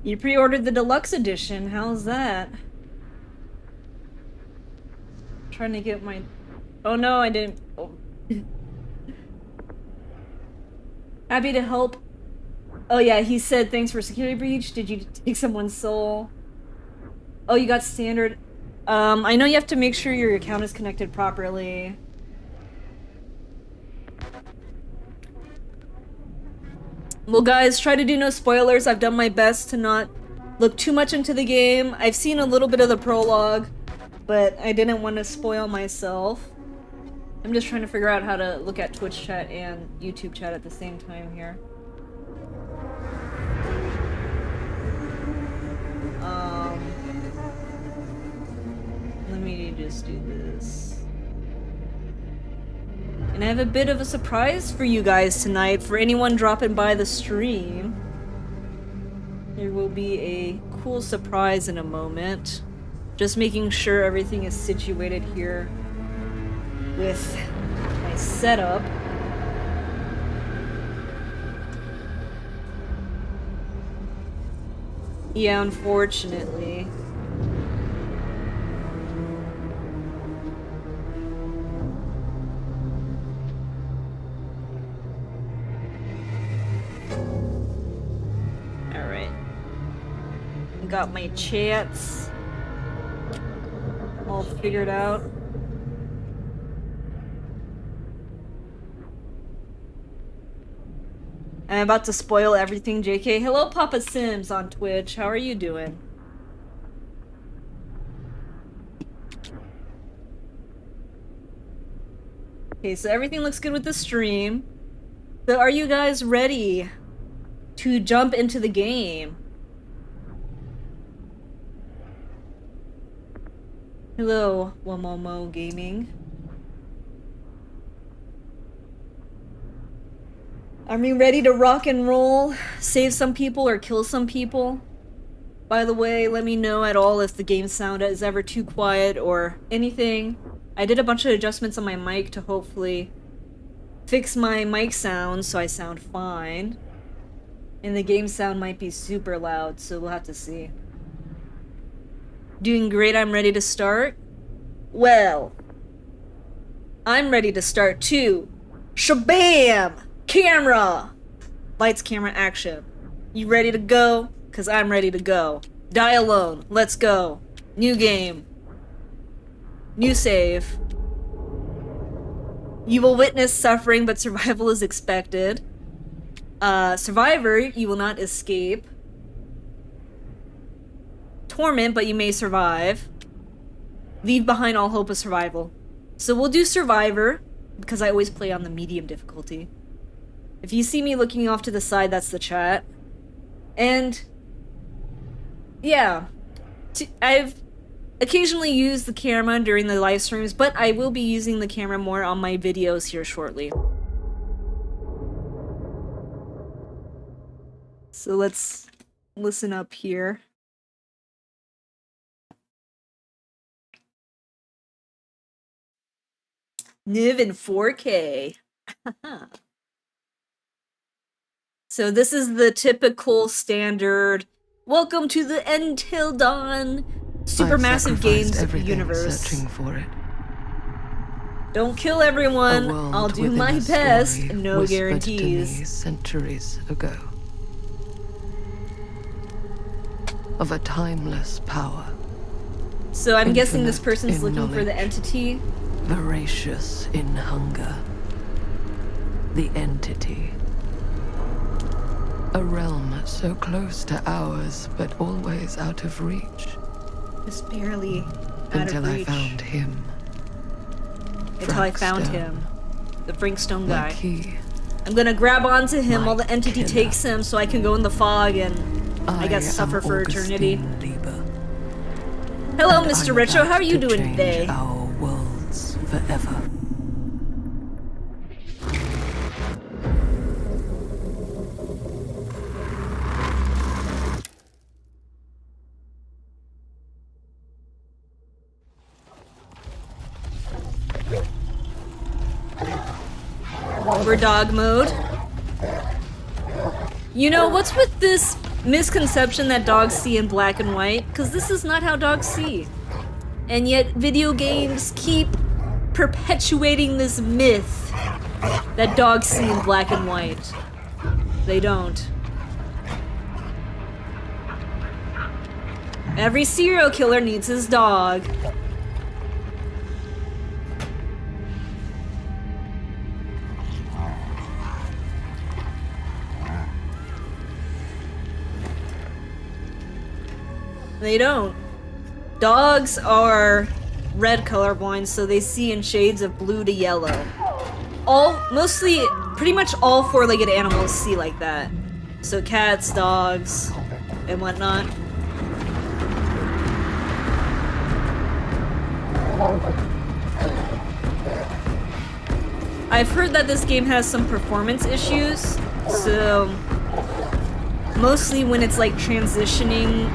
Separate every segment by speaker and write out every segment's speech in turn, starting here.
Speaker 1: You pre-ordered the deluxe edition. How's that? Trying to get my... Oh no, I didn't... Oh. Happy to help. Oh yeah, he said thanks for security breach. Did you take someone's soul? Oh, you got standard. I know you have to make sure your account is connected properly. Well guys, try to do no spoilers. I've done my best to not look too much into the game. I've seen a little bit of the prologue, but I didn't want to spoil myself. I'm just trying to figure out how to look at Twitch chat and YouTube chat at the same time here. Let me just do this. And I have a bit of a surprise for you guys tonight. For anyone dropping by the stream, there will be a cool surprise in a moment. Just making sure everything is situated here with my setup. Yeah, unfortunately. Alright. Got my chats all figured out. I'm about to spoil everything, JK. Hello, Papa Sims on Twitch. How are you doing? Okay, so everything looks good with the stream. So are you guys ready to jump into the game? Hello, Wamomo Gaming. Are we ready to rock and roll? Save some people or kill some people? By the way, let me know at all if the game sound is ever too quiet or anything. I did a bunch of adjustments on my mic to hopefully fix my mic sound so I sound fine. And the game sound might be super loud, so we'll have to see. Doing great, I'm ready to start. Well, I'm ready to start too. Shabam! Camera! Lights, camera, action. You ready to go? Cause I'm ready to go. Die alone. Let's go. New game. New save. You will witness suffering, but survival is expected. Survivor, you will not escape. Torment, but you may survive. Leave behind all hope of survival. So we'll do Survivor, because I always play on the medium difficulty. If you see me looking off to the side, that's the chat. And yeah, I've occasionally used the camera during the live streams, but I will be using the camera more on my videos here shortly. So let's listen up here. Niv in 4K. So this is the typical standard welcome to the Until Dawn supermassive games universe.
Speaker 2: Searching for it.
Speaker 1: Don't kill everyone. I'll do my best. No guarantees.
Speaker 2: Centuries ago. Of a timeless power.
Speaker 1: So I'm guessing this
Speaker 2: Infinite
Speaker 1: person's
Speaker 2: in
Speaker 1: looking for the
Speaker 2: knowledge.
Speaker 1: entity.
Speaker 2: Voracious in hunger. The entity. A realm so close to ours, but always out of reach.
Speaker 1: Just barely out
Speaker 2: Until
Speaker 1: of
Speaker 2: I
Speaker 1: reach.
Speaker 2: found him.
Speaker 1: Until I found
Speaker 2: Frankstone.
Speaker 1: him. The Brinkstone
Speaker 2: My
Speaker 1: guy.
Speaker 2: key.
Speaker 1: I'm gonna grab onto him
Speaker 2: My
Speaker 1: while the entity
Speaker 2: killer.
Speaker 1: takes him so I can go in the fog and I guess suffer
Speaker 2: am
Speaker 1: for eternity.
Speaker 2: Augustine Lieber,
Speaker 1: Hello,
Speaker 2: and
Speaker 1: Mr.
Speaker 2: I'm
Speaker 1: Richo.
Speaker 2: about
Speaker 1: How are you
Speaker 2: to
Speaker 1: doing
Speaker 2: change
Speaker 1: today?
Speaker 2: Our worlds forever.
Speaker 1: We're dog mode. You know, what's with this misconception that dogs see in black and white, because this is not how dogs see. And yet video games keep perpetuating this myth that dogs see in black and white. They don't. Every serial killer needs his dog. They don't. Dogs are red colorblind, so they see in shades of blue to yellow. Pretty much all four-legged animals see like that. So cats, dogs, and whatnot. I've heard that this game has some performance issues, so mostly when it's like transitioning,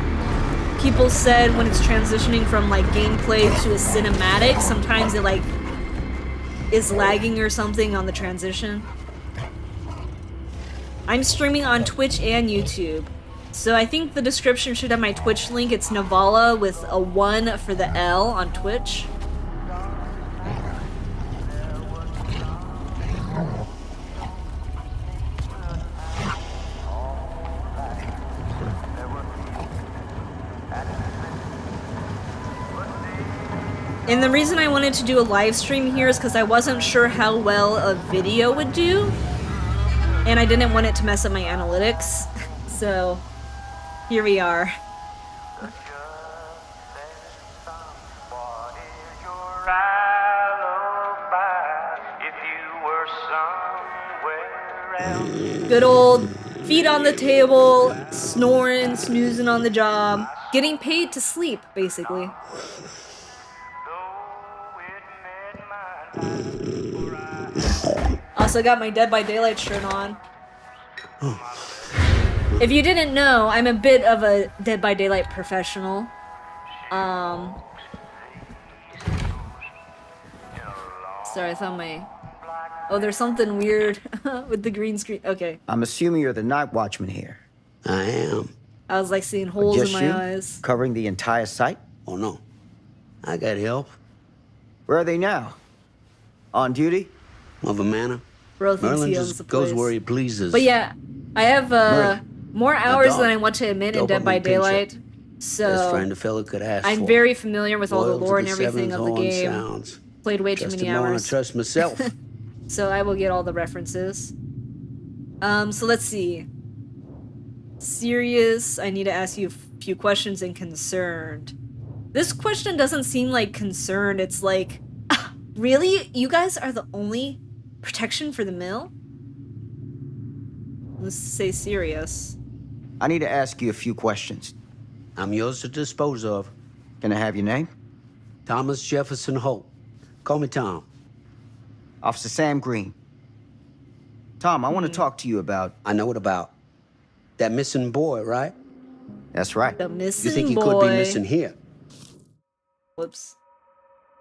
Speaker 1: people said when it's transitioning from like gameplay to a cinematic, sometimes it like is lagging or something on the transition. I'm streaming on Twitch and YouTube, so I think the description should have my Twitch link. It's Navala with a 1 for the L on Twitch. And the reason I wanted to do a live stream here is because I wasn't sure how well a video would do. And I didn't want it to mess up my analytics. So, here we are. Good old feet on the table, snoring, snoozing on the job, getting paid to sleep, basically. Also got my Dead by Daylight shirt on. If you didn't know, I'm a bit of a Dead by Daylight professional. Sorry, I thought my... Oh, there's something weird with the green screen. Okay.
Speaker 3: I'm assuming you're the night watchman here.
Speaker 4: I am.
Speaker 1: I was like seeing holes
Speaker 3: Just
Speaker 1: in my
Speaker 3: you?
Speaker 1: eyes.
Speaker 3: Covering the entire site?
Speaker 4: Oh, no. I got help.
Speaker 3: Where are they now? On duty?
Speaker 4: Mother Manor.
Speaker 1: Bro thinks
Speaker 4: Merlin
Speaker 1: he owns
Speaker 4: just
Speaker 1: the
Speaker 4: goes
Speaker 1: place.
Speaker 4: where he pleases.
Speaker 1: But yeah, I have more hours
Speaker 4: dog.
Speaker 1: than I want to admit in Dead by
Speaker 4: Doberman Pinscher.
Speaker 1: Daylight.
Speaker 4: Best
Speaker 1: So
Speaker 4: friend a fella could ask
Speaker 1: I'm
Speaker 4: for.
Speaker 1: very familiar with all the
Speaker 4: Loyal to
Speaker 1: lore and everything
Speaker 4: seventh
Speaker 1: of the
Speaker 4: horn
Speaker 1: game.
Speaker 4: sounds.
Speaker 1: Played way too
Speaker 4: Trust
Speaker 1: many
Speaker 4: him more than I
Speaker 1: hours.
Speaker 4: trust myself.
Speaker 1: So I will get all the references. So let's see. Serious, I need to ask you a few questions, and concerned. This question doesn't seem like concerned, it's like, really? You guys are the only protection for the mill? Let's say serious.
Speaker 3: I need to ask you a few questions.
Speaker 4: I'm yours to dispose of.
Speaker 3: Can I have your name?
Speaker 4: Thomas Jefferson Holt. Call me Tom.
Speaker 3: Officer Sam Green. Tom, I want to talk to you about...
Speaker 4: I know it about. That missing boy, right?
Speaker 3: That's right.
Speaker 1: The missing
Speaker 4: You think he
Speaker 1: boy.
Speaker 4: could be missing here?
Speaker 1: Whoops.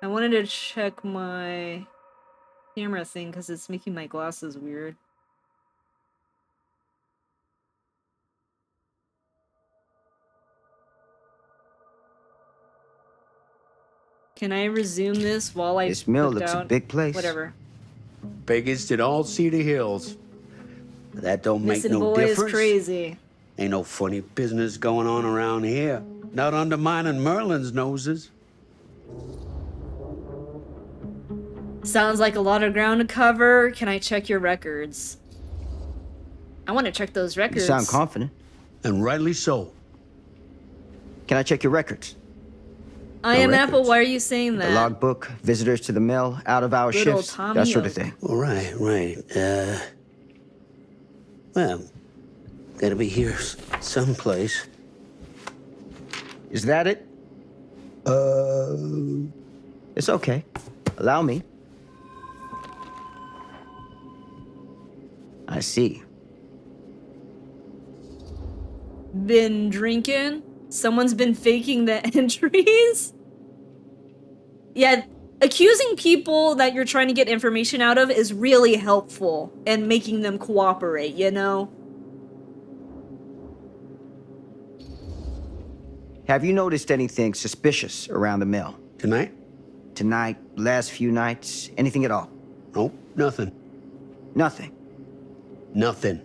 Speaker 1: I wanted to check my camera thing because it's making my glasses weird. Can I resume this while I
Speaker 3: This mill
Speaker 1: looked
Speaker 3: looks a
Speaker 1: out?
Speaker 3: big place.
Speaker 1: Whatever.
Speaker 4: Biggest in all Cedar Hills. But that don't make
Speaker 1: Missing
Speaker 4: no
Speaker 1: boy
Speaker 4: difference.
Speaker 1: is crazy.
Speaker 4: Ain't no funny business going on around here. Not undermining Merlin's noses.
Speaker 1: Sounds like a lot of ground to cover. Can I check your records? I want to check those
Speaker 3: You
Speaker 1: records.
Speaker 3: sound confident.
Speaker 4: And rightly so.
Speaker 3: Can I check your records?
Speaker 1: I
Speaker 3: The
Speaker 1: am
Speaker 3: records.
Speaker 1: Apple. Why are you saying that?
Speaker 3: The logbook, visitors to the mill, out-of-hour
Speaker 1: Good old
Speaker 3: shifts,
Speaker 1: Tommy
Speaker 3: that sort of
Speaker 1: Oak.
Speaker 3: thing.
Speaker 4: All right, right. Well, gotta be here someplace.
Speaker 3: Is that it? It's okay. Allow me. I see.
Speaker 1: Been drinking? Someone's been faking the entries? Yeah, accusing people that you're trying to get information out of is really helpful and making them cooperate, you know?
Speaker 3: Have you noticed anything suspicious around the mill?
Speaker 4: Tonight?
Speaker 3: Tonight, last few nights, anything at all?
Speaker 4: Nope, nothing.
Speaker 3: Nothing.
Speaker 4: Nothing.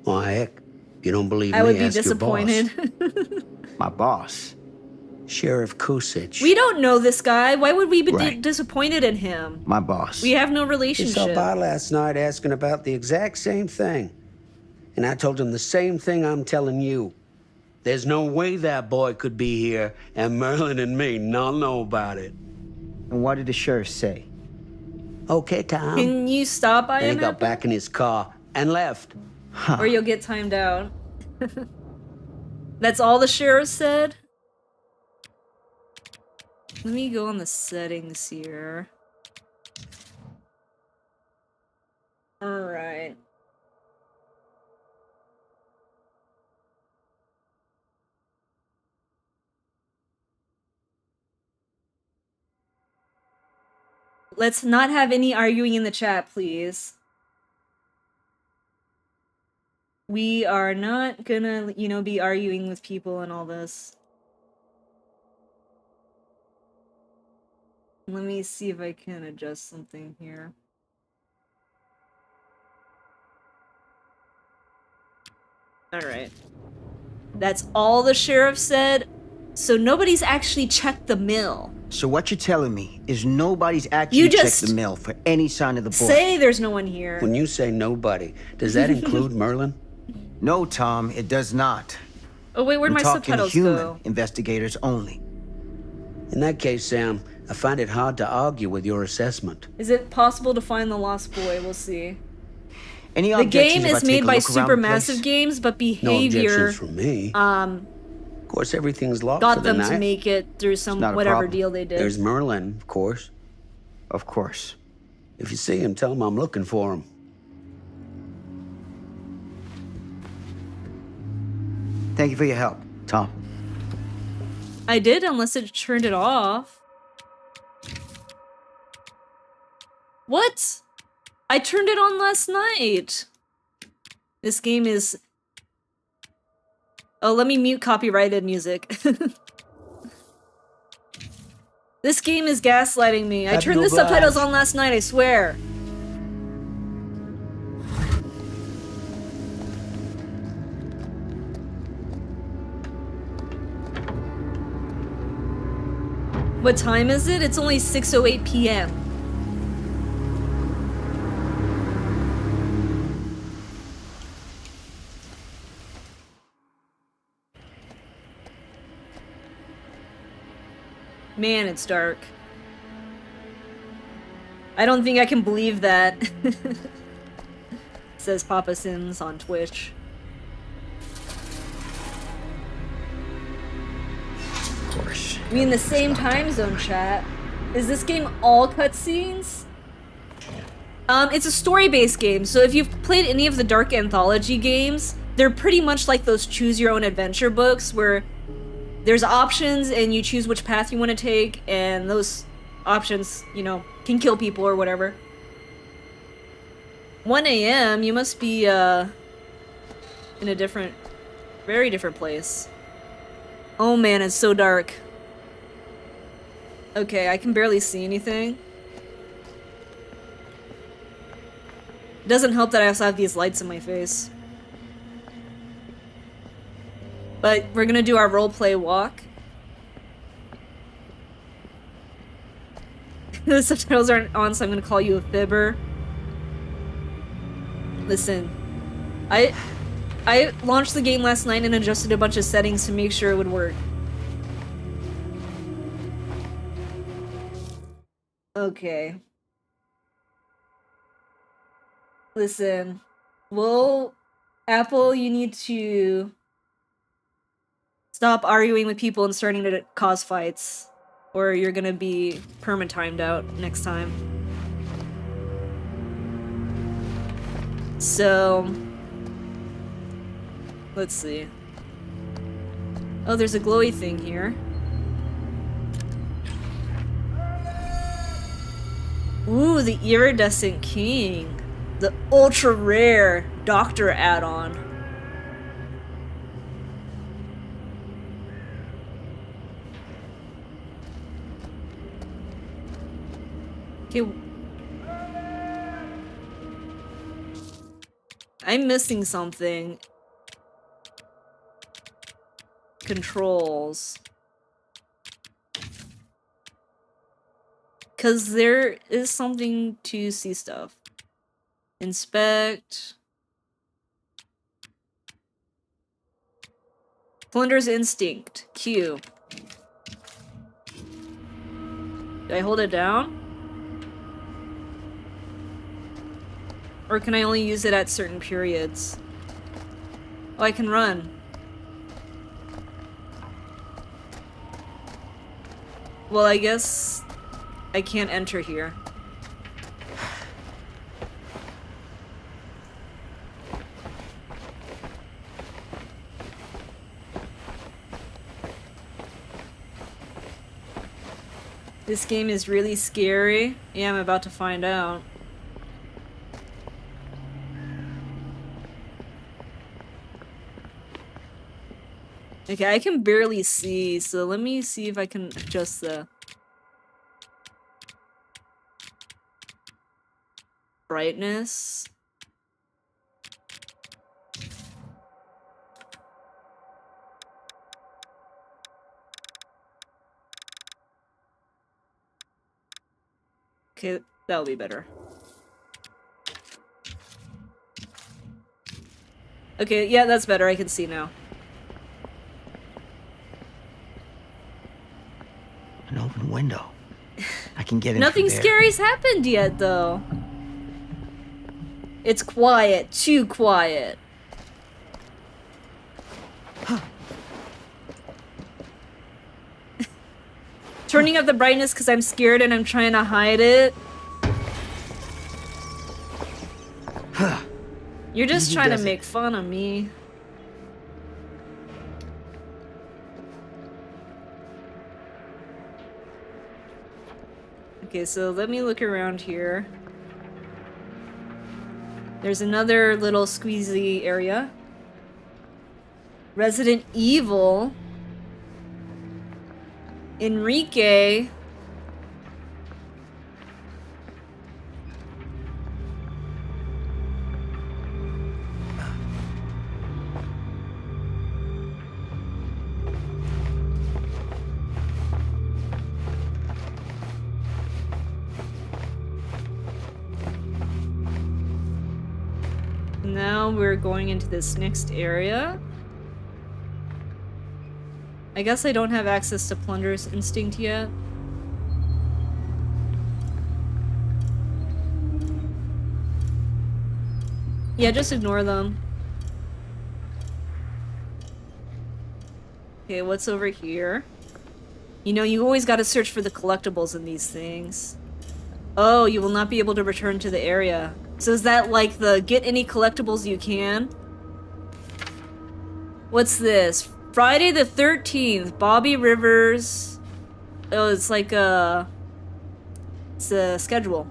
Speaker 4: Well, heck, if you don't believe
Speaker 1: I
Speaker 4: me,
Speaker 1: would be
Speaker 4: ask your
Speaker 1: disappointed.
Speaker 3: My boss.
Speaker 4: boss, Sheriff Kusich.
Speaker 1: We don't know this guy. Why would we be
Speaker 3: Right.
Speaker 1: disappointed in him?
Speaker 3: My boss.
Speaker 1: We have no
Speaker 4: He
Speaker 1: relationship.
Speaker 4: stopped by last night asking about the exact same thing. And I told him the same thing I'm telling you. There's no way that boy could be here and Merlin and me not know about it.
Speaker 3: And what did the sheriff say?
Speaker 4: Okay, Tom.
Speaker 1: Can you stop by
Speaker 4: Then he
Speaker 1: him,
Speaker 4: got
Speaker 1: Apple?
Speaker 4: back in his car and left.
Speaker 1: Or you'll get timed out. That's all the sheriff said? Let me go on the settings here. Alright. Let's not have any arguing in the chat, please. We are not gonna, be arguing with people and all this. Let me see if I can adjust something here. Alright. That's all the sheriff said. So nobody's actually checked the mill.
Speaker 3: So what you're telling me is nobody's actually
Speaker 1: You
Speaker 3: checked
Speaker 1: just
Speaker 3: the mill for any sign of the boy?
Speaker 1: Say there's no one here.
Speaker 4: When you say nobody, does that include Merlin?
Speaker 3: No, Tom, it does not.
Speaker 1: Oh wait, where'd
Speaker 3: I'm
Speaker 1: my
Speaker 3: talking
Speaker 1: subtitles
Speaker 3: human
Speaker 1: go?
Speaker 3: investigators only.
Speaker 4: In that case, Sam, I find it hard to argue with your assessment.
Speaker 1: Is it possible to find the lost boy? We'll see.
Speaker 3: Any
Speaker 1: The
Speaker 3: objections
Speaker 1: game
Speaker 3: if I
Speaker 1: is
Speaker 3: take
Speaker 1: made
Speaker 3: a
Speaker 1: by
Speaker 3: look around the place?
Speaker 1: Supermassive Games, but
Speaker 4: No
Speaker 1: behavior
Speaker 4: objections from me. Of course, everything's locked for
Speaker 1: got
Speaker 4: the
Speaker 1: them to
Speaker 4: night.
Speaker 1: make it through some
Speaker 3: not a
Speaker 1: whatever
Speaker 3: problem.
Speaker 1: deal they did.
Speaker 4: There's Merlin, of course.
Speaker 3: Of course.
Speaker 4: If you see him, tell him I'm looking for him.
Speaker 3: Thank you for your help, Tom.
Speaker 1: I did, unless it turned it off. What? I turned it on last night. This game is... Oh, let me mute copyrighted music. This game is gaslighting me. I
Speaker 4: Happy
Speaker 1: turned
Speaker 4: to
Speaker 1: the subtitles
Speaker 4: oblige.
Speaker 1: on last night, I swear. What time is it? It's only 6:08 p.m. Man, it's dark. I don't think I can believe that. Says Papa Sims on Twitch.
Speaker 3: Of course.
Speaker 1: We in the same time zone, chat. Is this game all cutscenes? It's a story-based game, so if you've played any of the Dark Anthology games, they're pretty much like those choose-your-own-adventure books where there's options and you choose which path you want to take, and those options, can kill people or whatever. 1 a.m., you must be, in a different, very different place. Oh man, it's so dark. Okay, I can barely see anything. It doesn't help that I also have these lights in my face. But we're gonna do our roleplay walk. The subtitles aren't on, so I'm gonna call you a fibber. Listen, I launched the game last night and adjusted a bunch of settings to make sure it would work. Okay. Listen, Apple, you need to stop arguing with people and starting to cause fights, or you're gonna be perma-timed out next time. So, let's see. Oh, there's a glowy thing here. Ooh, the Iridescent King. The ultra rare Doctor add-on. Okay. I'm missing something. Controls. Because there is something to see stuff. Inspect. Plunder's Instinct. Q. Do I hold it down? Or can I only use it at certain periods? Oh, I can run. Well, I guess I can't enter here. This game is really scary. Yeah, I'm about to find out. Okay, I can barely see, so let me see if I can adjust the brightness. Okay, that'll be better. Okay, yeah, that's better. I can see now.
Speaker 3: An open window. I can get in.
Speaker 1: Nothing
Speaker 3: through there.
Speaker 1: scary's happened yet, though. It's quiet. Too quiet. Turning up the brightness because I'm scared and I'm trying to hide it. You're just
Speaker 3: Easy
Speaker 1: trying to
Speaker 3: does it.
Speaker 1: make fun of me. Okay, so let me look around here. There's another little squeezy area. Resident Evil. Enrique. Now we're going into this next area. I guess I don't have access to Plunder's Instinct yet. Yeah, just ignore them. Okay, what's over here? You know, you always gotta search for the collectibles in these things. Oh, you will not be able to return to the area. So is that like the get any collectibles you can? What's this? Friday the 13th, Bobby Rivers. Oh, it's like a... It's a schedule.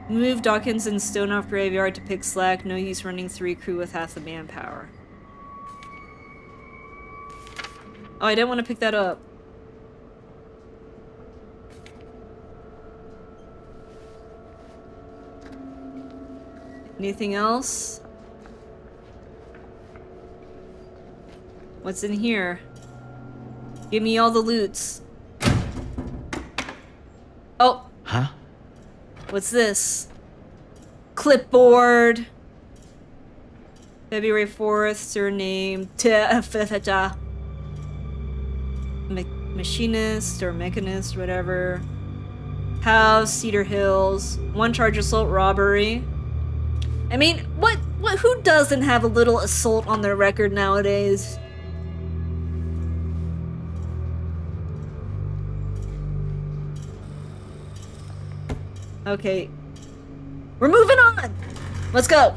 Speaker 1: Move Dawkins and Stone off graveyard to pick slack. No use running 3 crew with half the manpower. Oh, I didn't want to pick that up. Anything else? What's in here? Give me all the loots. Oh!
Speaker 3: Huh?
Speaker 1: What's this? Clipboard. February 4th, surname. Machinist or mechanist, whatever. House, Cedar Hills. 1 charge assault robbery. I mean, what who doesn't have a little assault on their record nowadays? Okay. We're moving on! Let's go!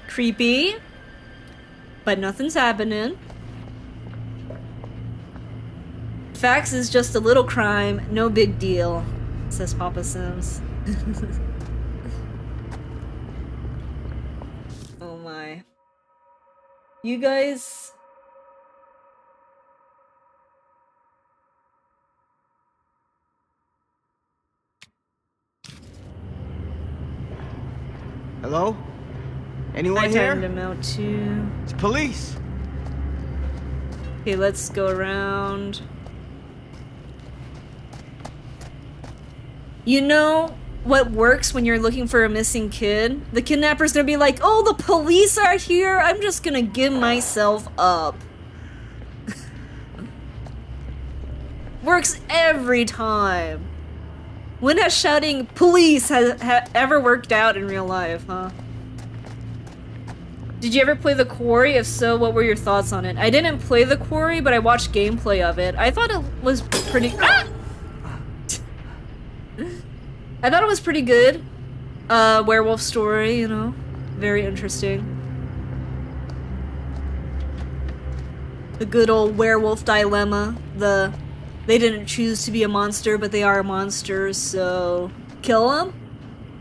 Speaker 1: Creepy. But nothing's happening. Fax is just a little crime, no big deal, says Papa Sims. Oh my. You guys...
Speaker 3: Hello?
Speaker 1: I
Speaker 3: Anyone
Speaker 1: timed
Speaker 3: here?
Speaker 1: him out too.
Speaker 3: It's police.
Speaker 1: Okay, let's go around. You know what works when you're looking for a missing kid? The kidnapper's gonna be like, oh, the police are here, I'm just gonna give myself up. Works every time. When has shouting police ever worked out in real life, huh? Did you ever play The Quarry? If so, what were your thoughts on it? I didn't play The Quarry, but I watched gameplay of it. I thought it was pretty... Ah! I thought it was pretty good. Werewolf story, you know. Very interesting. The good old werewolf dilemma. They didn't choose to be a monster, but they are monsters, so... Kill them?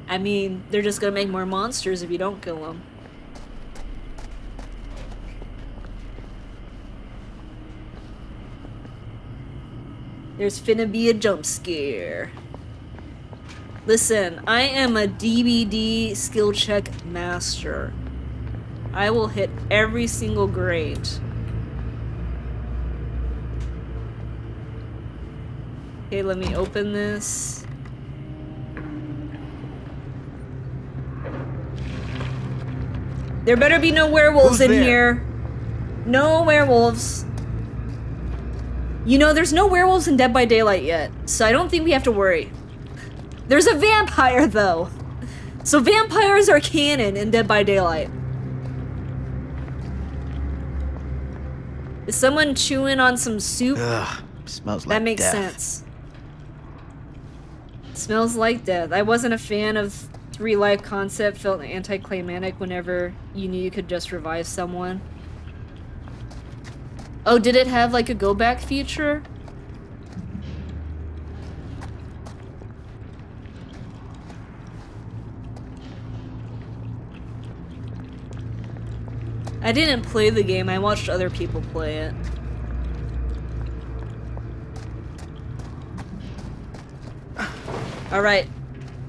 Speaker 1: I mean, they're just gonna make more monsters if you don't kill them. There's finna be a jump scare. Listen, I am a DBD skill check master. I will hit every single grade. Okay, let me open this. There better be no werewolves in here. No werewolves. You know, there's no werewolves in Dead by Daylight yet, so I don't think we have to worry. There's a vampire, though. So vampires are canon in Dead by Daylight. Is someone chewing on some soup?
Speaker 3: Ugh, smells like
Speaker 1: that makes
Speaker 3: death.
Speaker 1: sense. Smells like death. I wasn't a fan of 3 life concept, felt anticlimactic whenever you knew you could just revive someone. Oh, did it have like a go back feature? I didn't play the game, I watched other people play it. Alright.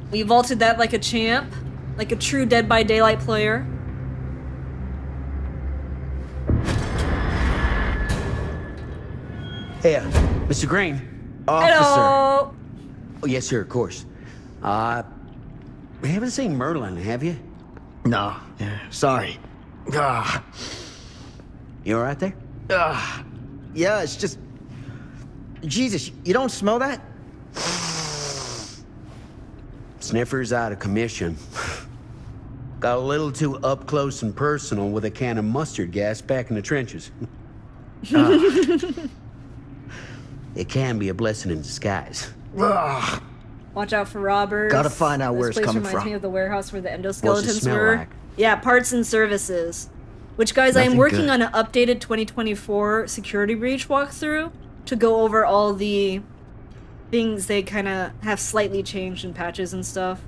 Speaker 1: We vaulted that like a champ. Like a true Dead by Daylight player.
Speaker 4: Hey, Mr. Green.
Speaker 3: Officer.
Speaker 1: Hello!
Speaker 4: Oh, yes, sir, of course. We haven't seen Merlin, have you?
Speaker 3: No, yeah, sorry. Ah,
Speaker 4: You all right there?
Speaker 3: yeah, it's just... Jesus, you don't smell that?
Speaker 4: Sniffer's out of commission. Got a little too up close and personal with a can of mustard gas back in the trenches. It can be a blessing in disguise.
Speaker 3: Ugh.
Speaker 1: Watch out for robbers.
Speaker 3: Gotta find out where
Speaker 1: This
Speaker 3: it's
Speaker 1: place
Speaker 3: coming
Speaker 1: reminds
Speaker 3: from.
Speaker 1: me of the warehouse where the
Speaker 4: What's it
Speaker 1: endoskeletons
Speaker 4: smell
Speaker 1: were.
Speaker 4: like?
Speaker 1: Yeah, parts and services. Which, guys, I am
Speaker 3: Nothing
Speaker 1: working
Speaker 3: good.
Speaker 1: on an updated 2024 security breach walkthrough to go over all the things they kind of have slightly changed in patches and stuff.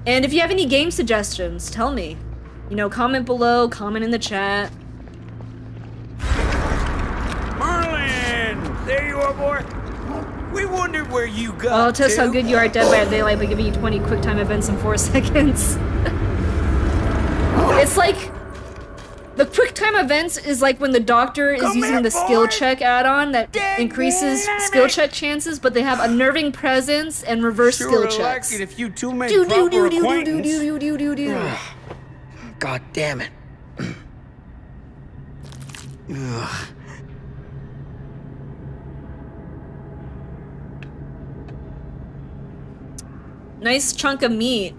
Speaker 1: And if you have any game suggestions, tell me. You know, comment below, comment in the chat.
Speaker 5: Merlin! There you are, boy. We wondered where you got
Speaker 1: I'll test how
Speaker 5: to.
Speaker 1: good you are at Dead by Daylight by giving you 20 quick time events in 4 seconds. It's like... The quick time events is like when the doctor is
Speaker 5: Come
Speaker 1: using
Speaker 5: here,
Speaker 1: the skill
Speaker 5: boy.
Speaker 1: check add-on that
Speaker 5: Dang
Speaker 1: increases
Speaker 5: nabbit.
Speaker 1: skill check chances, but they have unnerving presence and reverse
Speaker 5: Sure
Speaker 1: skill
Speaker 5: would
Speaker 1: checks.
Speaker 5: like it if you two made
Speaker 1: Do do
Speaker 5: proper
Speaker 1: do do do
Speaker 5: acquaintance.
Speaker 1: do do do do do.
Speaker 3: God damn it. Ugh.
Speaker 1: Nice chunk of meat.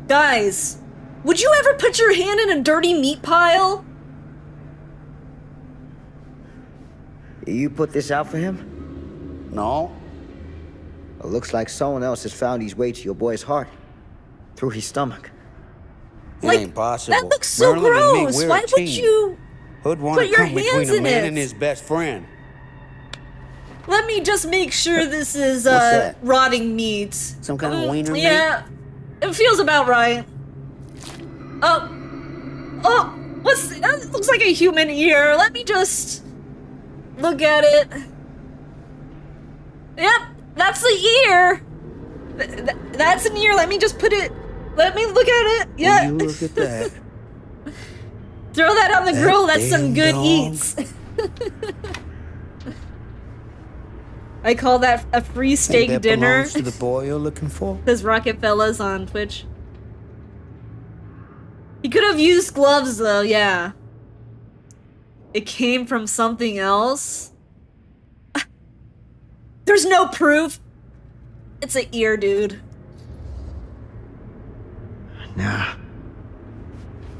Speaker 1: Guys, would you ever put your hand in a dirty meat pile?
Speaker 3: You put this out for him?
Speaker 4: No?
Speaker 3: It looks like someone else has found his way to your boy's heart. Through his stomach.
Speaker 4: It
Speaker 1: Like,
Speaker 4: ain't possible.
Speaker 1: that looks so
Speaker 4: Merlin and me,
Speaker 1: gross.
Speaker 4: we're a
Speaker 1: Why would
Speaker 4: team.
Speaker 1: you...
Speaker 4: Who'd want
Speaker 1: Put
Speaker 4: to
Speaker 1: your
Speaker 4: come between
Speaker 1: hands
Speaker 4: a
Speaker 1: in
Speaker 4: man
Speaker 1: it.
Speaker 4: and his best friend?
Speaker 1: Let me just make sure this is
Speaker 3: that?
Speaker 1: rotting meat.
Speaker 3: Some kind of wiener meat?
Speaker 1: Yeah, it feels about right. Oh, that looks like a human ear. Let me just look at it. Yep, that's the ear. That's an ear. Let me just put it. Let me look at it. Yeah.
Speaker 3: Will you look at that?
Speaker 1: Throw that on the grill. That's some
Speaker 4: damn
Speaker 1: good
Speaker 4: dog.
Speaker 1: eats. I call that a free
Speaker 4: Think
Speaker 1: steak
Speaker 4: that
Speaker 1: dinner.
Speaker 4: belongs to the boy you're looking for?
Speaker 1: Says Rocket Fellas on Twitch. He could have used gloves though, yeah. It came from something else. There's no proof. It's an ear, dude.
Speaker 3: Nah.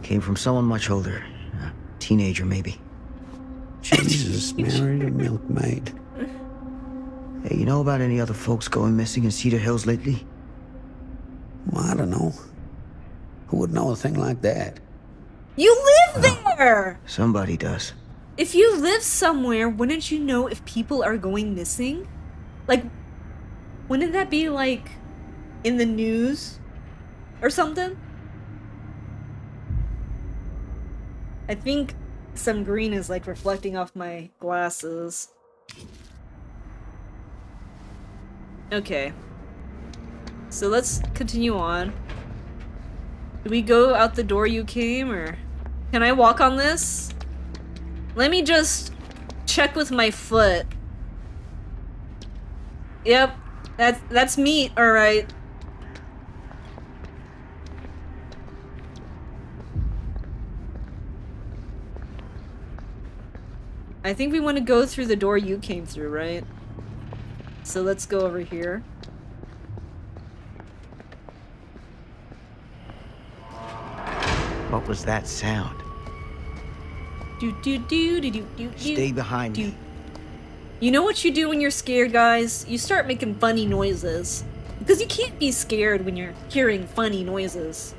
Speaker 3: Came from someone much older. A teenager, maybe.
Speaker 4: Jesus, married a milkmaid.
Speaker 3: Hey, you know about any other folks going missing in Cedar Hills lately?
Speaker 4: Well, I don't know. Who would know a thing like that?
Speaker 1: You live there!
Speaker 3: Somebody does.
Speaker 1: If you live somewhere, wouldn't you know if people are going missing? Like, wouldn't that be like in the news or something? I think some green is like reflecting off my glasses. Okay. So let's continue on. Do we go out the door you came, or can I walk on this? Let me just check with my foot. Yep, that's meat, all right. I think we want to go through the door you came through, right? So let's go over here.
Speaker 3: What was that sound?
Speaker 1: Do do do do do do.
Speaker 3: Stay behind
Speaker 1: do.
Speaker 3: me.
Speaker 1: You know what you do when you're scared, guys? You start making funny noises. Because you can't be scared when you're hearing funny noises.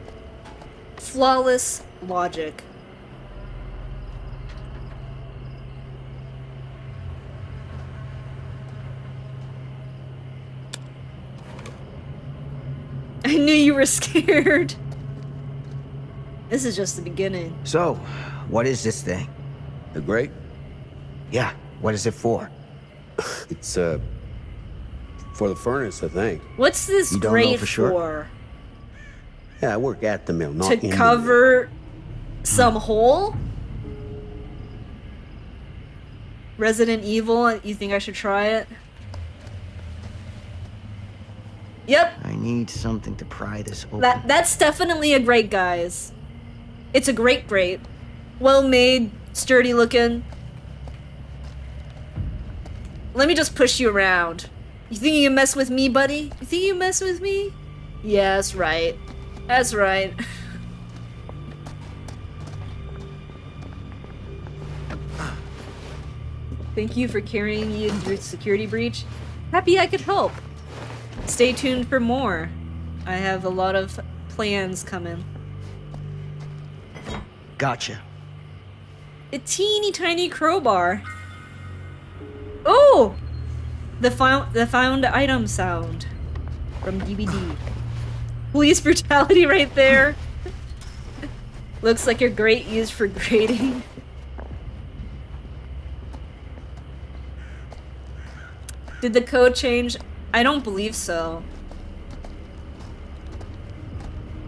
Speaker 1: Flawless logic. I knew you were scared. This is just the beginning.
Speaker 3: So, what is this thing?
Speaker 4: The grate?
Speaker 3: Yeah, what is it for?
Speaker 4: It's, for the furnace, I think.
Speaker 1: What's this
Speaker 3: You don't know
Speaker 1: grate
Speaker 3: for sure?
Speaker 1: for?
Speaker 4: Yeah, I work at the mill, not
Speaker 1: To
Speaker 4: in the mill.
Speaker 1: cover some hole? Resident Evil, you think I should try it? Yep,
Speaker 3: I need something to pry this open.
Speaker 1: that's definitely a grate, guys. It's a great grate. Well made, sturdy looking. Let me just push you around. You think you can mess with me, buddy? You think you can mess with me? Yeah, that's right. That's right. Thank you for carrying me in your security breach. Happy I could help. Stay tuned for more. I have a lot of plans coming.
Speaker 3: Gotcha.
Speaker 1: A teeny tiny crowbar. Oh! The found item sound from DVD. Police brutality right there. Looks like your grate used for grating. Did the code change? I don't believe so.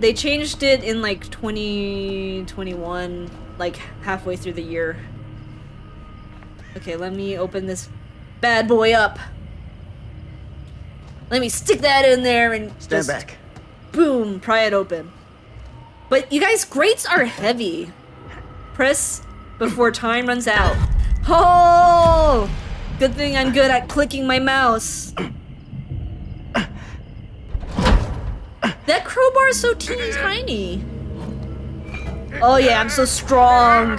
Speaker 1: They changed it in like 2021, like halfway through the year. Okay, let me open this bad boy up. Let me stick that in there and
Speaker 3: Stand
Speaker 1: just
Speaker 3: back.
Speaker 1: boom, pry it open. But you guys, grates are heavy. Press before time runs out. Oh! Good thing I'm good at clicking my mouse. That crowbar is so teeny tiny. Oh yeah, I'm so strong.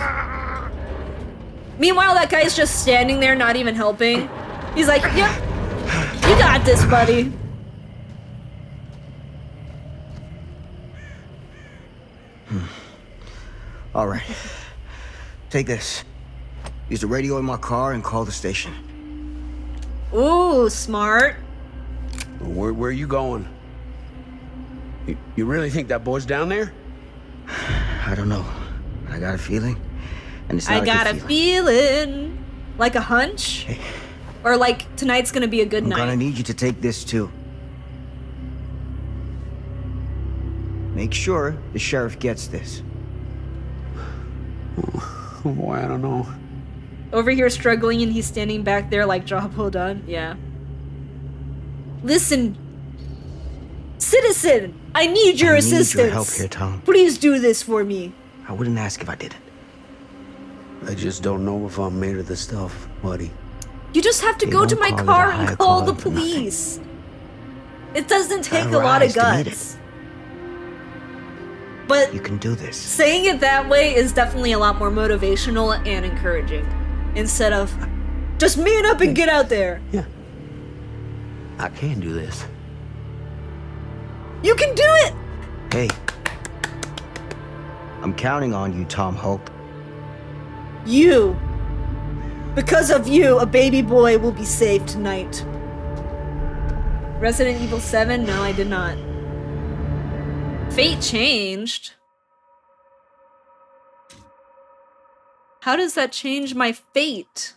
Speaker 1: Meanwhile, that guy's just standing there, not even helping. He's like, yep, you got this, buddy.
Speaker 3: All right. Take this. Use the radio in my car and call the station.
Speaker 1: Ooh, smart.
Speaker 4: Where are you going? You really think that boy's down there?
Speaker 3: I don't know. I got a feeling. And it's not
Speaker 1: I got a feeling. Like a hunch?
Speaker 3: Hey.
Speaker 1: Or like tonight's gonna be a good
Speaker 3: I'm
Speaker 1: night.
Speaker 3: gonna need you to take this too. Make sure the sheriff gets this.
Speaker 4: Oh boy, I don't know.
Speaker 1: Over here struggling and he's standing back there like job well done. Yeah. Listen, citizen, I need your assistance.
Speaker 3: I need your help here, Tom.
Speaker 1: Please do this for me.
Speaker 3: I wouldn't ask if I didn't.
Speaker 4: I just don't know if I'm made of the stuff, buddy.
Speaker 1: You just have to
Speaker 3: They
Speaker 1: go to
Speaker 3: don't
Speaker 1: my
Speaker 3: call it
Speaker 1: car
Speaker 3: a
Speaker 1: and
Speaker 3: high
Speaker 1: call the
Speaker 3: calling for nothing.
Speaker 1: police. It doesn't take a
Speaker 3: Gotta
Speaker 1: lot of
Speaker 3: rise to meet
Speaker 1: guts. But
Speaker 3: You can do this.
Speaker 1: saying it that way is definitely a lot more motivational and encouraging. Instead of, just man up and get out there.
Speaker 4: Yeah. I can do this.
Speaker 1: You can do it!
Speaker 3: Hey. I'm counting on you, Tom Hope.
Speaker 1: You. Because of you, a baby boy will be saved tonight. Resident Evil 7? No, I did not. Fate changed. How does that change my fate?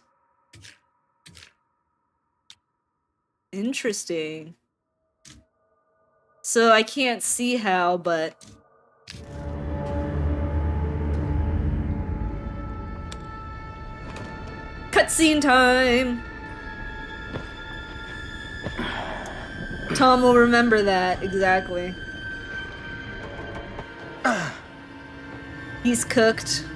Speaker 1: Interesting. So I can't see how, but... Cutscene time! Tom will remember that, exactly. He's cooked.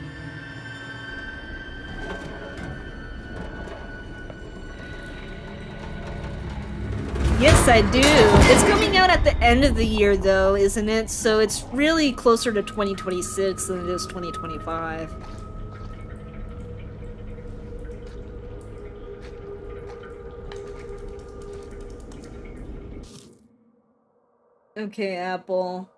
Speaker 1: Yes, I do. It's coming out at the end of the year, though, isn't it? So it's really closer to 2026 than it is 2025. Okay, Apple.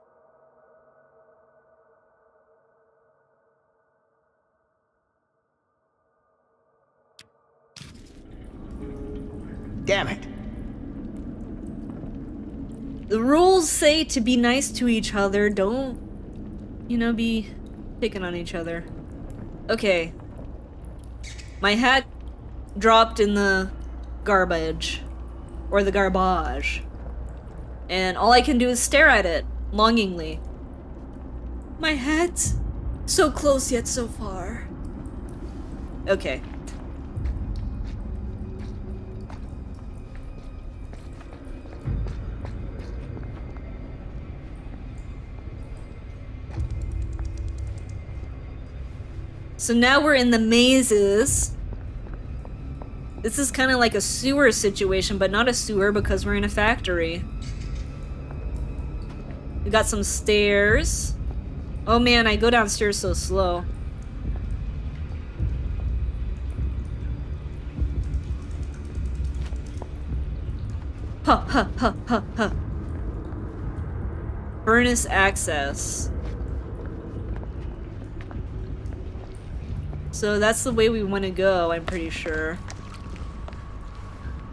Speaker 3: Damn it.
Speaker 1: The rules say to be nice to each other. Don't, you know, be picking on each other. Okay. My hat dropped in the garbage. Or the garbage. And all I can do is stare at it, longingly. My hat? So close yet so far. Okay. So now we're in the mazes. This is kind of like a sewer situation, but not a sewer because we're in a factory. We got some stairs. Oh man, I go downstairs so slow. Ha ha ha ha ha. Furnace access. So that's the way we want to go, I'm pretty sure.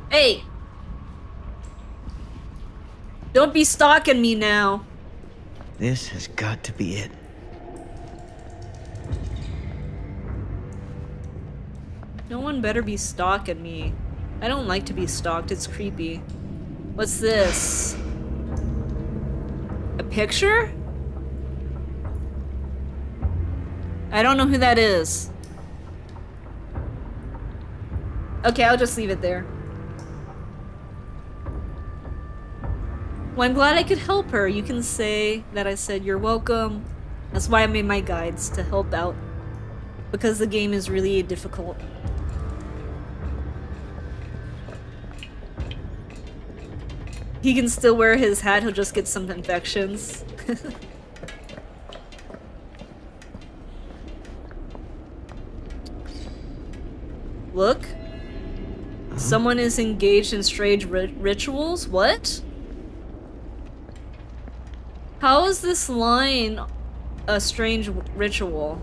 Speaker 1: Hey! Don't be stalking me now.
Speaker 3: This has got to be it.
Speaker 1: No one better be stalking me. I don't like to be stalked, it's creepy. What's this? A picture? I don't know who that is. Okay, I'll just leave it there. Well, I'm glad I could help her. You can say that I said you're welcome. That's why I made my guides, to help out. Because the game is really difficult. He can still wear his hat, he'll just get some infections. Look. Someone is engaged in strange rituals? What? How is this line a strange ritual?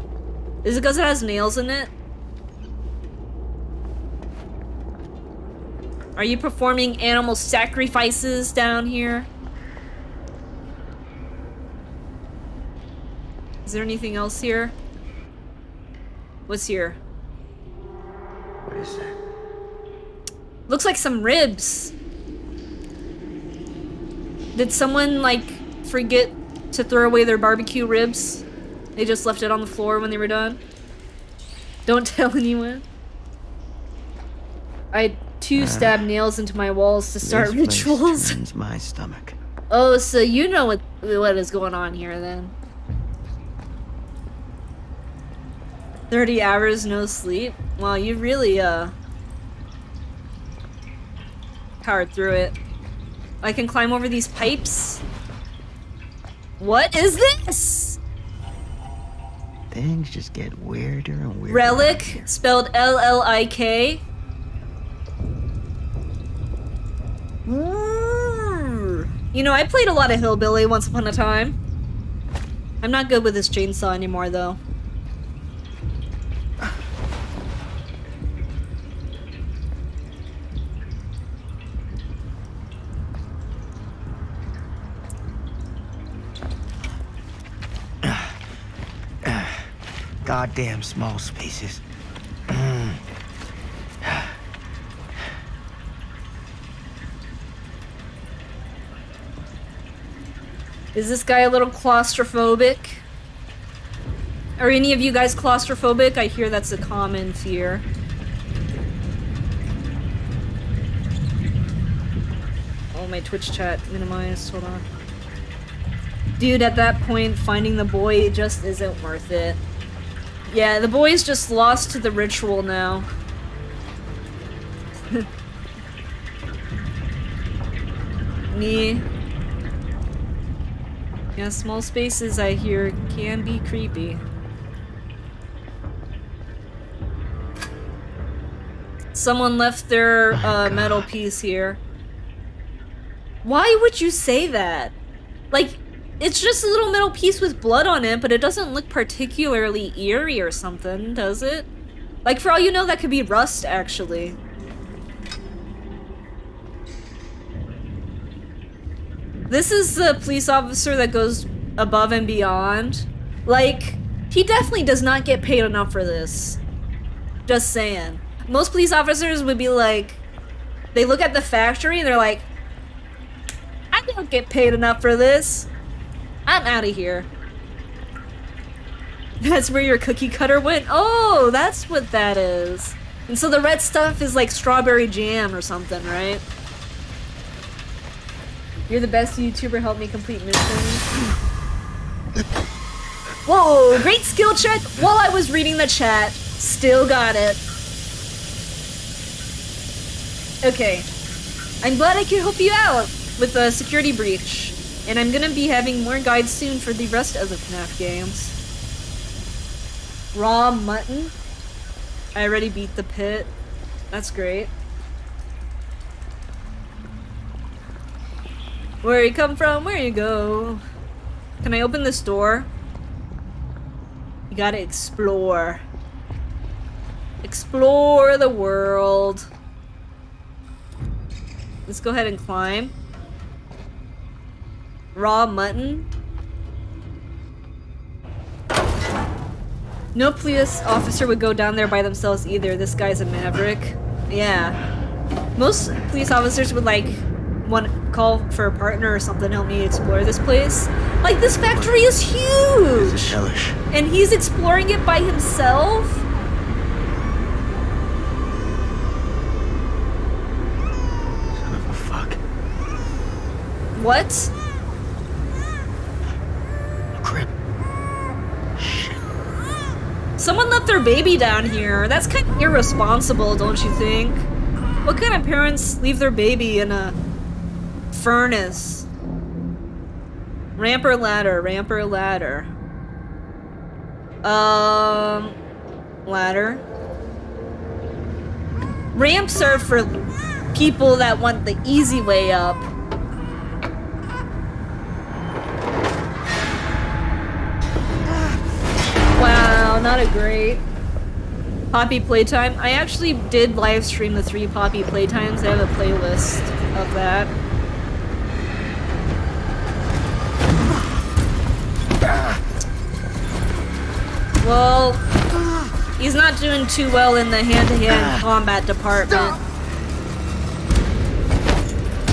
Speaker 1: Is it because it has nails in it? Are you performing animal sacrifices down here? Is there anything else here? What's here?
Speaker 3: What is that?
Speaker 1: Looks like some ribs. Did someone, like, forget to throw away their barbecue ribs? They just left it on the floor when they were done? Don't tell anyone. I stab nails into my walls to start
Speaker 3: This place
Speaker 1: rituals.
Speaker 3: turns my stomach.
Speaker 1: Oh, so you know what is going on here then. 30 hours no sleep? Well, you really powered through it. I can climb over these pipes. What is this?
Speaker 3: Things just get weirder and weirder.
Speaker 1: Relic, spelled L-L-I-K. You know, I played a lot of Hillbilly once upon a time. I'm not good with this chainsaw anymore, though.
Speaker 3: Goddamn small spaces.
Speaker 1: Is this guy a little claustrophobic? Are any of you guys claustrophobic? I hear that's a common fear. Oh, my Twitch chat minimized. Hold on. Dude, at that point, finding the boy just isn't worth it. Yeah, the boy's just lost to the ritual now. Me. Yeah, small spaces, I hear, can be creepy. Someone left their metal piece here. Why would you say that? Like, it's just a little metal piece with blood on it, but it doesn't look particularly eerie or something, does it? Like, for all you know, that could be rust, actually. This is the police officer that goes above and beyond. Like, he definitely does not get paid enough for this. Just saying. Most police officers would be like, they look at the factory and they're like, I don't get paid enough for this. I'm out of here. That's where your cookie cutter went? Oh, that's what that is. And so the red stuff is like strawberry jam or something, right? You're the best YouTuber, help me complete missions. Whoa, great skill check while I was reading the chat. Still got it. Okay. I'm glad I could help you out with the security breach. And I'm gonna be having more guides soon for the rest of the FNAF games. Raw mutton? I already beat the pit. That's great. Where you come from, where you go. Can I open this door? You gotta explore. Explore the world. Let's go ahead and climb. Raw mutton? No police officer would go down there by themselves either. This guy's a maverick. Yeah. Most police officers would like want to call for a partner or something to help me explore this place. Like, this factory is huge!
Speaker 3: It's hellish.
Speaker 1: And he's exploring it by himself?
Speaker 3: Son of a fuck.
Speaker 1: What?
Speaker 3: Crip. Shit.
Speaker 1: Someone left their baby down here. That's kind of irresponsible, don't you think? What kind of parents leave their baby in a furnace? Ramp or ladder? Ramp or ladder? Ladder. Ramps are for people that want the easy way up. Wow, not a great Poppy playtime. I actually did live stream the 3 Poppy playtimes. I have a playlist of that. Well, he's not doing too well in the hand-to-hand combat department.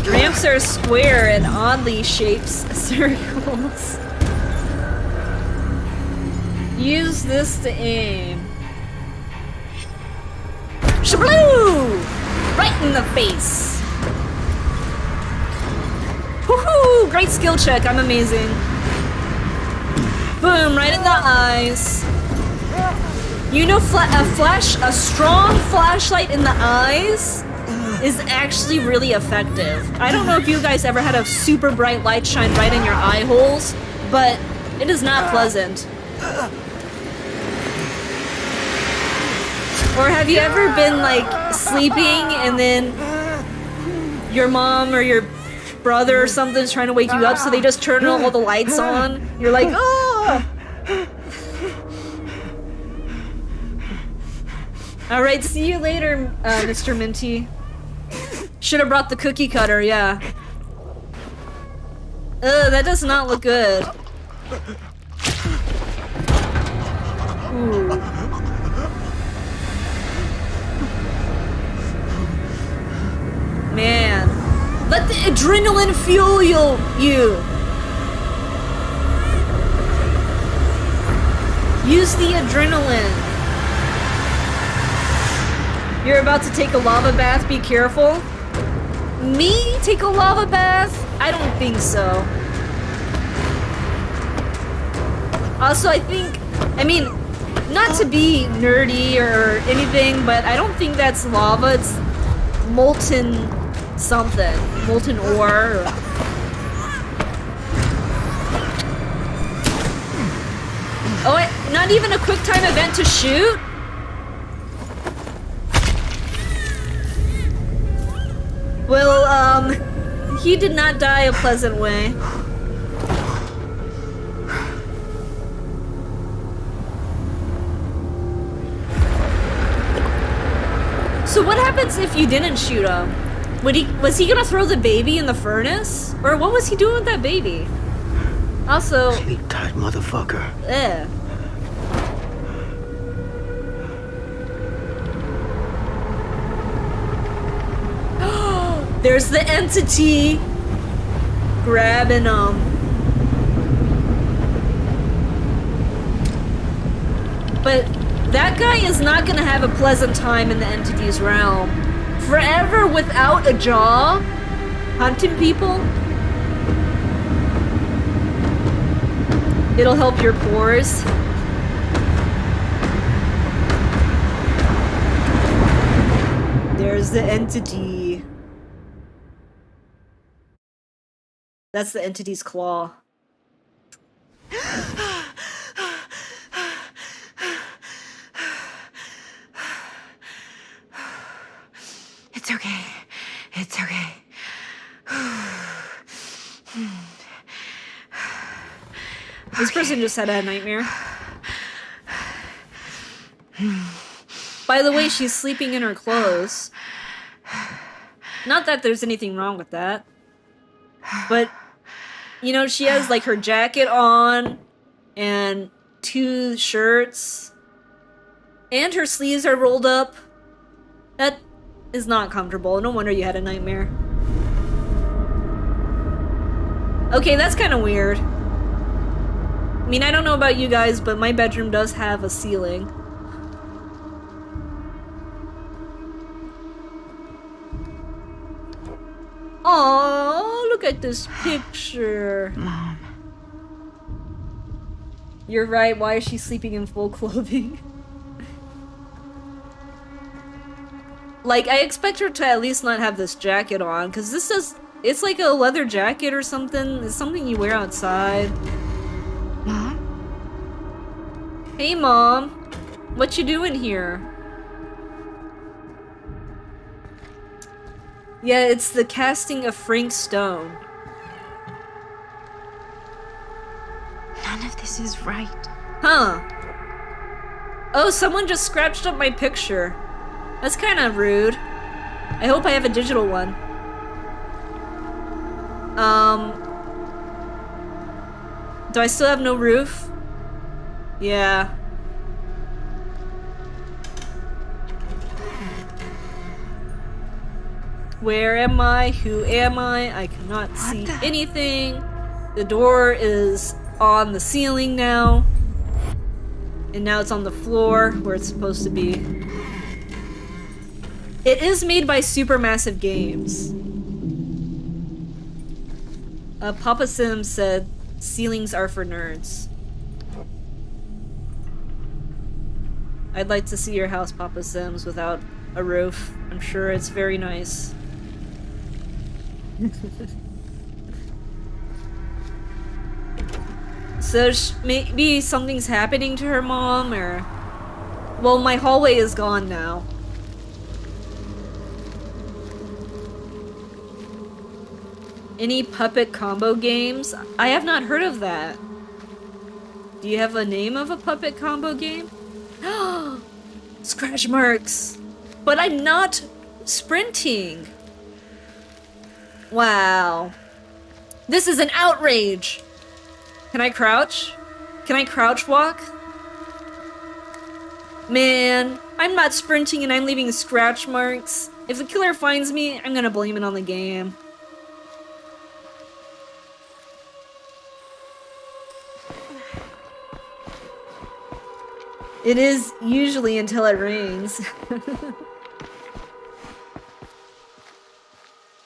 Speaker 1: Ramps are square and oddly shaped circles. Use this to aim. Shabloo! Right in the face. Woohoo! Great skill check. I'm amazing. Boom! Right in the eyes. You know, a strong flashlight in the eyes is actually really effective. I don't know if you guys ever had a super bright light shine right in your eye holes, but it is not pleasant. Or have you ever been like sleeping and then your mom or your brother or something's trying to wake you up, so they just turn all the lights on? You're like, oh! Alright, see you later, Mr. Minty. Should have brought the cookie cutter, yeah. Ugh, that does not look good. Ooh. Man. Let the adrenaline fuel you. Use the adrenaline. You're about to take a lava bath, be careful. Me take a lava bath? I don't think so. Also, I mean, not to be nerdy or anything, but I don't think that's lava, it's molten something. Molten ore. Oh, not even a quick time event to shoot? Well, he did not die a pleasant way. So what happens if you didn't shoot him? Was he gonna throw the baby in the furnace? Or what was he doing with that baby? Also...
Speaker 3: Sleep tight, motherfucker.
Speaker 1: Eh. There's the entity grabbing him. But that guy is not gonna have a pleasant time in the entity's realm. Forever without a jaw, hunting people. It'll help your pores. There's the entity. That's the entity's claw.
Speaker 6: It's okay. It's okay.
Speaker 1: This person just had a nightmare. By the way, she's sleeping in her clothes. Not that there's anything wrong with that. But, you know, she has like her jacket on and 2 shirts. And her sleeves are rolled up. That is not comfortable. No wonder you had a nightmare. Okay, that's kind of weird. I mean, I don't know about you guys, but my bedroom does have a ceiling. Oh, look at this picture.
Speaker 6: Mom.
Speaker 1: You're right, why is she sleeping in full clothing? Like, I expect her to at least not have this jacket on, because this is... It's like a leather jacket or something. It's something you wear outside.
Speaker 6: Mom?
Speaker 1: Hey, Mom. What you doing here? Yeah, it's the casting of Frank Stone.
Speaker 6: None of this is right.
Speaker 1: Huh. Oh, someone just scratched up my picture. That's kind of rude. I hope I have a digital one. Do I still have no roof? Yeah. Where am I? Who am I? I cannot see anything. The door is on the ceiling now. And now it's on the floor where it's supposed to be. It is made by Supermassive Games. Papa Sims said ceilings are for nerds. I'd like to see your house, Papa Sims, without a roof. I'm sure it's very nice. So maybe something's happening to her mom, or... Well, my hallway is gone now. Any puppet combo games? I have not heard of that. Do you have a name of a puppet combo game? Scratch marks. But I'm not sprinting. Wow. This is an outrage. Can I crouch? Can I crouch walk? Man, I'm not sprinting and I'm leaving scratch marks. If the killer finds me, I'm gonna blame it on the game. It is usually until it rains.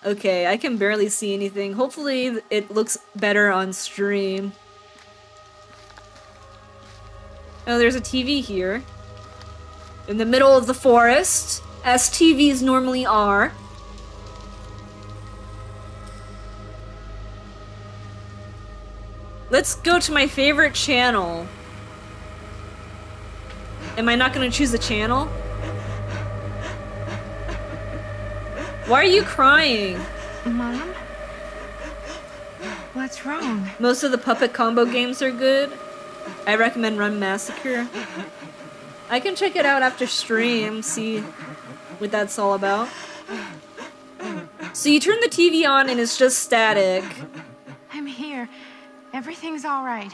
Speaker 1: Okay, I can barely see anything. Hopefully it looks better on stream. Oh, there's a TV here. In the middle of the forest, as TVs normally are. Let's go to my favorite channel. Am I not gonna choose a channel? Why are you crying?
Speaker 6: Mom? What's wrong?
Speaker 1: Most of the puppet combo games are good. I recommend Run Massacre. I can check it out after stream, see what that's all about. So you turn the TV on and it's just static.
Speaker 6: I'm here. Everything's all right.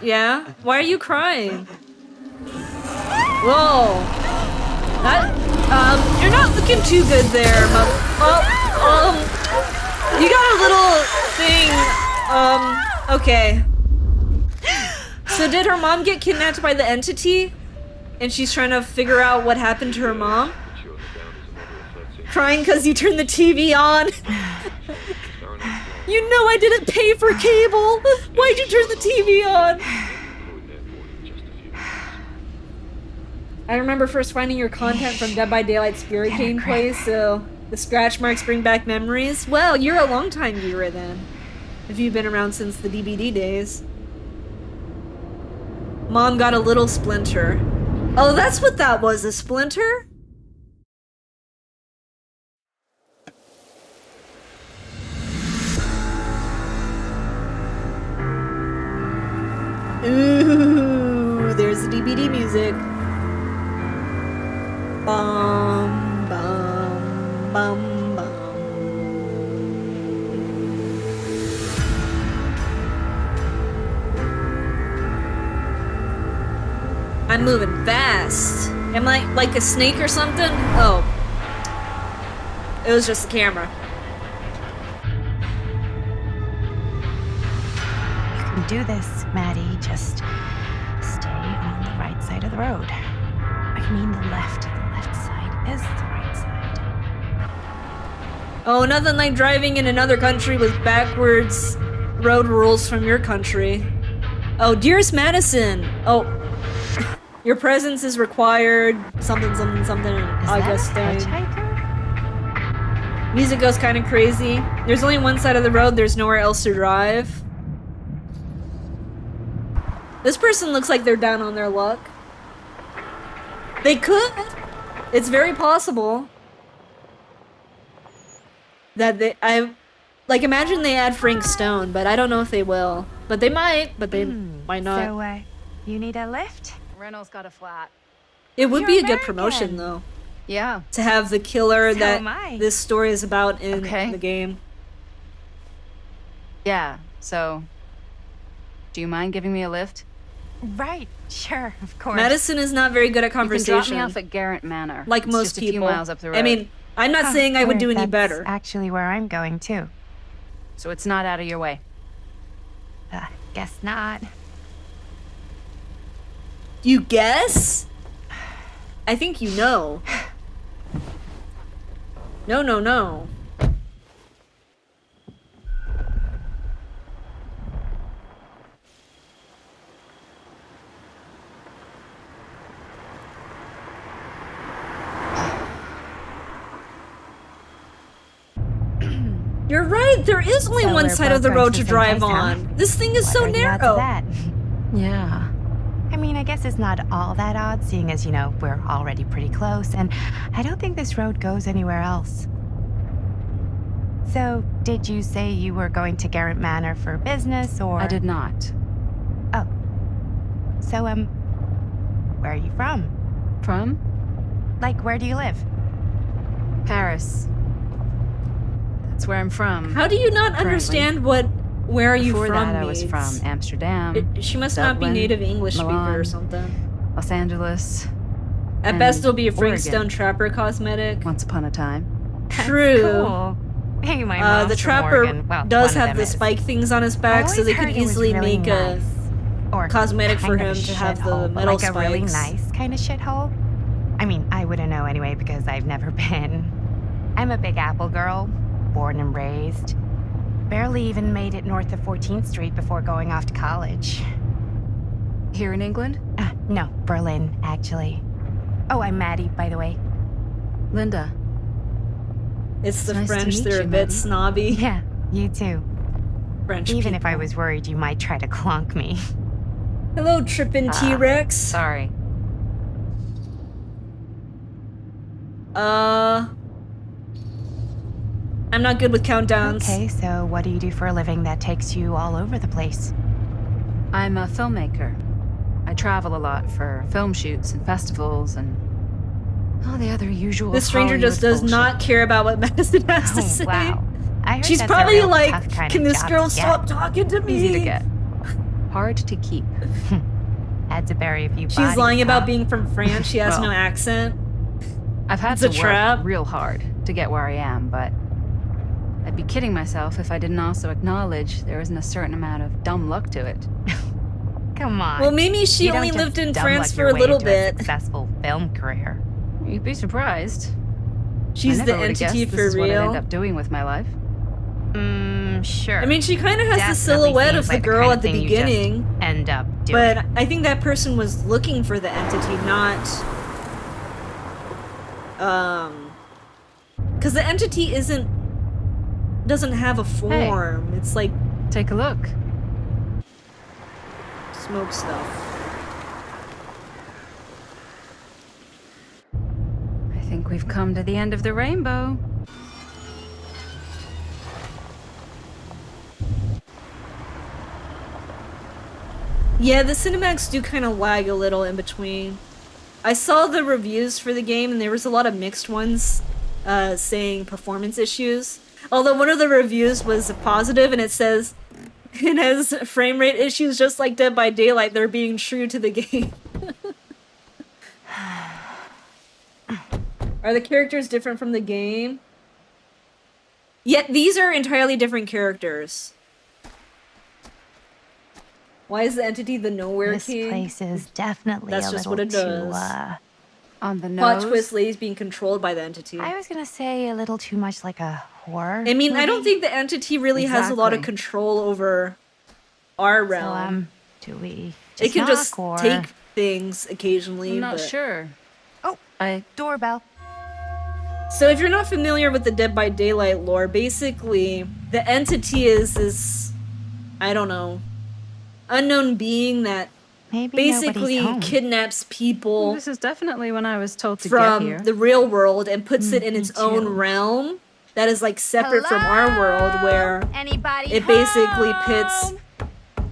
Speaker 1: Yeah? Why are you crying? Whoa. That, you're not looking too good there, Mom. You got a little thing, okay. So did her mom get kidnapped by the entity? And she's trying to figure out what happened to her mom? Crying because you turned the TV on? You know I didn't pay for cable! Why'd you turn the TV on? I remember first finding your content from Dead by Daylight Spirit gameplay, so the scratch marks bring back memories. Well, you're a longtime viewer then, if you've been around since the DBD days. Mom got a little splinter. Oh, that's what that was, a splinter? Ooh, there's the DBD music. Bum, bum, bum, bum. I'm moving fast. Am I like a snake or something? Oh. It was just the camera.
Speaker 6: You can do this, Maddie. Just stay on the right side of the road. I mean the left. The left side is the right side.
Speaker 1: Oh, nothing like driving in another country with backwards road rules from your country. Oh, dearest Madison. Oh, your presence is required. Something, something, something. In
Speaker 6: Is
Speaker 1: August
Speaker 6: that a
Speaker 1: thing.
Speaker 6: hitchhiker?
Speaker 1: Music goes kind of crazy. There's only one side of the road. There's nowhere else to drive. This person looks like they're down on their luck. They could. It's very possible that like imagine they add Frank Stone, but I don't know if they will. But they might, but they might not.
Speaker 6: So, You need a lift?
Speaker 7: Reynolds got a flat.
Speaker 1: It would
Speaker 6: You're
Speaker 1: be a good
Speaker 6: American.
Speaker 1: promotion, though,
Speaker 7: Yeah.
Speaker 1: to have the killer
Speaker 6: So
Speaker 1: that
Speaker 6: am I.
Speaker 1: this story is about in
Speaker 7: Okay.
Speaker 1: the game.
Speaker 7: Yeah. So, do you mind giving me a lift?
Speaker 6: Right, sure, of course.
Speaker 1: Madison is not very good at
Speaker 7: You can
Speaker 1: conversation.
Speaker 7: drop me off at Garrett Manor.
Speaker 1: like
Speaker 7: It's
Speaker 1: most
Speaker 7: just
Speaker 1: people.
Speaker 7: a few miles up the road.
Speaker 1: I mean, I'm not saying I would do any
Speaker 6: That's
Speaker 1: better.
Speaker 6: actually where I'm going too.
Speaker 7: so it's not out of your way.
Speaker 6: Guess not.
Speaker 1: You guess? I think you know. No, no, no. You're right, there is only
Speaker 6: So
Speaker 1: one
Speaker 6: we're
Speaker 1: side of
Speaker 6: both
Speaker 1: the
Speaker 6: going
Speaker 1: road
Speaker 6: to
Speaker 1: to
Speaker 6: the
Speaker 1: drive
Speaker 6: same place, huh?
Speaker 1: on. This thing is so
Speaker 6: What are the odds of
Speaker 1: narrow.
Speaker 6: that?
Speaker 7: Yeah.
Speaker 6: I mean, I guess it's not all that odd, seeing as, you know, we're already pretty close, and I don't think this road goes anywhere else. So, did you say you were going to Garrett Manor for business, or...?
Speaker 7: I did not.
Speaker 6: Oh. So, where are you from?
Speaker 7: From
Speaker 6: Like, where do you live?
Speaker 7: Paris. That's where I'm from.
Speaker 1: How do you not
Speaker 7: Currently.
Speaker 1: understand where are you
Speaker 7: Before
Speaker 1: from
Speaker 7: that, I was
Speaker 1: means?
Speaker 7: from Amsterdam,
Speaker 1: She must not be
Speaker 7: Dublin,
Speaker 1: native English speaker or
Speaker 7: Milan.
Speaker 1: something.
Speaker 7: Los Angeles.
Speaker 1: At
Speaker 7: and
Speaker 1: best, it'll be a
Speaker 7: Oregon.
Speaker 1: Frankstone Trapper cosmetic.
Speaker 7: Once upon a time.
Speaker 1: True.
Speaker 6: Cool. Hey, my mom's
Speaker 1: The
Speaker 6: from
Speaker 1: Trapper
Speaker 6: Oregon. Well,
Speaker 1: does
Speaker 6: one of
Speaker 1: have
Speaker 6: them
Speaker 1: the
Speaker 6: is.
Speaker 1: spike things on his
Speaker 6: I
Speaker 1: back, so
Speaker 6: always
Speaker 1: they could
Speaker 6: heard it was
Speaker 1: easily
Speaker 6: really
Speaker 1: make
Speaker 6: nice. Or
Speaker 1: cosmetic for
Speaker 6: kind of
Speaker 1: him
Speaker 6: a
Speaker 1: to have the
Speaker 6: shithole, but
Speaker 1: metal
Speaker 6: like a really
Speaker 1: spikes.
Speaker 6: nice kind of shithole. I mean, I wouldn't know anyway because I've never been. I'm a Big Apple girl, born and raised. Barely even made it north of 14th Street before going off to college.
Speaker 7: Here in England?
Speaker 6: No, Berlin, actually. Oh, I'm Maddie, by the way.
Speaker 7: Linda.
Speaker 1: It's the
Speaker 7: Nice to
Speaker 1: French,
Speaker 7: meet
Speaker 1: they're a
Speaker 7: you,
Speaker 1: bit
Speaker 7: Maddie.
Speaker 1: snobby.
Speaker 6: Yeah, you too.
Speaker 1: French
Speaker 6: Even if I
Speaker 1: people.
Speaker 6: was worried you might try to clonk me.
Speaker 1: Hello, trippin' T-Rex.
Speaker 7: Sorry.
Speaker 1: I'm not good with countdowns.
Speaker 6: Okay, so what do you do for a living that takes you all over the place?
Speaker 7: I'm a filmmaker. I travel a lot for film shoots and festivals and all the other usual
Speaker 1: This stranger
Speaker 7: Hollywood
Speaker 1: just does
Speaker 7: bullshit.
Speaker 1: not care about what Madison has to say.
Speaker 6: Oh, wow. I heard
Speaker 1: She's
Speaker 6: that's a
Speaker 1: probably
Speaker 6: real
Speaker 1: like,
Speaker 6: tough kind
Speaker 1: can
Speaker 6: of
Speaker 1: this
Speaker 6: job
Speaker 1: girl
Speaker 6: to get."
Speaker 1: stop talking to me?
Speaker 7: Easy to get. Hard to keep.
Speaker 6: Had to bury a few
Speaker 1: She's
Speaker 6: bodies,
Speaker 1: lying about
Speaker 6: huh?
Speaker 1: being from France. She has
Speaker 7: Well,
Speaker 1: no accent.
Speaker 7: I've had
Speaker 1: It's
Speaker 7: to
Speaker 1: a
Speaker 7: work
Speaker 1: trap.
Speaker 7: real hard to get where I am, but I'd be kidding myself if I didn't also acknowledge there isn't a certain amount of dumb luck to it.
Speaker 6: Come on.
Speaker 1: Well, maybe she
Speaker 6: You don't
Speaker 1: only
Speaker 6: just
Speaker 1: lived in
Speaker 6: dumb
Speaker 1: France
Speaker 6: luck
Speaker 1: for
Speaker 6: your
Speaker 1: a
Speaker 6: way
Speaker 1: little
Speaker 6: into
Speaker 1: bit.
Speaker 6: successful film career.
Speaker 7: You'd be surprised.
Speaker 1: She's
Speaker 7: I
Speaker 1: the
Speaker 7: never would've
Speaker 1: entity
Speaker 7: guessed
Speaker 1: for
Speaker 7: this is what I'd
Speaker 1: real.
Speaker 7: end up doing with my life.
Speaker 6: Sure.
Speaker 1: I mean, she kind of has the
Speaker 6: Definitely
Speaker 1: silhouette
Speaker 6: seems
Speaker 1: of the
Speaker 6: like
Speaker 1: girl
Speaker 6: kind
Speaker 1: at
Speaker 6: of
Speaker 1: the
Speaker 6: thing you just
Speaker 1: beginning,
Speaker 6: end up doing.
Speaker 1: but I think that person was looking for the entity, not because the entity doesn't have a form. It's like
Speaker 7: Take a look.
Speaker 1: smoke stuff.
Speaker 7: I think we've come to the end of the rainbow.
Speaker 1: Yeah, the cinematics do kind of lag a little in between. I saw the reviews for the game, and there was a lot of mixed ones saying performance issues. Although one of the reviews was positive, and it says it has frame rate issues just like Dead by Daylight. They're being true to the game. Are the characters different from the game? Yet these are entirely different characters. Why is the entity the Nowhere
Speaker 6: this
Speaker 1: King?
Speaker 6: place is definitely
Speaker 1: That's
Speaker 6: a
Speaker 1: just
Speaker 6: little
Speaker 1: what it
Speaker 6: too,
Speaker 1: does.
Speaker 7: On the
Speaker 1: Plot
Speaker 7: nose.
Speaker 1: twist: ladies being controlled by the entity.
Speaker 6: I was gonna say a little too much like a horror.
Speaker 1: I mean, I don't
Speaker 6: movie.
Speaker 1: think the entity really has a lot of
Speaker 7: Exactly.
Speaker 1: control over our
Speaker 6: So,
Speaker 1: realm.
Speaker 6: do we
Speaker 1: it
Speaker 6: just
Speaker 1: can
Speaker 6: knock,
Speaker 1: just
Speaker 6: or...
Speaker 1: take things occasionally.
Speaker 7: I'm not
Speaker 1: but...
Speaker 7: sure.
Speaker 6: Oh.
Speaker 7: I
Speaker 6: Doorbell.
Speaker 1: So if you're not familiar with the Dead by Daylight lore, basically the entity is this, I don't know, unknown being that
Speaker 6: Maybe
Speaker 1: basically
Speaker 6: nobody's home.
Speaker 1: kidnaps people
Speaker 7: this is definitely when I was told to get
Speaker 1: from
Speaker 7: here.
Speaker 1: the real world and puts it in its own
Speaker 6: too.
Speaker 1: realm that is like separate from our world, where
Speaker 6: Anybody
Speaker 1: it basically pits
Speaker 6: home?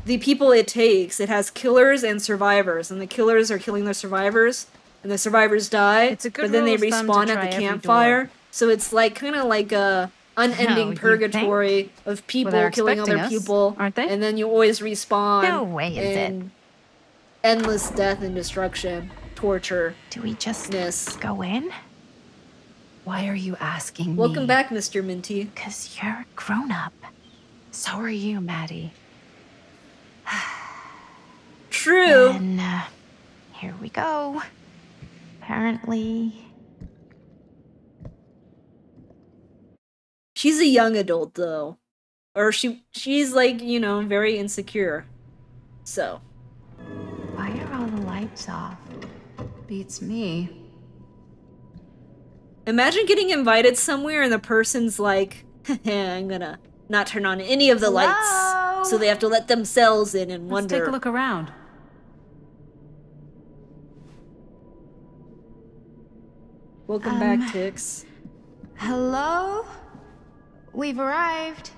Speaker 1: the people it takes. It has killers and survivors, and the killers are killing the survivors, and the survivors die.
Speaker 7: It's a good
Speaker 1: but then they
Speaker 7: rule of thumb to
Speaker 1: respawn at
Speaker 7: try
Speaker 1: the
Speaker 7: every
Speaker 1: campfire.
Speaker 7: door.
Speaker 1: So it's like kind of like a unending
Speaker 6: you
Speaker 1: purgatory of people
Speaker 7: they're
Speaker 1: killing other
Speaker 7: expecting us,
Speaker 1: people,
Speaker 7: aren't they?
Speaker 1: and then you always respawn.
Speaker 6: No way is it.
Speaker 1: in endless death and destruction, torture.
Speaker 6: Do we just
Speaker 1: Yes.
Speaker 6: go in?
Speaker 7: Why are you asking me?
Speaker 1: Welcome back, Mr. Minty.
Speaker 6: Because you're a grown up. So are you, Maddie.
Speaker 1: True.
Speaker 6: And here we go. Apparently.
Speaker 1: She's a young adult though. Or she's like, you know, very insecure. So,
Speaker 6: Why are all the lights off?
Speaker 7: Beats me.
Speaker 1: imagine getting invited somewhere and the person's like, I'm gonna not turn on any of the
Speaker 6: Hello?
Speaker 1: lights. So they have to let themselves in and
Speaker 7: Let's
Speaker 1: wonder.
Speaker 7: take a look around.
Speaker 1: Welcome back, Tix.
Speaker 6: Hello? We've arrived.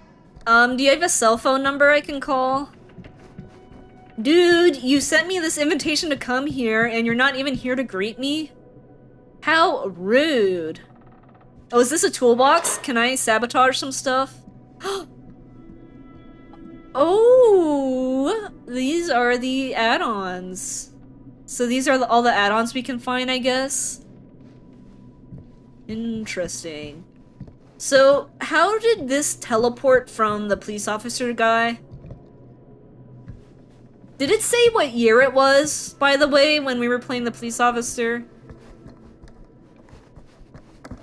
Speaker 1: Do you have a cell phone number I can call? Dude, you sent me this invitation to come here and you're not even here to greet me? How rude. Oh, is this a toolbox? Can I sabotage some stuff? Oh, these are the add-ons. So these are all the add-ons we can find, I guess? Interesting. So, how did this teleport from the police officer guy? Did it say what year it was, by the way, when we were playing the police officer? Can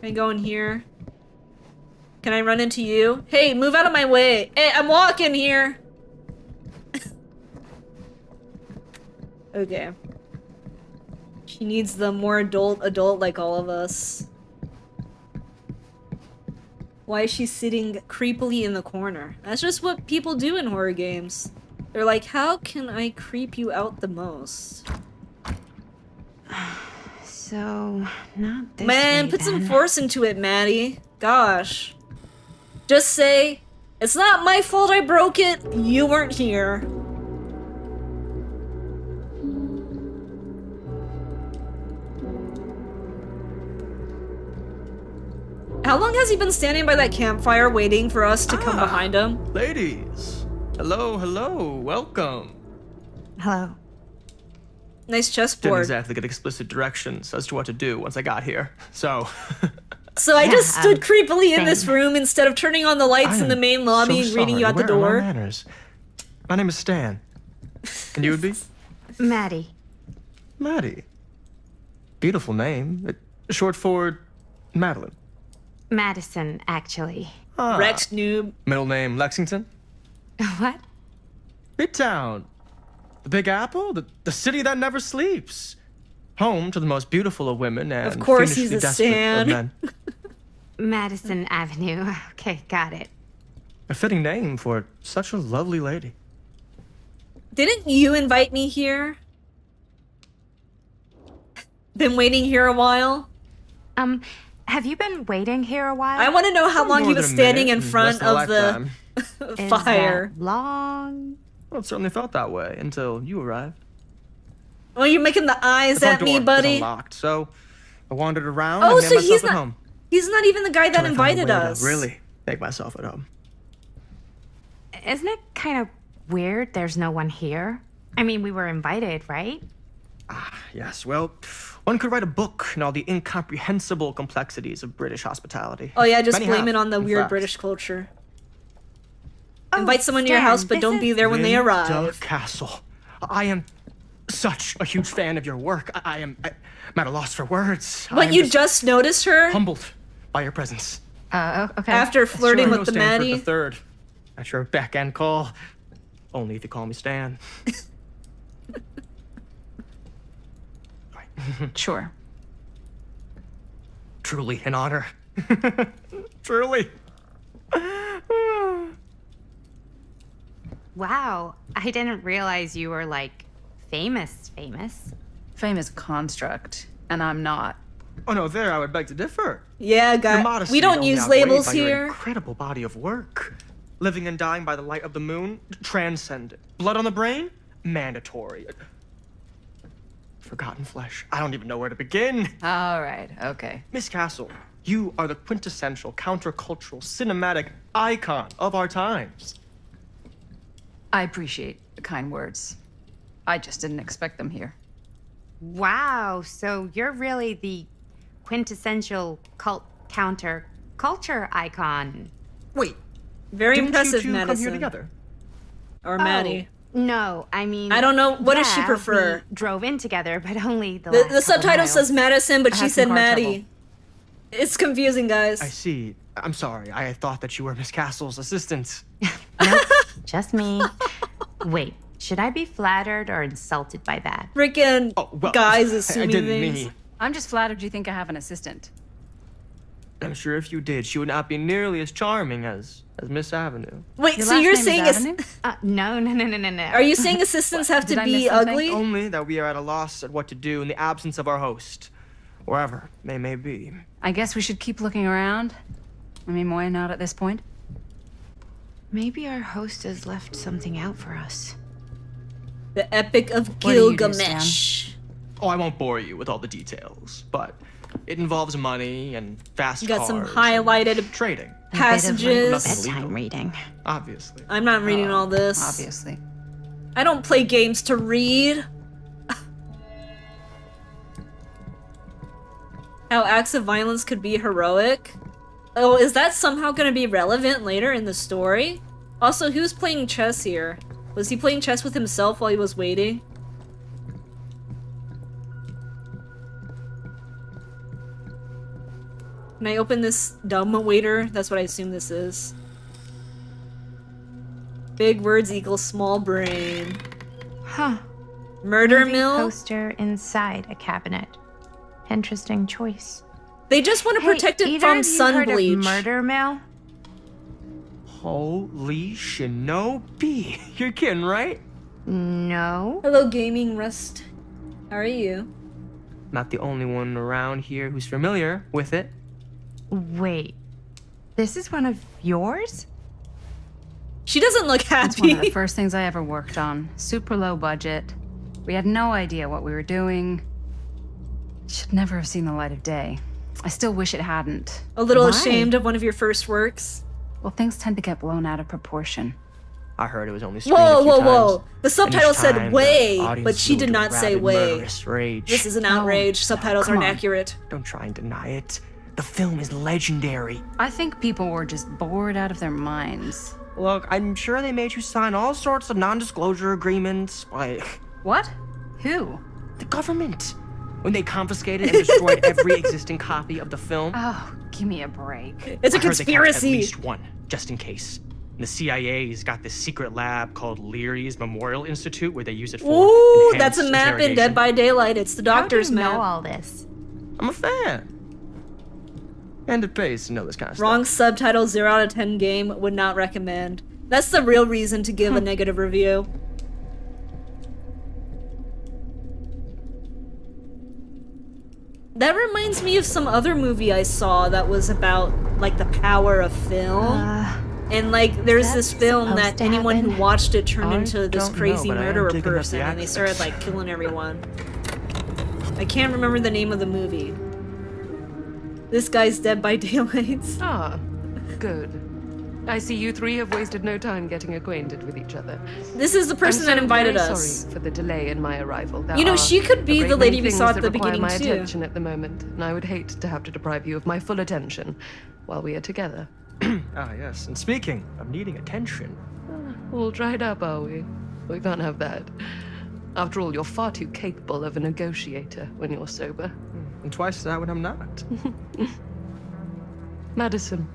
Speaker 1: I go in here? Can I run into you? Hey, move out of my way! Hey, I'm walking here! Okay. She needs the more adult like all of us. Why is she sitting creepily in the corner? That's just what people do in horror games. They're like, how can I creep you out the most?
Speaker 6: So, not this
Speaker 1: Man,
Speaker 6: way,
Speaker 1: put some
Speaker 6: then.
Speaker 1: force into it, Maddie. Gosh. Just say, it's not my fault I broke it, you weren't here. How long has he been standing by that campfire waiting for us to come behind him?
Speaker 8: Ladies, hello, welcome.
Speaker 6: Hello.
Speaker 1: Nice
Speaker 8: Didn't
Speaker 1: chessboard.
Speaker 8: exactly get explicit directions as to what to do once I got here, so...
Speaker 1: So I just
Speaker 6: Yeah,
Speaker 1: stood creepily in this
Speaker 6: same.
Speaker 1: room instead of turning on the lights
Speaker 8: I
Speaker 1: in the
Speaker 8: am
Speaker 1: main lobby
Speaker 8: so
Speaker 1: and greeting you
Speaker 8: sorry.
Speaker 1: at the
Speaker 8: Where are my
Speaker 1: door.
Speaker 8: manners? My name is Stan. And you would be?
Speaker 6: Maddie.
Speaker 8: Maddie. Beautiful name. Short for Madeline.
Speaker 6: Madison, actually.
Speaker 8: Ah,
Speaker 1: Rex noob.
Speaker 8: Middle name Lexington.
Speaker 6: What?
Speaker 8: Midtown. The Big Apple, the city that never sleeps. Home to the most beautiful of women and
Speaker 1: Of course he's
Speaker 8: fiendishly
Speaker 1: a
Speaker 8: desperate
Speaker 1: Stan.
Speaker 8: of men.
Speaker 6: Madison Avenue. Okay, got it.
Speaker 8: A fitting name for such a lovely lady.
Speaker 1: Didn't you invite me here? Been waiting here a while?
Speaker 6: Have you been waiting here a while?
Speaker 1: I want to know how long
Speaker 8: More
Speaker 1: he
Speaker 8: than
Speaker 1: was
Speaker 8: a
Speaker 1: standing
Speaker 8: minute
Speaker 1: in
Speaker 8: and
Speaker 1: front
Speaker 8: less
Speaker 1: of
Speaker 8: than a
Speaker 1: the
Speaker 6: Is
Speaker 1: fire.
Speaker 6: that long?
Speaker 8: Well, it certainly felt that way until you arrived.
Speaker 1: Oh, you're making the eyes
Speaker 8: The front
Speaker 1: at me,
Speaker 8: door was
Speaker 1: buddy.
Speaker 8: unlocked, so I wandered around
Speaker 1: Oh,
Speaker 8: and made
Speaker 1: so
Speaker 8: myself
Speaker 1: he's
Speaker 8: at
Speaker 1: not-
Speaker 8: home.
Speaker 1: He's not even the guy that
Speaker 8: Till I found a
Speaker 1: invited
Speaker 8: way to
Speaker 1: us.
Speaker 8: Really make myself at home.
Speaker 6: Isn't it kind of weird there's no one here? I mean, we were invited, right?
Speaker 8: Yes, well, one could write a book in all the incomprehensible complexities of British hospitality.
Speaker 1: Oh yeah, just
Speaker 8: Many
Speaker 1: blame
Speaker 8: have,
Speaker 1: it on the
Speaker 8: in
Speaker 1: weird
Speaker 8: fact.
Speaker 1: British culture.
Speaker 6: Oh,
Speaker 1: Invite someone to your
Speaker 6: Stan,
Speaker 1: house, but
Speaker 6: this
Speaker 1: don't be
Speaker 6: is-
Speaker 1: there when they
Speaker 8: Winter
Speaker 1: arrive.
Speaker 8: Castle. I am such a huge fan of your work. I'm at a loss for words. I
Speaker 1: But
Speaker 8: am
Speaker 1: you just noticed her
Speaker 8: humbled by your presence.
Speaker 6: Okay.
Speaker 1: after flirting
Speaker 8: Sure,
Speaker 1: with the
Speaker 8: no
Speaker 1: Maddie.
Speaker 8: Stanford III. At your beck and call. Only if you call me Stan.
Speaker 7: Sure.
Speaker 8: Truly an honor. Truly.
Speaker 6: Wow, I didn't realize you were like famous.
Speaker 7: Fame is a construct, and I'm not.
Speaker 8: Oh no, there I would beg to differ.
Speaker 1: Yeah,
Speaker 8: Your
Speaker 1: guy.
Speaker 8: modesty
Speaker 1: We don't
Speaker 8: only
Speaker 1: use
Speaker 8: outweighed
Speaker 1: labels
Speaker 8: by your
Speaker 1: here.
Speaker 8: incredible body of work. Living and dying by the light of the moon? Transcendent. Blood on the brain? Mandatory. Forgotten flesh. I don't even know where to begin.
Speaker 7: All right, okay.
Speaker 8: Miss Castle, you are the quintessential countercultural cinematic icon of our times.
Speaker 7: I appreciate the kind words. I just didn't expect them here.
Speaker 6: Wow, so you're really the quintessential cult counter culture icon.
Speaker 8: Wait,
Speaker 1: Very
Speaker 8: didn't
Speaker 1: impressive,
Speaker 8: you two come
Speaker 1: Madison.
Speaker 8: here together?
Speaker 1: Or Maddie.
Speaker 6: Oh, no, I mean,
Speaker 1: I don't know. What does she
Speaker 6: yeah,
Speaker 1: prefer?
Speaker 6: we drove in together, but only the
Speaker 1: The
Speaker 6: last couple
Speaker 1: subtitle
Speaker 6: miles.
Speaker 1: says Madison, but
Speaker 7: I
Speaker 1: she
Speaker 7: had
Speaker 1: said
Speaker 7: some car
Speaker 1: Maddie.
Speaker 7: trouble.
Speaker 1: It's confusing, guys.
Speaker 8: I see. I'm sorry. I thought that you were Miss Castle's assistant.
Speaker 6: Nope, just me. Wait, should I be flattered or insulted by that?
Speaker 1: Freaking
Speaker 8: Oh, well,
Speaker 1: guys
Speaker 8: I
Speaker 1: assuming
Speaker 8: didn't
Speaker 1: things.
Speaker 8: mean.
Speaker 7: I'm just flattered you think I have an assistant.
Speaker 8: I'm sure if you did, she would not be nearly as charming as Miss Avenue.
Speaker 1: Wait,
Speaker 7: Your
Speaker 1: so
Speaker 7: last
Speaker 1: you're
Speaker 7: name is
Speaker 1: saying
Speaker 7: Avenue?
Speaker 6: No.
Speaker 1: are you saying assistants have
Speaker 7: Did
Speaker 1: to
Speaker 7: I
Speaker 1: be
Speaker 7: miss something?
Speaker 1: ugly?
Speaker 8: Only that we are at a loss at what to do in the absence of our host, wherever they may be.
Speaker 7: I guess we should keep looking around. I mean, why not at this point?
Speaker 6: Maybe our host has left something out for us.
Speaker 1: The Epic of
Speaker 7: What do you do,
Speaker 1: Gilgamesh.
Speaker 8: Oh, I won't bore you with all the details, but it involves money and fast
Speaker 1: You got some
Speaker 8: cars and
Speaker 1: highlighted
Speaker 8: trading,
Speaker 1: passages.
Speaker 8: Nothing
Speaker 6: Bedtime reading.
Speaker 8: obviously.
Speaker 1: I'm not reading all this.
Speaker 7: Obviously.
Speaker 1: I don't play games to read. How acts of violence could be heroic. Oh, is that somehow going to be relevant later in the story? Also, who's playing chess here? Was he playing chess with himself while he was waiting? Can I open this dumb waiter? That's what I assume this is. Big words equal small brain.
Speaker 6: Huh.
Speaker 1: Murder
Speaker 6: Movie
Speaker 1: mill?
Speaker 6: poster inside a cabinet. Interesting choice.
Speaker 1: They just want to protect it
Speaker 6: either
Speaker 1: from
Speaker 6: of you
Speaker 1: sun
Speaker 6: heard of
Speaker 1: bleach.
Speaker 6: Murder mill?
Speaker 8: Holy shinobi. You're kidding, right?
Speaker 6: No.
Speaker 1: Hello, Gaming Rust. How are you?
Speaker 8: Not the only one around here who's familiar with it.
Speaker 6: Wait. This is one of yours?
Speaker 1: She doesn't look
Speaker 7: It's one of the
Speaker 1: happy.
Speaker 7: first things I ever worked on. Super low budget. We had no idea what we were doing. Should never have seen the light of day. I still wish it hadn't.
Speaker 1: A little
Speaker 6: Why?
Speaker 1: ashamed of one of your first works.
Speaker 7: Well, things tend to get blown out of proportion.
Speaker 8: I heard it was only screened
Speaker 1: Whoa,
Speaker 8: a few
Speaker 1: whoa,
Speaker 8: times,
Speaker 1: whoa. The
Speaker 8: and
Speaker 1: subtitle
Speaker 8: each
Speaker 1: said
Speaker 8: time the
Speaker 1: way,
Speaker 8: audience
Speaker 1: but she
Speaker 8: flew
Speaker 1: did
Speaker 8: into
Speaker 1: not say
Speaker 8: rabid,
Speaker 1: way.
Speaker 8: murderous rage.
Speaker 1: This is an
Speaker 7: Oh,
Speaker 1: outrage. Subtitles
Speaker 7: come
Speaker 1: aren't
Speaker 7: on.
Speaker 1: accurate.
Speaker 8: Don't try and deny it. The film is legendary.
Speaker 7: I think people were just bored out of their minds.
Speaker 8: Look, I'm sure they made you sign all sorts of non-disclosure agreements. Like,
Speaker 7: What? Who?
Speaker 8: the government. When they confiscated and destroyed every existing copy of the film.
Speaker 7: Oh, give me a break.
Speaker 1: It's a
Speaker 8: I heard they kept at
Speaker 1: conspiracy.
Speaker 8: least one, just in case. The CIA's got this secret lab called Leary's Memorial Institute where they use it for
Speaker 1: Ooh, that's
Speaker 8: enhanced
Speaker 1: a map in Dead
Speaker 8: interrogation.
Speaker 1: by Daylight. It's the doctor's
Speaker 6: How do you
Speaker 1: map.
Speaker 6: know all this?
Speaker 8: I'm a fan. And it pays to know this kind of
Speaker 1: Wrong
Speaker 8: stuff.
Speaker 1: subtitle, 0 out of 10 game, would not recommend. That's the real reason to give a negative review. That reminds me of some other movie I saw that was about, like, the power of film. And, like, there's
Speaker 6: that
Speaker 1: this film
Speaker 6: supposed
Speaker 1: that
Speaker 6: to
Speaker 1: anyone who
Speaker 6: happen?
Speaker 1: watched it turned
Speaker 8: I
Speaker 1: into this
Speaker 8: don't know,
Speaker 1: crazy
Speaker 8: but I am
Speaker 1: murderer
Speaker 8: digging up the
Speaker 1: person, and they started,
Speaker 8: actors.
Speaker 1: like, killing everyone. I can't remember the name of the movie. This guy's Dead by Daylight.
Speaker 9: Ah, good. I see you three have wasted no time getting acquainted with each other.
Speaker 1: This is the person
Speaker 9: I'm
Speaker 1: that
Speaker 9: so
Speaker 1: invited
Speaker 9: very
Speaker 1: us.
Speaker 9: Sorry for the delay in my arrival. There
Speaker 1: You know,
Speaker 9: are
Speaker 1: she could
Speaker 9: a
Speaker 1: be
Speaker 9: great
Speaker 1: the lady
Speaker 9: many
Speaker 1: we saw
Speaker 9: things
Speaker 1: at
Speaker 9: that
Speaker 1: the
Speaker 9: require
Speaker 1: beginning,
Speaker 9: my
Speaker 1: too.
Speaker 9: attention at the moment, and I would hate to have to deprive you of my full attention while we are together.
Speaker 8: Ah, yes. And speaking of needing attention,
Speaker 9: All dried up, are we? We can't have that. After all, you're far too capable of a negotiator when you're sober.
Speaker 8: and twice that when I'm not.
Speaker 9: Madison,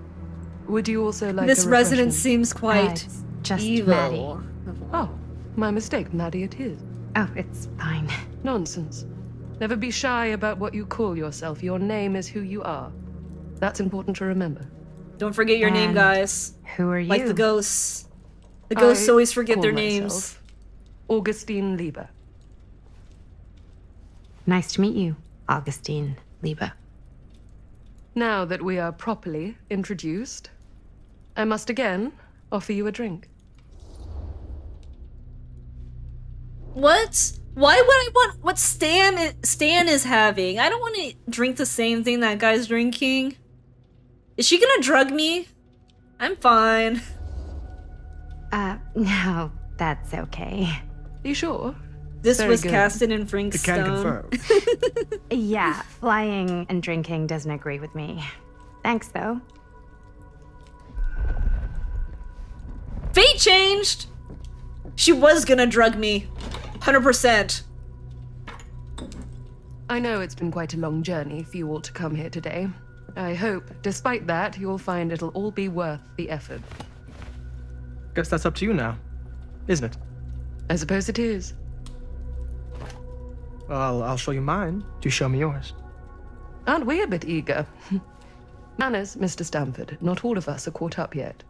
Speaker 9: would you also like
Speaker 1: This
Speaker 9: a
Speaker 1: resident
Speaker 9: refreshment?
Speaker 1: seems quite
Speaker 6: it's just
Speaker 1: evil.
Speaker 6: Maddie.
Speaker 9: Oh, my mistake, Maddie it is.
Speaker 6: Oh, it's fine.
Speaker 9: Nonsense. Never be shy about what you call yourself. Your name is who you are. That's important to remember.
Speaker 1: Don't forget your name,
Speaker 6: And
Speaker 1: guys.
Speaker 6: Who are you?
Speaker 1: Like the ghosts. The ghosts
Speaker 9: I
Speaker 1: always forget
Speaker 9: call
Speaker 1: their
Speaker 9: myself
Speaker 1: names.
Speaker 9: Augustine Lieber.
Speaker 6: Nice to meet you, Augustine Lieber.
Speaker 9: Now that we are properly introduced, I must again offer you a drink.
Speaker 1: What? Why would I want what Stan is having? I don't want to drink the same thing that guy's drinking. Is she gonna drug me? I'm fine.
Speaker 6: No, that's okay.
Speaker 9: You sure?
Speaker 1: This
Speaker 9: Very
Speaker 1: was
Speaker 9: good.
Speaker 1: casted in Frank's
Speaker 8: Can
Speaker 1: Stone.
Speaker 8: confirm.
Speaker 6: Yeah, flying and drinking doesn't agree with me. Thanks, though.
Speaker 1: Fate changed! She was gonna drug me. 100%.
Speaker 9: I know it's been quite a long journey for you all to come here today. I hope, despite that, you'll find it'll all be worth the effort.
Speaker 8: Guess that's up to you now, isn't it?
Speaker 9: I suppose it is.
Speaker 8: Well, I'll show you mine. You show me yours.
Speaker 9: Aren't we a bit eager? Manners, Mr. Stamford. Not all of us are caught up yet.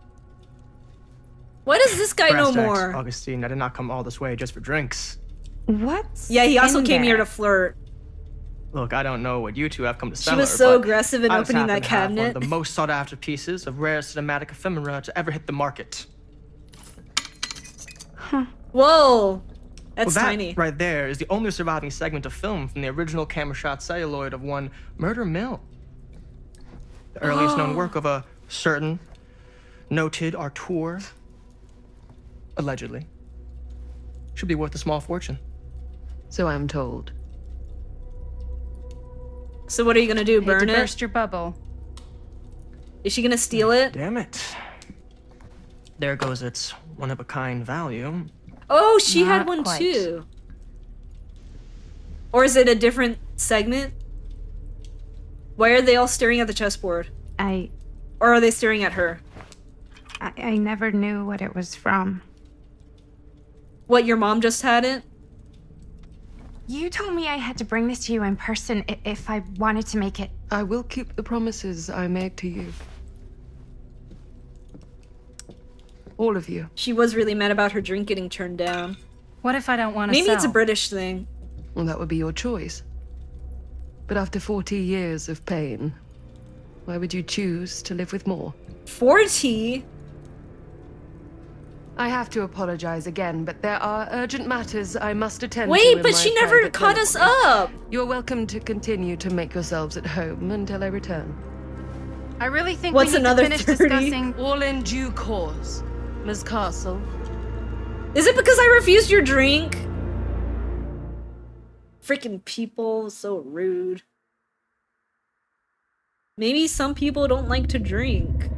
Speaker 1: Why does this guy know
Speaker 8: Brass tacks,
Speaker 1: more?
Speaker 8: Augustine, I did not come all this way just for drinks.
Speaker 6: What's
Speaker 1: Yeah, he also
Speaker 6: in
Speaker 1: came here
Speaker 6: there?
Speaker 1: to flirt.
Speaker 8: Look, I don't know what you two have come to
Speaker 1: She
Speaker 8: sell
Speaker 1: was
Speaker 8: her,
Speaker 1: so
Speaker 8: but
Speaker 1: aggressive in
Speaker 8: I just
Speaker 1: opening
Speaker 8: happen
Speaker 1: that
Speaker 8: to have
Speaker 1: cabinet.
Speaker 8: one of the most sought-after pieces of rare cinematic ephemera to ever hit the market.
Speaker 1: Whoa! That's
Speaker 8: Well, that
Speaker 1: tiny.
Speaker 8: right there is the only surviving segment of film from the original camera shot celluloid of one Murder Mill. The earliest known work of a certain noted auteur, allegedly, should be worth a small fortune.
Speaker 9: So I'm told.
Speaker 1: So what are you gonna do,
Speaker 7: Hate
Speaker 1: burn
Speaker 7: to
Speaker 1: it?
Speaker 7: burst your bubble.
Speaker 1: Is she gonna steal it?
Speaker 8: Damn it. There goes its one-of-a-kind value.
Speaker 1: Oh, she had
Speaker 7: Not
Speaker 1: one
Speaker 7: quite.
Speaker 1: too. Or is it a different segment? Why are they all staring at the chessboard?
Speaker 6: I
Speaker 1: Or are they staring at her?
Speaker 6: never knew what it was from.
Speaker 1: What, your mom just had it?
Speaker 6: You told me I had to bring this to you in person if I wanted to make it.
Speaker 9: I will keep the promises I made to you. All of you.
Speaker 1: She was really mad about her drink getting turned down.
Speaker 7: What if I don't want to
Speaker 1: Maybe
Speaker 7: sell?
Speaker 1: it's a British thing.
Speaker 9: Well, that would be your choice. But after 40 years of pain, why would you choose to live with more?
Speaker 1: 40?
Speaker 9: I have to apologize again, but there are urgent matters I must attend to.
Speaker 1: Wait,
Speaker 9: in
Speaker 1: but
Speaker 9: my
Speaker 1: she never
Speaker 9: private
Speaker 1: caught us
Speaker 9: memory.
Speaker 1: up!
Speaker 9: You're welcome to continue to make yourselves at home until I return.
Speaker 6: I really think
Speaker 1: What's
Speaker 6: we need
Speaker 1: another
Speaker 6: to finish
Speaker 1: 30?
Speaker 6: discussing.
Speaker 9: All in due course, Ms. Castle.
Speaker 1: Is it because I refused your drink? Freaking people, so rude. Maybe some people don't like to drink.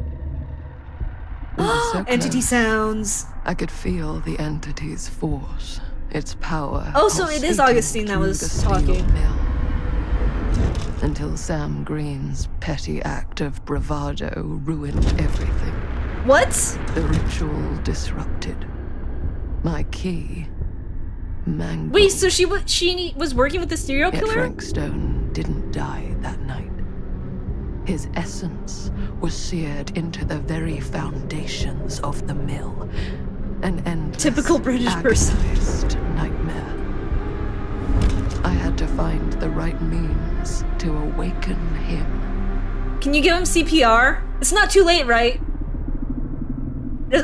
Speaker 2: We were so
Speaker 1: Entity
Speaker 2: close.
Speaker 1: sounds.
Speaker 2: I could feel the entity's force, its power.
Speaker 1: Oh, so it is
Speaker 2: pulsating
Speaker 1: Augustine that
Speaker 2: through
Speaker 1: was
Speaker 2: the steel
Speaker 1: talking.
Speaker 2: mill. Until Sam Green's petty act of bravado ruined everything.
Speaker 1: What?
Speaker 2: The ritual disrupted. My key mangled.
Speaker 1: Wait, so she was working with the serial
Speaker 2: Yet
Speaker 1: killer?
Speaker 2: Frank Stone didn't die that night. His essence was seared into the very foundations of the mill. An endless,
Speaker 1: Typical British person.
Speaker 2: agonized nightmare. I had to find the right means to awaken him.
Speaker 1: Can you give him CPR? It's not too late, right?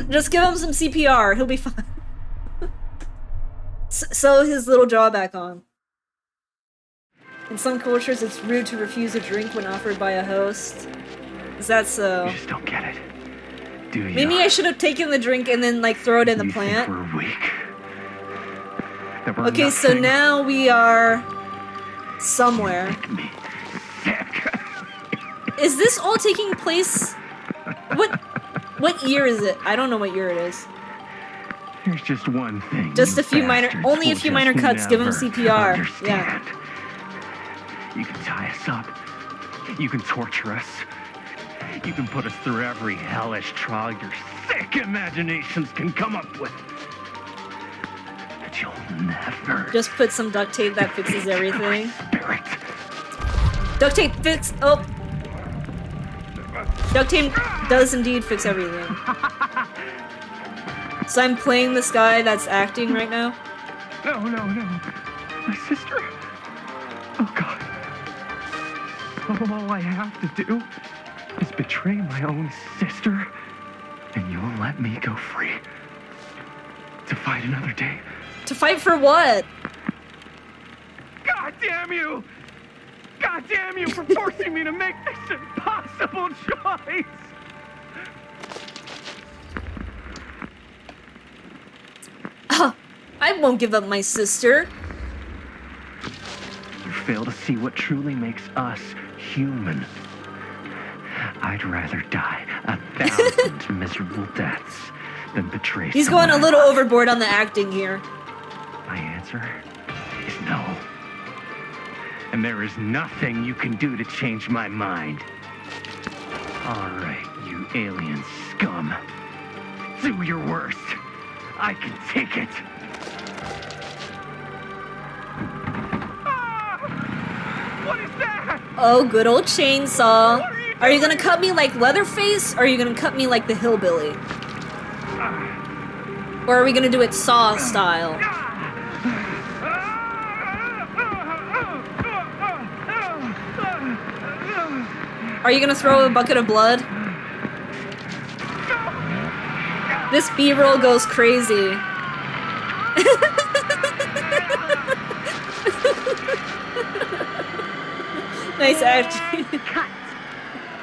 Speaker 1: Just give him some CPR. He'll be fine. Sew his little jaw back on. In some cultures, it's rude to refuse a drink when offered by a host. Is that so?
Speaker 10: You just don't get it, do you?
Speaker 1: Maybe I should have taken the drink and then, like, throw it in the
Speaker 10: You think
Speaker 1: plant.
Speaker 10: we're weak? That we're
Speaker 1: Okay, so
Speaker 10: nothing?
Speaker 1: now we are somewhere.
Speaker 10: Make me sick.
Speaker 1: Is this all taking place? What year is it? I don't know what year it is.
Speaker 10: There's just one thing.
Speaker 1: Just
Speaker 10: you
Speaker 1: a few minor,
Speaker 10: bastards
Speaker 1: only a
Speaker 10: will
Speaker 1: few minor
Speaker 10: just
Speaker 1: cuts. Give him
Speaker 10: never
Speaker 1: CPR. Yeah.
Speaker 10: understand. You can tie us up. You can torture us. You can put us through every hellish trial your sick imaginations can come up with. But you'll never.
Speaker 1: Just put some duct tape that fixes everything.
Speaker 10: Spirit.
Speaker 1: Duct tape fix. Oh. Duct tape does indeed fix everything. So I'm playing this guy that's acting right now.
Speaker 10: No. My sister. Oh, God. All I have to do is betray my own sister And you'll let me go free to fight another day.
Speaker 1: To fight for what?
Speaker 10: God damn you! God damn you for forcing me to make this impossible choice!
Speaker 1: I won't give up my sister.
Speaker 10: You fail to see what truly makes us human. I'd rather die 1,000 miserable deaths than betray
Speaker 1: He's going a
Speaker 10: someone
Speaker 1: little
Speaker 10: I love.
Speaker 1: overboard on the acting here.
Speaker 10: My answer is no. And there is nothing you can do to change my mind. All right, you alien scum. Do your worst. I can take it. Ah! What is that?
Speaker 1: Oh, good old chainsaw. Are you gonna cut me like Leatherface, or are you gonna cut me like the hillbilly? Or are we gonna do it Saw style? Are you gonna throw a bucket of blood? This B-roll goes crazy. Nice acting.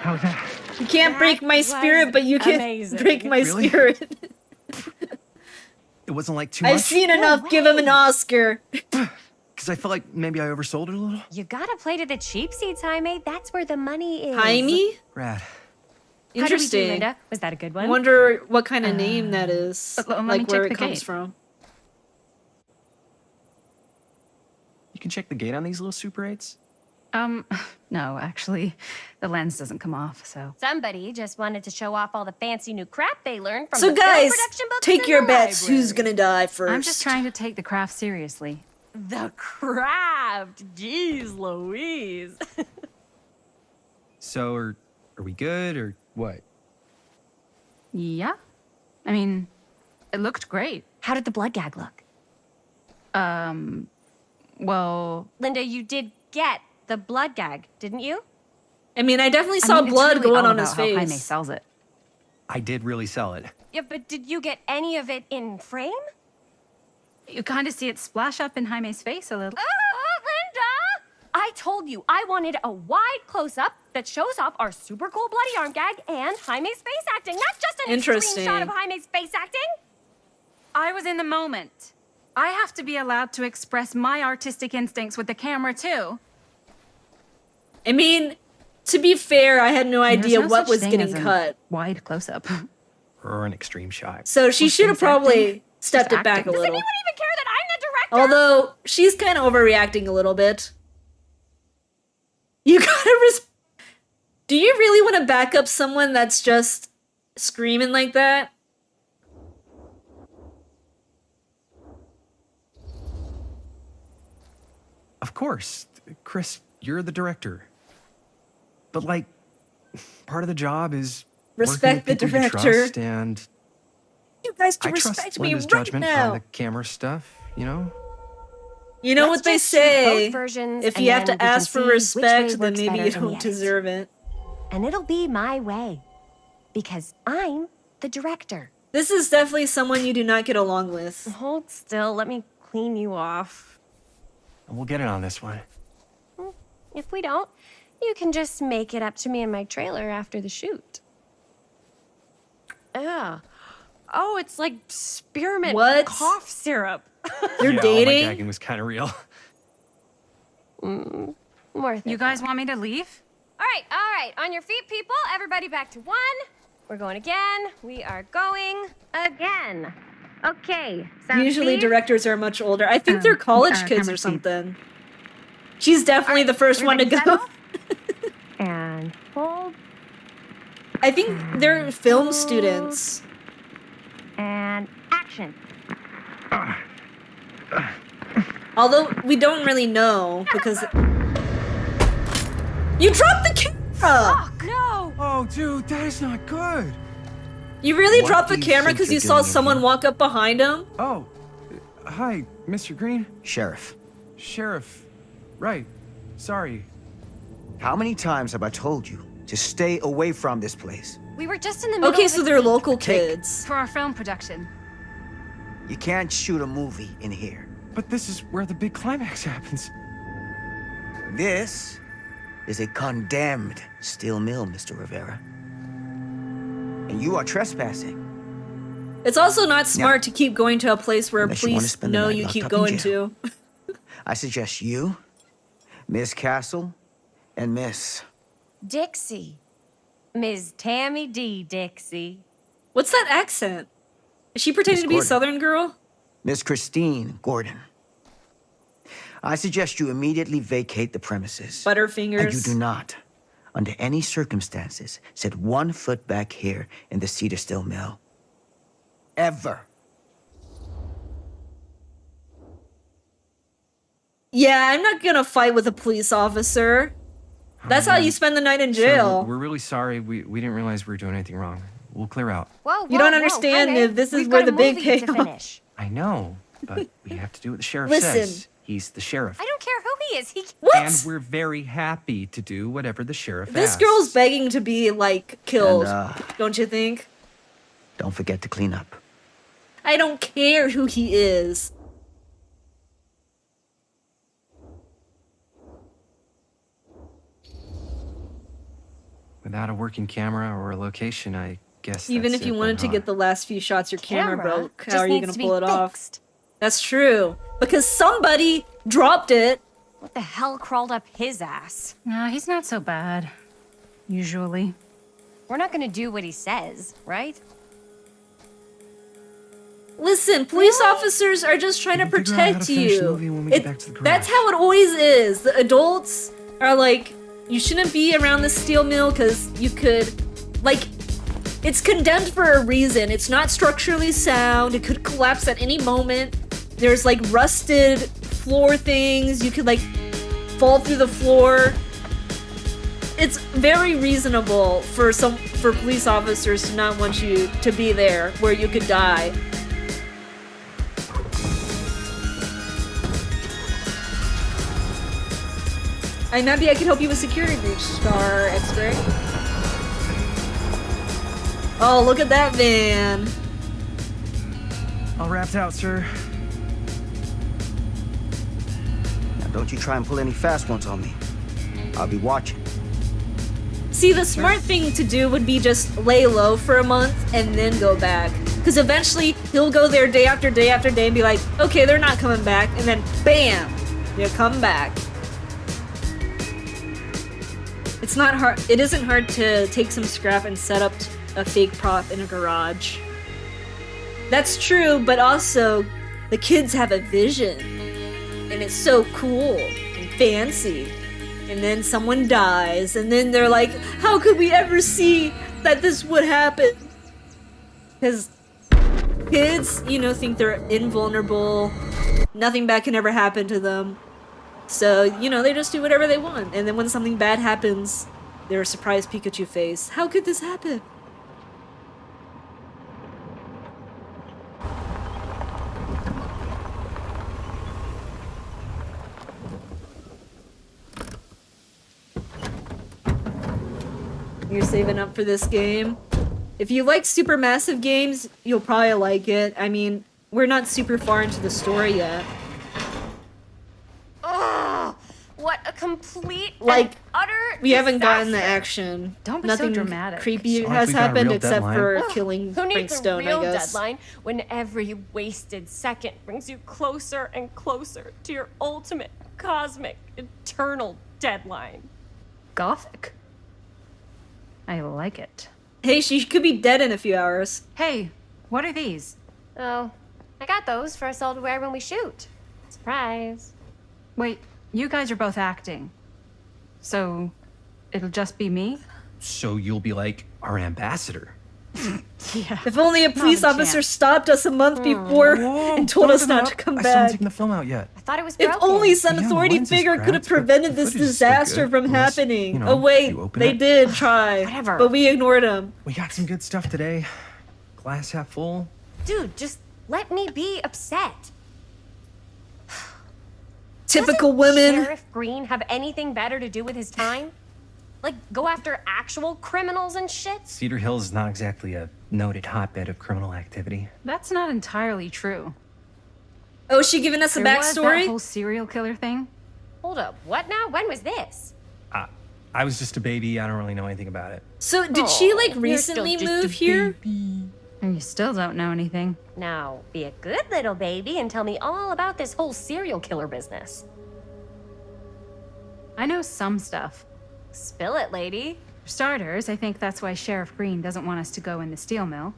Speaker 10: How's that?
Speaker 1: You can't break my spirit, but you can
Speaker 11: amazing.
Speaker 1: break my
Speaker 12: Really?
Speaker 1: spirit.
Speaker 12: It wasn't like too much?
Speaker 1: I've seen enough. Give him an Oscar.
Speaker 12: Because I felt like maybe I oversold it a little.
Speaker 11: You gotta play to the cheap seats, Jaime. That's where the money is.
Speaker 1: Jaime?
Speaker 12: Rad.
Speaker 11: How did we do,
Speaker 1: Interesting.
Speaker 11: Linda? Was that a good
Speaker 1: I
Speaker 11: one?
Speaker 1: wonder what kind of name that is.
Speaker 7: let me
Speaker 1: Like where
Speaker 7: check
Speaker 1: it
Speaker 7: the
Speaker 1: comes
Speaker 7: gate.
Speaker 1: from.
Speaker 12: You can check the gate on these little Super 8s?
Speaker 7: No, actually, the lens doesn't come off, so.
Speaker 11: Somebody just wanted to show off all the fancy new crap they learned from
Speaker 1: So
Speaker 11: the film
Speaker 1: guys,
Speaker 11: production books
Speaker 1: take
Speaker 11: in
Speaker 1: your
Speaker 11: the
Speaker 1: bets.
Speaker 11: library.
Speaker 1: Who's gonna die first?
Speaker 7: I'm just trying to take the craft seriously.
Speaker 11: The craft. Jeez Louise.
Speaker 12: So, are we good, or what?
Speaker 7: Yeah? I mean, it looked great.
Speaker 11: How did the blood gag look?
Speaker 7: Well,
Speaker 11: Linda, you did get the blood gag, didn't you?
Speaker 1: I mean, I definitely
Speaker 7: I
Speaker 1: saw
Speaker 7: mean, it's
Speaker 1: blood
Speaker 7: really
Speaker 1: going
Speaker 7: all
Speaker 1: on his
Speaker 7: about how Jaime
Speaker 1: face.
Speaker 7: sells it.
Speaker 12: I did really sell it.
Speaker 11: Yeah, but did you get any of it in frame?
Speaker 7: You kind of see it splash up in Jaime's face a little.
Speaker 11: Linda! I told you I wanted a wide close-up that shows off our super cool bloody arm gag and Jaime's face acting, not just an
Speaker 1: Interesting.
Speaker 11: extreme shot of Jaime's face acting.
Speaker 7: I was in the moment. I have to be allowed to express my artistic instincts with the camera, too.
Speaker 1: I mean, to be fair, I had no idea
Speaker 7: There's no
Speaker 1: what
Speaker 7: such
Speaker 1: was
Speaker 7: thing
Speaker 1: getting
Speaker 7: as a
Speaker 1: cut.
Speaker 7: Wide close-up.
Speaker 12: Or an extreme shot.
Speaker 1: So she
Speaker 7: Well,
Speaker 1: should have
Speaker 7: she's acting.
Speaker 1: probably stepped
Speaker 7: She's
Speaker 1: it back a
Speaker 7: acting.
Speaker 1: little.
Speaker 11: Anyone even care that I'm the director?
Speaker 1: Although, she's kind of overreacting a little bit. You gotta Do you really want to back up someone that's just screaming like that?
Speaker 12: Of course. Chris, you're the director. But, like, part of the job is
Speaker 1: Respect the
Speaker 12: working with people you
Speaker 1: director.
Speaker 12: trust, and
Speaker 1: You guys can
Speaker 12: I trust
Speaker 1: respect me
Speaker 12: Linda's
Speaker 1: right
Speaker 12: judgment
Speaker 1: now.
Speaker 12: on the camera stuff, you know?
Speaker 1: You know
Speaker 11: Let's
Speaker 1: what they
Speaker 11: just shoot
Speaker 1: say.
Speaker 11: both versions,
Speaker 1: If
Speaker 11: and
Speaker 1: you have
Speaker 11: then
Speaker 1: to
Speaker 11: we can
Speaker 1: ask for
Speaker 11: see which
Speaker 1: respect,
Speaker 11: way
Speaker 1: then
Speaker 11: works
Speaker 1: maybe
Speaker 11: better
Speaker 1: you
Speaker 11: in the
Speaker 1: don't
Speaker 11: edit.
Speaker 1: deserve it.
Speaker 11: And it'll be my way. Because I'm the director.
Speaker 1: This is definitely someone you do not get along with.
Speaker 11: Hold still, let me clean you off.
Speaker 12: And we'll get it on this one.
Speaker 11: If we don't, you can just make it up to me in my trailer after the shoot. Ugh. Oh, it's like spearmint
Speaker 1: What?
Speaker 11: cough syrup.
Speaker 1: You're
Speaker 12: Yeah, all my
Speaker 1: dating?
Speaker 12: gagging was kind of real.
Speaker 11: Worth
Speaker 7: You
Speaker 11: it.
Speaker 7: guys want me to leave?
Speaker 11: All right. On your feet, people. Everybody back to one. We're going again. We are going again. Okay. Sound
Speaker 1: Usually
Speaker 11: clear?
Speaker 1: directors are much older. I think they're college kids
Speaker 7: camera
Speaker 1: or
Speaker 7: speed.
Speaker 1: something. She's definitely the first one to go.
Speaker 11: everybody And hold
Speaker 1: I think they're film students.
Speaker 11: and action.
Speaker 1: Although we don't really know because you dropped the camera.
Speaker 11: No.
Speaker 12: Oh, dude, that is not good.
Speaker 1: You really
Speaker 3: What
Speaker 1: dropped the
Speaker 3: do you
Speaker 1: camera
Speaker 3: think
Speaker 1: because
Speaker 3: you're
Speaker 1: you saw
Speaker 3: doing
Speaker 1: someone
Speaker 3: again?
Speaker 1: walk up behind him.
Speaker 12: Oh, hi, Mr. Green.
Speaker 3: Sheriff,
Speaker 12: Sheriff. Right. Sorry.
Speaker 3: how many times have I told you to stay away from this place?
Speaker 11: We were just in the middle
Speaker 1: Okay,
Speaker 11: of
Speaker 1: so
Speaker 11: a
Speaker 1: they're
Speaker 11: take.
Speaker 1: local kids.
Speaker 7: For our film production.
Speaker 3: You can't shoot a movie in here.
Speaker 12: But this is where the big climax happens.
Speaker 3: This is a condemned steel mill, Mr. Rivera. And you are trespassing.
Speaker 1: It's also not smart to keep going to a place where
Speaker 3: Unless you wanna
Speaker 1: police
Speaker 3: spend the
Speaker 1: know
Speaker 3: night
Speaker 1: you
Speaker 3: locked
Speaker 1: keep
Speaker 3: up in
Speaker 1: going
Speaker 3: jail.
Speaker 1: to.
Speaker 3: I suggest you, Miss Castle, and Miss...
Speaker 11: Dixie. Ms. Tammy D. Dixie.
Speaker 1: What's that accent? Is she pretending
Speaker 3: Miss
Speaker 1: to be a
Speaker 3: Gordon.
Speaker 1: Southern girl?
Speaker 3: Miss Christine Gordon. I suggest you immediately vacate the premises.
Speaker 1: Butterfingers.
Speaker 3: And you do not, under any circumstances, set 1 foot back here in the Cedar Steel Mill. Ever.
Speaker 1: Yeah, I'm not gonna fight with a police officer. That's how you spend the night in jail.
Speaker 12: Sir, we're really sorry. We didn't realize we were doing anything wrong. We'll clear out.
Speaker 11: Whoa,
Speaker 1: You don't understand if this is where the big
Speaker 11: payoff.
Speaker 1: payoff.
Speaker 12: I know, but we have to do what the sheriff
Speaker 1: Listen.
Speaker 12: says. He's the sheriff.
Speaker 11: I don't care who he is. He
Speaker 12: And we're very happy to do whatever the sheriff
Speaker 1: This
Speaker 12: asks.
Speaker 1: girl's begging to be, like, killed.
Speaker 3: And,
Speaker 1: don't you think?
Speaker 3: Don't forget to clean up.
Speaker 1: I don't care who he is.
Speaker 12: Without a working camera or a location, I guess
Speaker 1: Even
Speaker 12: that's
Speaker 1: if you
Speaker 12: it
Speaker 1: wanted
Speaker 12: then,
Speaker 1: to
Speaker 12: huh?
Speaker 1: get the last few shots, your camera
Speaker 11: Camera
Speaker 1: broke. How
Speaker 11: just
Speaker 1: are you
Speaker 11: needs
Speaker 1: gonna
Speaker 11: to be
Speaker 1: pull it off?
Speaker 11: fixed.
Speaker 1: That's true. Because somebody dropped it.
Speaker 11: What the hell crawled up his ass?
Speaker 7: No, he's not so bad. Usually.
Speaker 11: We're not gonna do what he says, right?
Speaker 1: Listen, police officers are just trying to
Speaker 12: We can figure out how
Speaker 1: protect
Speaker 12: to finish the
Speaker 1: you.
Speaker 12: movie when we get back to the garage.
Speaker 1: That's how it always is. The adults are like, you shouldn't be around the steel mill because you could, like, it's condemned for a reason. It's not structurally sound. It could collapse at any moment. There's like rusted floor things. You could like fall through the floor. It's very reasonable for police officers to not want you to be there where you could die. Maybe I can help you with security breach, Star X-Ray. Oh, look at that van.
Speaker 12: All wrapped out, sir.
Speaker 3: Now don't you try and pull any fast ones on me. I'll be watching.
Speaker 1: See, the smart thing to do would be just lay low for a month and then go back. Because eventually he'll go there day after day after day and be like, okay, they're not coming back. And then bam, you come back. It's not hard. It isn't hard to take some scrap and set up a fake prop in a garage. That's true, but also the kids have a vision. And it's so cool and fancy. And then someone dies, and then they're like, how could we ever see that this would happen? Because kids, you know, think they're invulnerable. Nothing bad can ever happen to them. So, you know, they just do whatever they want. And then when something bad happens, they're a surprised Pikachu face. How could this happen? You're saving up for this game? If you like Supermassive games, you'll probably like it. I mean, we're not super far into the story yet.
Speaker 11: Oh, what a complete
Speaker 1: Like,
Speaker 11: and utter
Speaker 1: we haven't gotten the
Speaker 11: disaster.
Speaker 1: action.
Speaker 7: Don't be so
Speaker 1: Nothing
Speaker 7: dramatic.
Speaker 1: creepy
Speaker 12: Sorry if
Speaker 1: has
Speaker 12: we got a
Speaker 1: happened
Speaker 12: real
Speaker 1: except
Speaker 12: deadline.
Speaker 1: for killing
Speaker 11: Who
Speaker 1: Frank
Speaker 11: needs
Speaker 1: Stone,
Speaker 11: a real
Speaker 1: I guess.
Speaker 11: deadline when every wasted second brings you closer and closer to your ultimate cosmic eternal deadline?
Speaker 7: Gothic. I like it.
Speaker 1: Hey, she could be dead in a few hours.
Speaker 7: Hey, what are these?
Speaker 11: Oh, I got those for us all to wear when we shoot. Surprise.
Speaker 7: Wait, you guys are both acting. So, it'll just be me?
Speaker 12: So you'll be like our ambassador.
Speaker 7: Yeah.
Speaker 1: If only a police
Speaker 7: Not a
Speaker 1: officer
Speaker 7: chance.
Speaker 1: stopped us a month before and told
Speaker 12: don't
Speaker 1: us
Speaker 12: open
Speaker 1: not
Speaker 12: up.
Speaker 1: to come
Speaker 12: I still haven't
Speaker 1: back.
Speaker 12: taken the film out yet.
Speaker 11: I thought it was
Speaker 1: If
Speaker 11: broken.
Speaker 1: only some
Speaker 12: Yeah, the
Speaker 1: authority
Speaker 12: lens is
Speaker 1: figure could have
Speaker 12: cracked, but
Speaker 1: prevented
Speaker 12: the
Speaker 1: this
Speaker 12: footage is still
Speaker 1: disaster
Speaker 12: good,
Speaker 1: from
Speaker 12: unless,
Speaker 1: happening.
Speaker 12: you know,
Speaker 1: Oh wait,
Speaker 12: you open
Speaker 1: they
Speaker 12: it.
Speaker 1: did try,
Speaker 11: Whatever.
Speaker 1: but we ignored them.
Speaker 12: We got some good stuff today. Glass half full.
Speaker 11: Dude, just let me be upset.
Speaker 1: Typical
Speaker 11: Doesn't
Speaker 1: women.
Speaker 11: Sheriff Green have anything better to do with his time? Like, go after actual criminals and shit?
Speaker 12: Cedar Hills is not exactly a noted hotbed of criminal activity.
Speaker 7: That's not entirely true.
Speaker 1: Oh, is she giving us a
Speaker 7: There was
Speaker 1: backstory?
Speaker 7: that whole serial killer thing.
Speaker 11: Hold up, what now? When was this?
Speaker 12: I was just a baby. I don't really know anything about it.
Speaker 1: So did she like
Speaker 11: you're still
Speaker 1: recently
Speaker 11: just a
Speaker 1: move here?
Speaker 7: And you still don't know anything.
Speaker 11: Now, be a good little baby and tell me all about this whole serial killer business.
Speaker 7: I know some stuff.
Speaker 11: Spill it, lady.
Speaker 7: For starters, I think that's why Sheriff Green doesn't want us to go in the steel mill.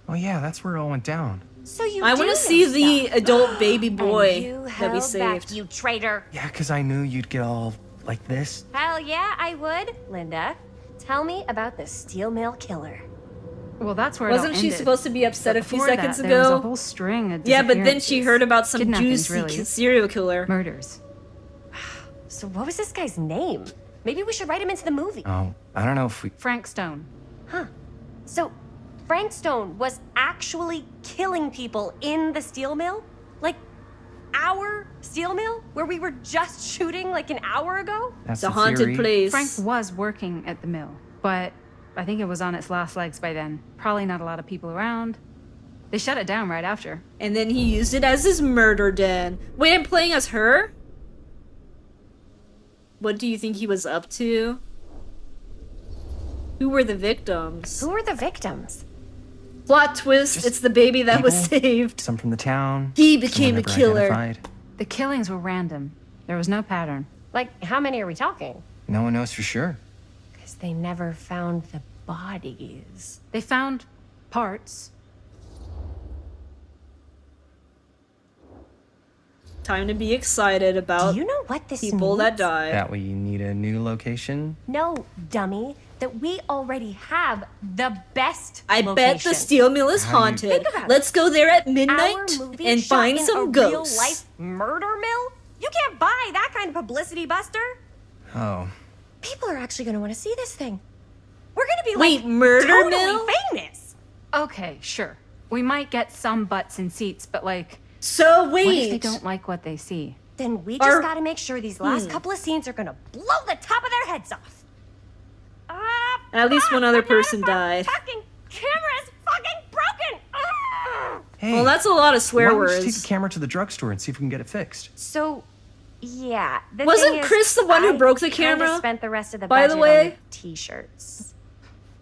Speaker 12: Oh yeah, that's where it all went down.
Speaker 11: So you
Speaker 1: I
Speaker 11: do
Speaker 1: want
Speaker 11: know
Speaker 1: to see the
Speaker 11: stuff.
Speaker 1: adult baby
Speaker 11: And
Speaker 1: boy
Speaker 11: you
Speaker 1: that we
Speaker 11: held back,
Speaker 1: saved.
Speaker 11: you traitor.
Speaker 12: Yeah, because I knew you'd get all like this.
Speaker 11: Hell yeah, I would. Linda, tell me about the steel mill killer.
Speaker 7: Well, that's where it all
Speaker 1: Wasn't she
Speaker 7: ended.
Speaker 1: supposed to be upset
Speaker 7: But
Speaker 1: a few
Speaker 7: before
Speaker 1: seconds
Speaker 7: that, There was a
Speaker 1: ago?
Speaker 7: whole string of
Speaker 1: Yeah, but then she
Speaker 7: disappearances.
Speaker 1: heard about some
Speaker 7: Kidnappings,
Speaker 1: juicy
Speaker 7: really.
Speaker 1: serial killer.
Speaker 7: Murders.
Speaker 11: So what was this guy's name? Maybe we should write him into the movie.
Speaker 12: Oh, I don't know if we.
Speaker 7: Frank Stone.
Speaker 11: Huh. So Frank Stone was actually killing people in the steel mill? Like our steel mill? Where we were just shooting like an hour ago?
Speaker 12: That's
Speaker 1: It's a
Speaker 12: the
Speaker 1: haunted
Speaker 12: theory.
Speaker 1: place.
Speaker 7: Frank was working at the mill, but I think it was on its last legs by then. Probably not a lot of people around. They shut it down right after.
Speaker 1: And then he used it as his murder den. Wait, I'm playing as her? What do you think he was up to? Who were the victims?
Speaker 11: Who were the victims?
Speaker 1: Plot twist,
Speaker 12: Just
Speaker 1: it's the baby that was
Speaker 12: people.
Speaker 1: saved.
Speaker 12: Some from the town.
Speaker 1: He
Speaker 12: some
Speaker 1: became a
Speaker 12: never
Speaker 1: killer.
Speaker 12: identified.
Speaker 7: The killings were random. There was no pattern.
Speaker 11: Like, how many are we talking?
Speaker 12: No one knows for sure.
Speaker 11: Because they never found the bodies.
Speaker 7: They found parts.
Speaker 1: Time to be excited about
Speaker 11: Do you know what this
Speaker 1: people that
Speaker 11: means?
Speaker 1: died.
Speaker 12: That way you need a new location.
Speaker 11: No, dummy. That we already have the best
Speaker 1: I
Speaker 11: location.
Speaker 1: bet the steel mill is
Speaker 12: How do you-
Speaker 1: haunted.
Speaker 11: Think about it.
Speaker 1: Let's go there at
Speaker 11: Our
Speaker 1: midnight
Speaker 11: movie
Speaker 1: and
Speaker 11: shot
Speaker 1: find
Speaker 11: in
Speaker 1: some
Speaker 11: a
Speaker 1: ghosts.
Speaker 11: real-life murder mill? You can't buy that kind of publicity, Buster.
Speaker 12: Oh.
Speaker 11: People are actually going to want to see this thing. We're going to be
Speaker 1: Wait,
Speaker 11: like
Speaker 1: murder
Speaker 11: totally
Speaker 1: mill?
Speaker 11: famous.
Speaker 7: Okay, sure. We might get some butts in seats, but like,
Speaker 1: So
Speaker 7: what if they
Speaker 1: wait.
Speaker 7: don't like what they see?
Speaker 11: Then we just
Speaker 1: Are-
Speaker 11: got to make sure these last couple of scenes are going to blow the top of their heads off.
Speaker 1: At least one other
Speaker 11: the
Speaker 1: person
Speaker 11: motherfucking
Speaker 1: died.
Speaker 11: Fucking camera is fucking broken. Ugh.
Speaker 12: Hey.
Speaker 1: Well, that's a lot of swear
Speaker 12: why don't we
Speaker 1: words.
Speaker 12: just take the camera to the drugstore and see if we can get it fixed?
Speaker 11: So, yeah. The
Speaker 1: Wasn't
Speaker 11: thing is,
Speaker 1: Chris the one who
Speaker 11: I
Speaker 1: broke the
Speaker 11: kinda
Speaker 1: camera,
Speaker 11: Spent the rest of the
Speaker 1: by the
Speaker 11: budget
Speaker 1: way?
Speaker 11: on T-shirts.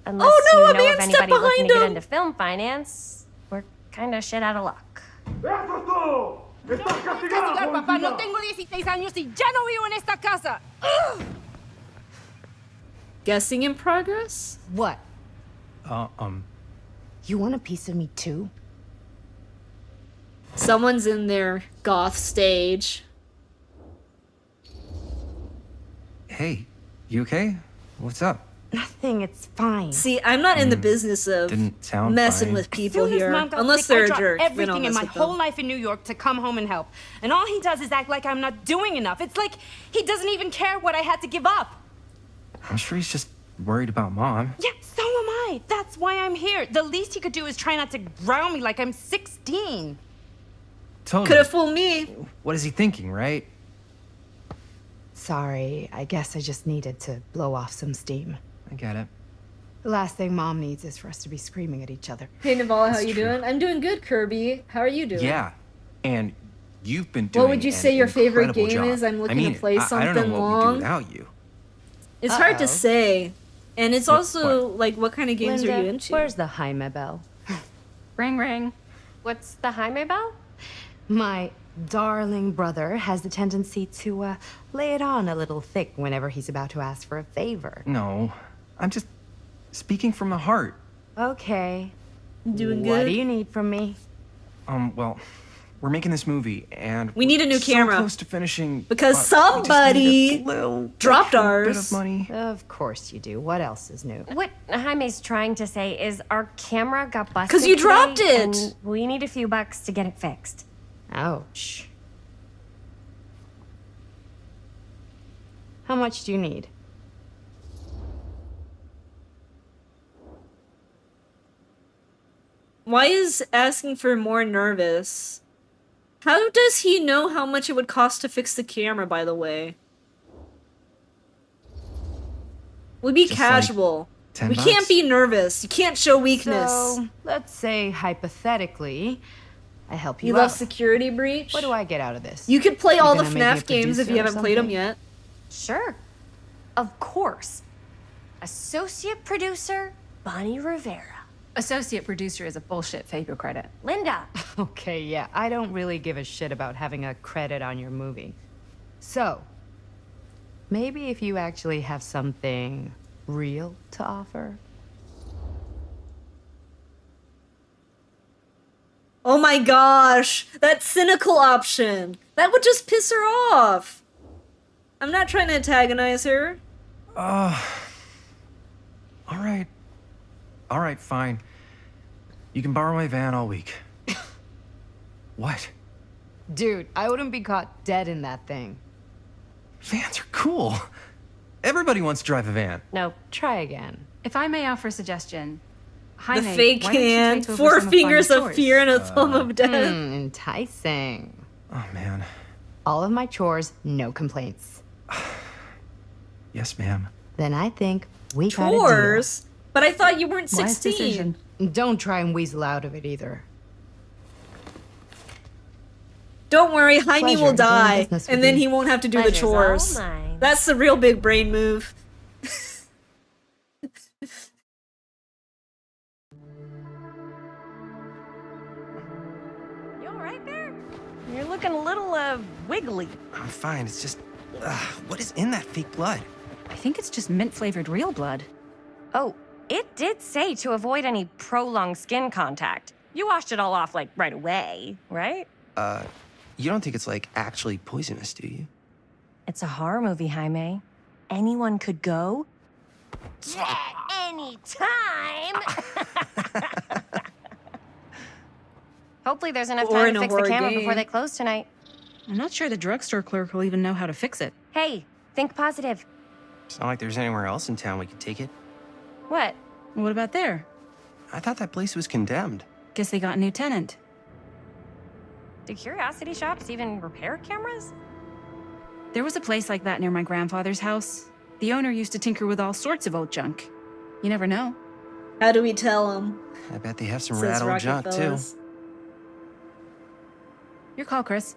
Speaker 11: Unless
Speaker 1: Oh, no,
Speaker 11: you
Speaker 1: a
Speaker 11: know
Speaker 1: man
Speaker 11: of
Speaker 1: stepped
Speaker 11: anybody looking
Speaker 1: behind
Speaker 11: to get
Speaker 1: him.
Speaker 11: into film finance, we're kind of shit out of luck.
Speaker 13: Papá, no tengo 16 años y ya no vivo en esta casa.
Speaker 1: Guessing in progress?
Speaker 13: What?
Speaker 12: Uh,
Speaker 13: You want a piece of me too?
Speaker 1: Someone's in their goth stage.
Speaker 12: Hey, you okay? What's up?
Speaker 13: Nothing, it's fine.
Speaker 1: See, I'm not in the business of
Speaker 12: Didn't sound
Speaker 1: messing
Speaker 12: fine.
Speaker 1: with
Speaker 13: As
Speaker 1: people
Speaker 13: soon as
Speaker 1: here.
Speaker 13: Mom got
Speaker 1: Unless
Speaker 13: sick, I
Speaker 1: they're a
Speaker 13: dropped
Speaker 1: jerk. then I'll
Speaker 13: everything in
Speaker 1: mess
Speaker 13: my
Speaker 1: with
Speaker 13: whole
Speaker 1: them.
Speaker 13: life in New York to come home and help. And all he does is act like I'm not doing enough. It's like he doesn't even care what I had to give up.
Speaker 12: I'm sure he's just worried about Mom.
Speaker 13: Yeah, so am I. That's why I'm here. The least he could do is try not to ground me like I'm 16.
Speaker 12: Totally.
Speaker 1: Could have fooled me.
Speaker 12: What is he thinking, right?
Speaker 13: Sorry, I guess I just needed to blow off some steam.
Speaker 12: I get it.
Speaker 13: The last thing Mom needs is for us to be screaming at each other.
Speaker 1: Hey, Navala, how
Speaker 12: That's
Speaker 1: you
Speaker 12: true.
Speaker 1: doing? I'm doing good, Kirby. How are you doing?
Speaker 12: Yeah. And you've been doing
Speaker 1: What would you
Speaker 12: an
Speaker 1: say your favorite
Speaker 12: incredible
Speaker 1: game
Speaker 12: job.
Speaker 1: is? I'm looking
Speaker 12: I
Speaker 1: to
Speaker 12: mean,
Speaker 1: play
Speaker 12: I don't
Speaker 1: something
Speaker 12: know what we'd
Speaker 1: long.
Speaker 12: do without you.
Speaker 1: It's hard to
Speaker 13: Uh-oh.
Speaker 1: say. And it's also, like, what kind of games
Speaker 13: Linda,
Speaker 1: are you into?
Speaker 13: where's the Jaime bell?
Speaker 7: Ring, ring.
Speaker 11: What's the Jaime bell?
Speaker 13: My darling brother has the tendency to lay it on a little thick whenever he's about to ask for a favor.
Speaker 12: No, I'm just speaking from the heart.
Speaker 13: Okay.
Speaker 1: Doing
Speaker 13: What
Speaker 1: good?
Speaker 13: do you need from me?
Speaker 12: Well, we're making this movie, and
Speaker 1: We need a new
Speaker 12: we're
Speaker 1: camera.
Speaker 12: So close to finishing
Speaker 1: Because
Speaker 12: but we just need
Speaker 1: somebody
Speaker 12: a little
Speaker 1: dropped
Speaker 12: extra
Speaker 1: ours.
Speaker 12: Bit of money.
Speaker 13: Of course you do. What else is new?
Speaker 11: What Jaime's trying to say is our camera got busted
Speaker 1: 'Cause you
Speaker 11: today,
Speaker 1: dropped it.
Speaker 11: and we need a few bucks to get it fixed.
Speaker 13: Ouch. How much do you need?
Speaker 1: Why is asking for more nervous? How does he know how much it would cost to fix the camera, by the way? We'll be
Speaker 12: Just like
Speaker 1: casual.
Speaker 12: 10
Speaker 1: we
Speaker 12: bucks?
Speaker 1: can't be nervous. You can't show weakness.
Speaker 13: So, let's say hypothetically, I help you
Speaker 1: You
Speaker 13: out.
Speaker 1: love Security Breach?
Speaker 13: What do I get out of this?
Speaker 1: You could play all the
Speaker 13: gonna make me a
Speaker 1: FNAF games if
Speaker 13: producer
Speaker 1: you
Speaker 13: or
Speaker 1: haven't played them
Speaker 13: something?
Speaker 1: yet.
Speaker 11: Sure. Of course. Associate producer, Bonnie Rivera.
Speaker 7: Associate producer is a bullshit fake credit.
Speaker 11: Linda.
Speaker 13: Okay, yeah, I don't really give a shit about having a credit on your movie. So, maybe if you actually have something real to offer.
Speaker 1: Oh my gosh, that cynical option. That would just piss her off. I'm not trying to antagonize her.
Speaker 12: All right. All right, fine. You can borrow my van all week. What?
Speaker 13: Dude, I wouldn't be caught dead in that thing.
Speaker 12: Vans are cool. Everybody wants to drive a van.
Speaker 11: No.
Speaker 13: Try again.
Speaker 7: If I may offer a suggestion,
Speaker 1: The
Speaker 7: Jaime,
Speaker 1: fake
Speaker 7: why don't you
Speaker 1: hand,
Speaker 7: take over
Speaker 1: 4
Speaker 7: some of
Speaker 1: fingers
Speaker 7: Bonnie's
Speaker 1: of
Speaker 7: chores?
Speaker 1: fear and a thumb of death.
Speaker 13: Enticing.
Speaker 12: Oh, man.
Speaker 13: All of my chores, no complaints.
Speaker 12: Yes, ma'am.
Speaker 13: Then I think we got a
Speaker 1: Chores? But I thought you weren't
Speaker 13: Wise
Speaker 1: 16.
Speaker 13: decision. Don't try and weasel out of it either.
Speaker 1: Don't worry, Jaime
Speaker 13: Pleasure
Speaker 1: will
Speaker 13: doing
Speaker 1: die,
Speaker 13: business with
Speaker 1: and then
Speaker 13: you.
Speaker 1: he won't have to do the
Speaker 11: Pleasure's all
Speaker 1: chores.
Speaker 11: mine.
Speaker 1: That's the real big brain move.
Speaker 11: You all right there? You're looking a little, wiggly.
Speaker 12: I'm fine. It's just, what is in that fake blood?
Speaker 7: I think it's just mint-flavored real blood.
Speaker 11: Oh, it did say to avoid any prolonged skin contact. You washed it all off, like, right away, right?
Speaker 12: You don't think it's, like, actually poisonous, do you?
Speaker 11: It's a horror movie, Jaime. Anyone could go. At any time! Hopefully there's enough
Speaker 1: Or
Speaker 11: time
Speaker 1: in
Speaker 11: to
Speaker 1: a
Speaker 11: fix the
Speaker 1: horror
Speaker 11: camera
Speaker 1: game.
Speaker 11: before they close tonight.
Speaker 7: I'm not sure the drugstore clerk will even know how to fix it.
Speaker 11: Hey, think positive.
Speaker 12: It's not like there's anywhere else in town we could take it.
Speaker 11: What?
Speaker 7: What about there?
Speaker 12: I thought that place was condemned.
Speaker 7: Guess they got a new tenant.
Speaker 11: Do curiosity shops even repair cameras?
Speaker 7: There was a place like that near my grandfather's house. The owner used to tinker with all sorts of old junk. You never know.
Speaker 1: How do we tell him?
Speaker 12: I bet they have some
Speaker 1: Says
Speaker 12: rad old
Speaker 1: Rocky
Speaker 12: junk, too.
Speaker 1: Fellas.
Speaker 7: Your call, Chris.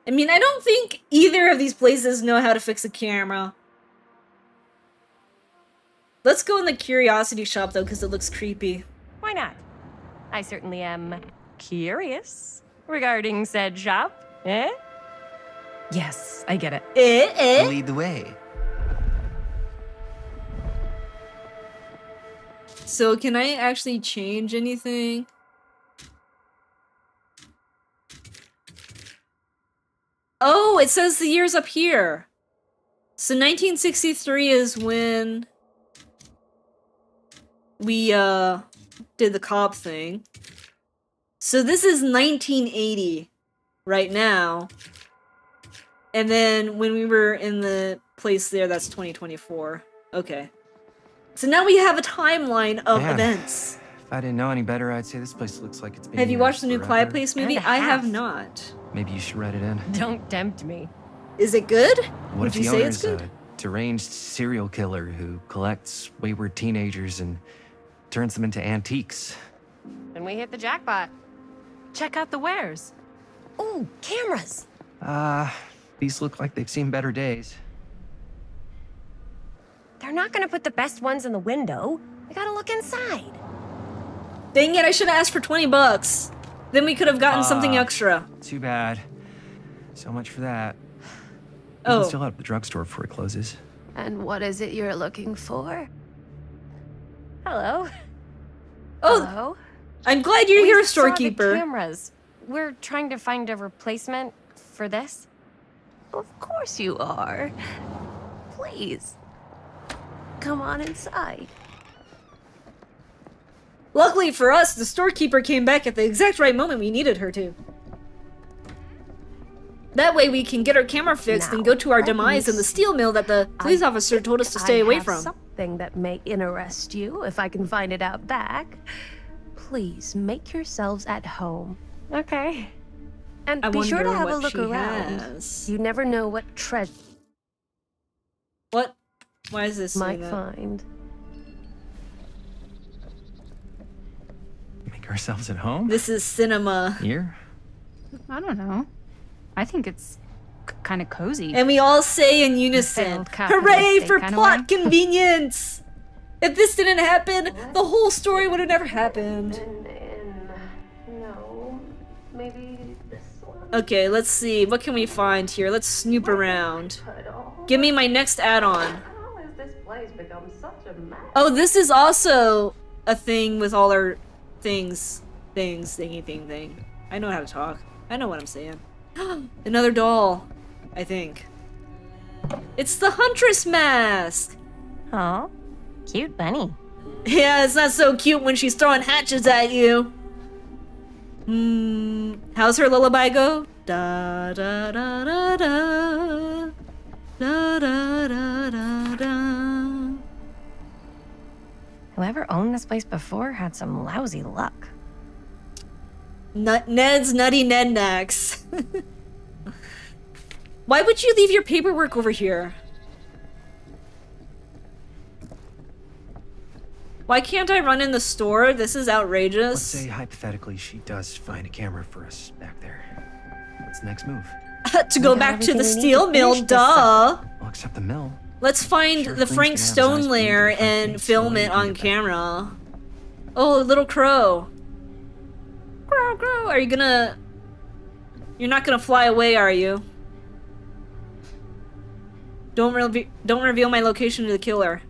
Speaker 1: I mean, I don't think either of these places know how to fix a camera. Let's go in the curiosity shop, though, because it looks creepy.
Speaker 11: Why not? I certainly am curious regarding said shop. Eh?
Speaker 7: Yes, I get it.
Speaker 12: Lead the way.
Speaker 1: So, can I actually change anything? Oh, it says the years up here. So 1963 is when we did the cop thing. So this is 1980 right now. And then when we were in the place there, that's 2024. Okay. So now we have a timeline of
Speaker 12: Man.
Speaker 1: events.
Speaker 12: If I didn't know any better, I'd say this place looks like it's been
Speaker 1: Have you
Speaker 12: here
Speaker 1: watched the new
Speaker 12: forever.
Speaker 1: Quiet Place movie?
Speaker 11: And a
Speaker 1: I have
Speaker 11: half.
Speaker 1: not.
Speaker 12: Maybe you should write it in.
Speaker 11: Don't tempt me.
Speaker 1: Is it good?
Speaker 12: What
Speaker 1: Would
Speaker 12: if
Speaker 1: you
Speaker 12: the
Speaker 1: say it's
Speaker 12: owner's
Speaker 1: good?
Speaker 12: a deranged serial killer who collects wayward teenagers and turns them into antiques?
Speaker 11: Then we hit the jackpot.
Speaker 7: Check out the wares.
Speaker 11: Ooh, cameras.
Speaker 12: These look like they've seen better days.
Speaker 11: They're not gonna put the best ones in the window. I gotta look inside.
Speaker 1: Dang it, I should have asked for 20 bucks. Then we could have gotten something extra.
Speaker 12: Too bad. So much for that. We
Speaker 1: Oh.
Speaker 12: can still out at the drugstore before it closes.
Speaker 9: And what is it you're looking for?
Speaker 11: Hello.
Speaker 1: Oh,
Speaker 11: Hello.
Speaker 1: I'm glad you're
Speaker 11: We
Speaker 1: here,
Speaker 11: saw the
Speaker 1: storekeeper.
Speaker 11: cameras. We're trying to find a replacement for this.
Speaker 9: Of course you are. Please. Come on inside.
Speaker 1: Luckily for us, the storekeeper came back at the exact right moment we needed her to. That way we can get our camera fixed and
Speaker 9: Now,
Speaker 1: go to our
Speaker 9: let
Speaker 1: demise
Speaker 9: me
Speaker 1: in the steel mill that the police officer told us to stay away
Speaker 9: have
Speaker 1: from.
Speaker 9: Something that may interest you if I can find it out back. Please make yourselves at home.
Speaker 11: Okay. And
Speaker 1: I
Speaker 11: be sure to
Speaker 1: wonder
Speaker 11: have a
Speaker 1: what
Speaker 11: look
Speaker 1: she
Speaker 11: around.
Speaker 1: has.
Speaker 11: You never know what treasure
Speaker 1: What? Why is this
Speaker 11: might
Speaker 1: saying that?
Speaker 11: find.
Speaker 12: Make ourselves at home?
Speaker 1: This is cinema.
Speaker 12: Here?
Speaker 7: I don't know. I think it's kind of cozy.
Speaker 1: And we all say in unison,
Speaker 7: failed capitalist
Speaker 1: hooray
Speaker 7: state
Speaker 1: for
Speaker 7: kinda
Speaker 1: plot
Speaker 7: way."
Speaker 1: convenience! If this didn't happen, the whole story would have never happened.
Speaker 11: No, maybe this one.
Speaker 1: Okay, let's see. What can we find here? Let's snoop around. Give me my next add-on.
Speaker 11: How has this place become such a mess?
Speaker 1: Oh, this is also a thing with all our things. Thingy thing. I know how to talk. I know what I'm saying. Another doll, I think. It's the Huntress mask!
Speaker 11: Oh, cute bunny.
Speaker 1: Yeah, it's not so cute when she's throwing hatchets at you. How's her lullaby go? Da da da da da. Da da da da da.
Speaker 11: Whoever owned this place before had some lousy luck.
Speaker 1: Ned's Nutty Ned Knacks. Why would you leave your paperwork over here? Why can't I run in the store? This is outrageous.
Speaker 12: Let's say hypothetically she does find a camera for us back there. What's the next move?
Speaker 1: To go back to the steel mill, duh.
Speaker 12: Well, except the mill.
Speaker 1: Let's find
Speaker 12: Sure,
Speaker 1: the
Speaker 12: things
Speaker 1: Frank
Speaker 12: can have
Speaker 1: Stone
Speaker 12: size
Speaker 1: lair
Speaker 12: speed and
Speaker 1: and
Speaker 12: things,
Speaker 1: film
Speaker 12: so
Speaker 1: it
Speaker 12: you
Speaker 1: on
Speaker 12: get that.
Speaker 1: camera. Oh, little crow. Crow, crow. Are you gonna... You're not gonna fly away, are you? Don't reveal my location to the killer.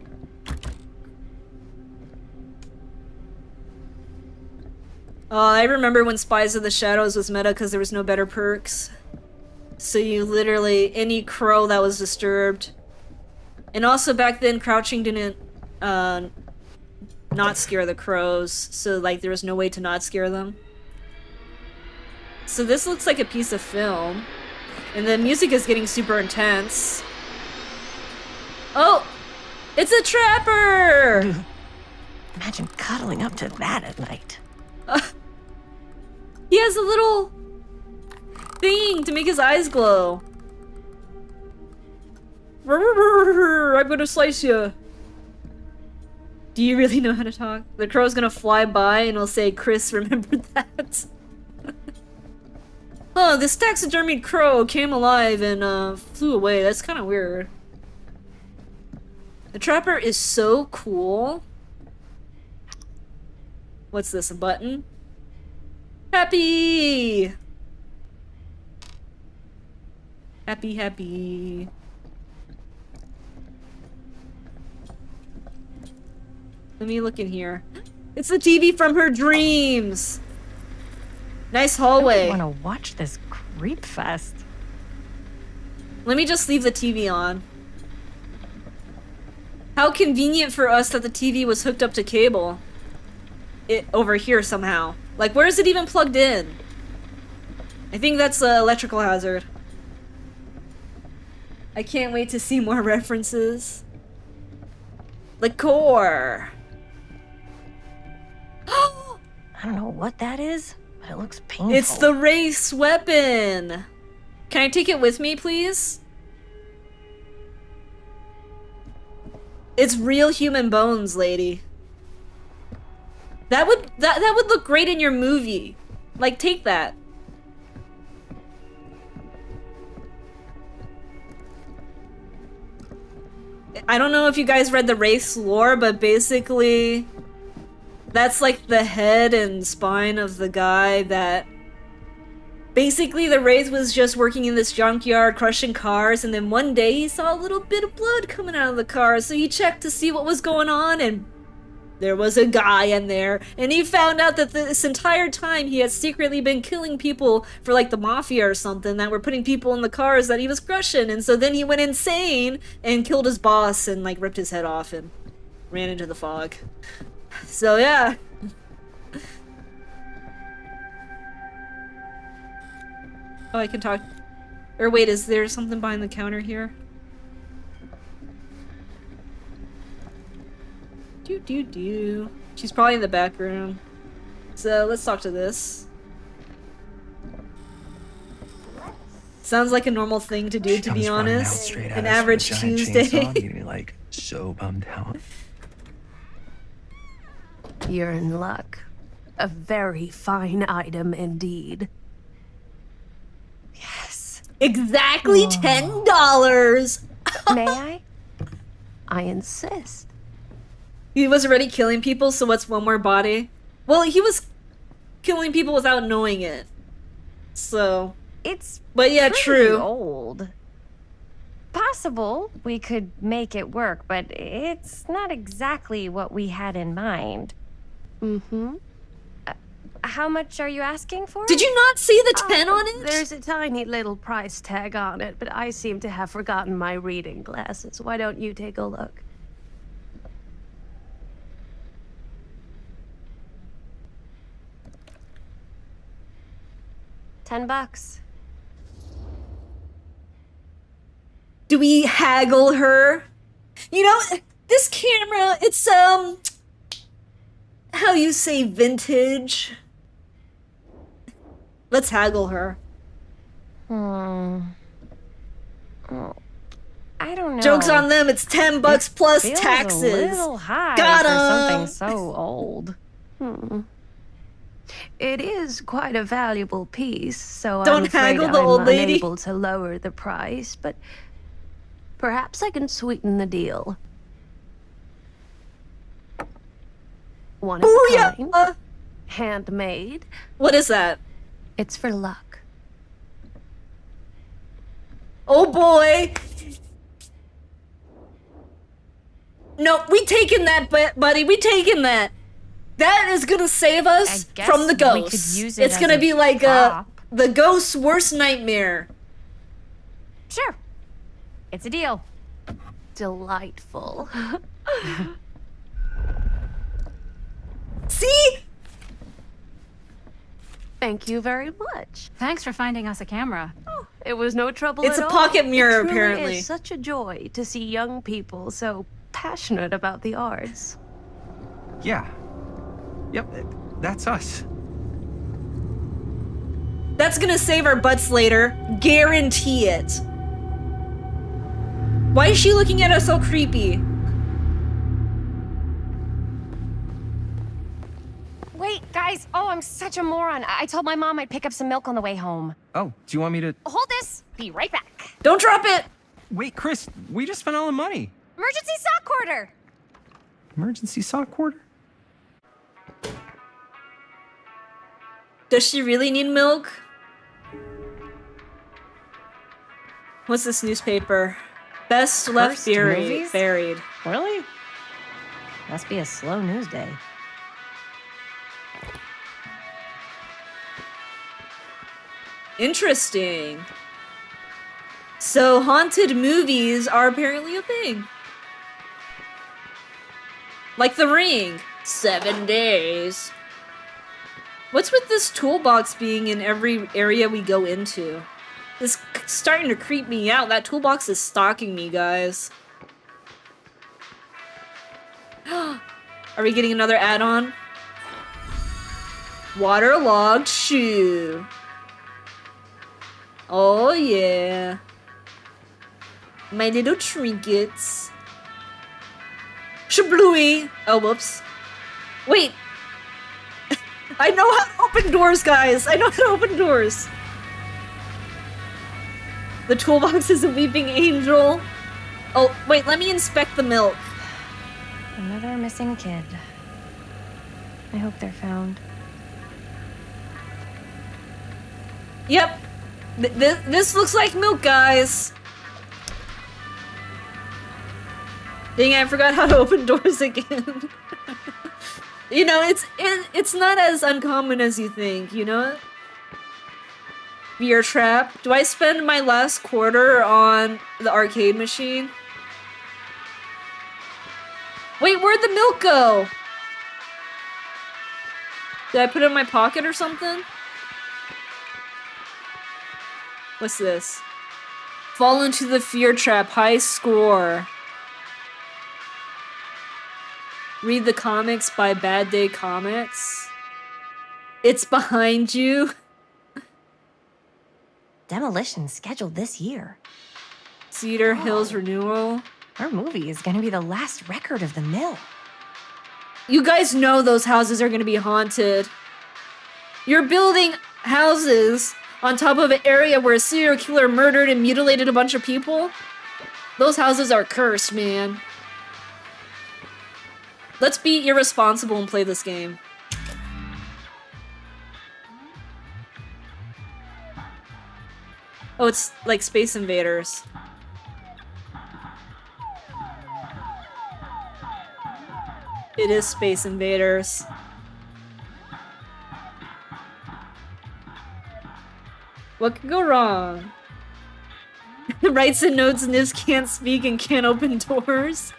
Speaker 1: I remember when Spies of the Shadows was meta because there was no better perks. So you literally, any crow that was disturbed. And also back then, crouching didn't not scare the crows. So like there was no way to not scare them. So this looks like a piece of film. And the music is getting super intense. Oh! It's a trapper!
Speaker 11: Imagine cuddling up to that at night.
Speaker 1: He has a little thing to make his eyes glow. I'm gonna slice you. Do you really know how to talk? The crow's gonna fly by and it'll say, Chris, remember that? Oh, this taxidermied crow came alive and flew away. That's kind of weird. The trapper is so cool. What's this, a button? Happy! Happy, happy. Let me look in here. It's the TV from her dreams! Nice hallway.
Speaker 11: I want to watch this creep fest.
Speaker 1: Let me just leave the TV on. How convenient for us that the TV was hooked up to cable. It over here somehow. Like, where is it even plugged in? I think that's an electrical hazard. I can't wait to see more references. Liqueur.
Speaker 11: I don't know what that is, but it looks painful.
Speaker 1: It's the race weapon. Can I take it with me, please? It's real human bones, lady. That would look great in your movie. Like, take that. I don't know if you guys read the Wraith's lore, but basically that's like the head and spine of the guy that... Basically, the Wraith was just working in this junkyard, crushing cars, and then one day he saw a little bit of blood coming out of the car, so he checked to see what was going on, and there was a guy in there, and he found out that this entire time he had secretly been killing people for like the mafia or something that were putting people in the cars that he was crushing, and so then he went insane and killed his boss and like ripped his head off and ran into the fog. So yeah. Oh, I can talk. Or wait, is there something behind the counter here? Do. She's probably in the back room. So let's talk to this. Sounds like a normal thing to do, to be honest. An average Tuesday.
Speaker 12: You're like so bummed out.
Speaker 14: You're in luck. A very fine item indeed.
Speaker 11: Yes.
Speaker 1: Exactly $10.
Speaker 11: May I?
Speaker 14: I insist.
Speaker 1: He was already killing people, so what's one more body? Well, he was killing people without knowing it. So.
Speaker 11: It's
Speaker 1: but yeah,
Speaker 11: pretty
Speaker 1: true.
Speaker 11: Old. Possible we could make it work, but it's not exactly what we had in mind.
Speaker 14: Mm-hmm.
Speaker 11: How much are you asking for?
Speaker 1: Did you not see the 10 on it?
Speaker 14: There's a tiny little price tag on it, but I seem to have forgotten my reading glasses. Why don't you take a look?
Speaker 11: $10.
Speaker 1: Do we haggle her? You know, this camera, it's, how you say vintage? Let's haggle her.
Speaker 11: Oh, I don't know.
Speaker 1: Joke's on them, it's $10 plus
Speaker 11: Feels
Speaker 1: taxes.
Speaker 11: a little high
Speaker 1: Got
Speaker 11: for
Speaker 1: 'em.
Speaker 11: something so old.
Speaker 14: It is quite a valuable piece, so
Speaker 1: Don't
Speaker 14: I'm afraid
Speaker 1: haggle the
Speaker 14: I'm
Speaker 1: old lady.
Speaker 14: unable to lower the price, but perhaps I can sweeten the deal. One of a
Speaker 1: Booyah!
Speaker 14: kind, handmade.
Speaker 1: What is that?
Speaker 14: It's for luck.
Speaker 1: Oh boy! No, we taking that, buddy. We taking that. That is gonna save us
Speaker 11: I
Speaker 1: from the
Speaker 11: guess we could
Speaker 1: ghosts.
Speaker 11: use it
Speaker 1: It's
Speaker 11: as
Speaker 1: gonna
Speaker 11: a
Speaker 1: be like
Speaker 11: prop.
Speaker 1: the ghost's worst nightmare.
Speaker 11: Sure. It's a deal.
Speaker 14: Delightful.
Speaker 1: See?
Speaker 14: Thank you very much.
Speaker 7: Thanks for finding us a camera.
Speaker 14: Oh, it was no trouble
Speaker 1: It's
Speaker 14: at
Speaker 1: a
Speaker 14: all.
Speaker 1: pocket mirror,
Speaker 14: It truly
Speaker 1: apparently.
Speaker 14: is such a joy to see young people so passionate about the arts.
Speaker 12: Yeah. Yep, that's us.
Speaker 1: That's gonna save our butts later. Guarantee it. Why is she looking at us so creepy?
Speaker 11: Wait, guys. Oh, I'm such a moron. I told my mom I'd pick up some milk on the way home.
Speaker 12: Oh, do you want me to...
Speaker 11: Hold this. Be right back.
Speaker 1: Don't drop it!
Speaker 12: Wait, Chris, we just spent all the money.
Speaker 11: Emergency sock quarter.
Speaker 12: Emergency sock quarter?
Speaker 1: Does she really need milk? What's this newspaper? Best left
Speaker 11: Cursed
Speaker 1: buried.
Speaker 11: movies?
Speaker 1: Buried.
Speaker 11: Really? Must be a slow news day.
Speaker 1: Interesting. So haunted movies are apparently a thing. Like The Ring. 7 days. What's with this toolbox being in every area we go into? It's starting to creep me out. That toolbox is stalking me, guys. Are we getting another add-on? Waterlogged shoe. Oh yeah. My little trinkets. Shablooey. Oh, whoops. Wait. I know how to open doors, guys. I know how to open doors. The toolbox is a weeping angel. Oh, wait, let me inspect the milk.
Speaker 11: Another missing kid. I hope they're found.
Speaker 1: Yep. This looks like milk, guys. Dang it, I forgot how to open doors again. You know, it's not as uncommon as you think, you know? Beer trap. Do I spend my last quarter on the arcade machine? Wait, where'd the milk go? Did I put it in my pocket or something? What's this? Fall into the fear trap. High score. Read the comics by Bad Day Comics. It's behind you.
Speaker 11: demolition scheduled this year.
Speaker 1: Cedar Hills Renewal.
Speaker 11: Our movie is gonna be the last record of the mill.
Speaker 1: You guys know those houses are gonna be haunted. You're building houses on top of an area where a serial killer murdered and mutilated a bunch of people. Those houses are cursed, man. Let's be irresponsible and play this game. Oh, it's like Space Invaders. It is Space Invaders. What could go wrong? Writes and notes, Nibs can't speak and can't open doors.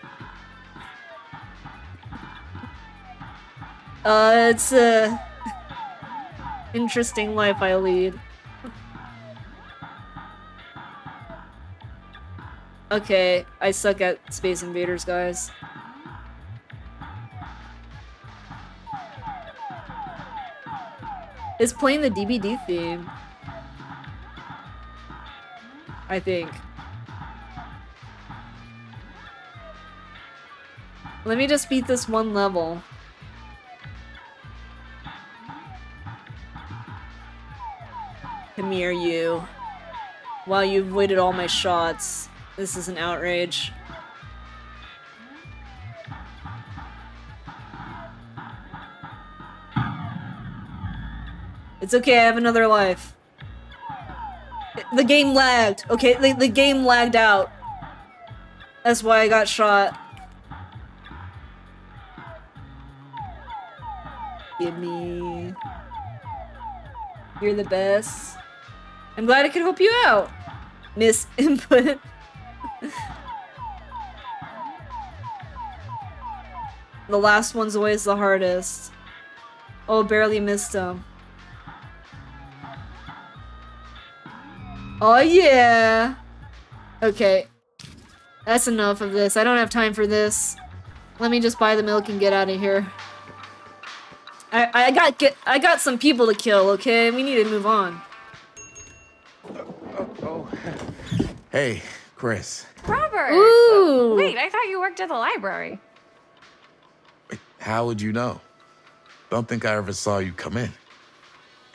Speaker 1: It's a interesting life I lead. Okay, I suck at Space Invaders, guys. It's playing the DBD theme. I think. Let me just beat this one level. Come here, you. Wow, you avoided all my shots. This is an outrage. It's okay, I have another life. The game lagged. Okay, the game lagged out. That's why I got shot. Give me. You're the best. I'm glad I could help you out, Miss Input. The last one's always the hardest. Oh, barely missed him. Oh yeah! Okay. That's enough of this. I don't have time for this. Let me just buy the milk and get out of here. I got some people to kill, okay? We need to move on.
Speaker 15: Hey, Chris.
Speaker 11: Robert!
Speaker 1: Ooh!
Speaker 11: Wait, I thought you worked at the library.
Speaker 15: How would you know? Don't think I ever saw you come in.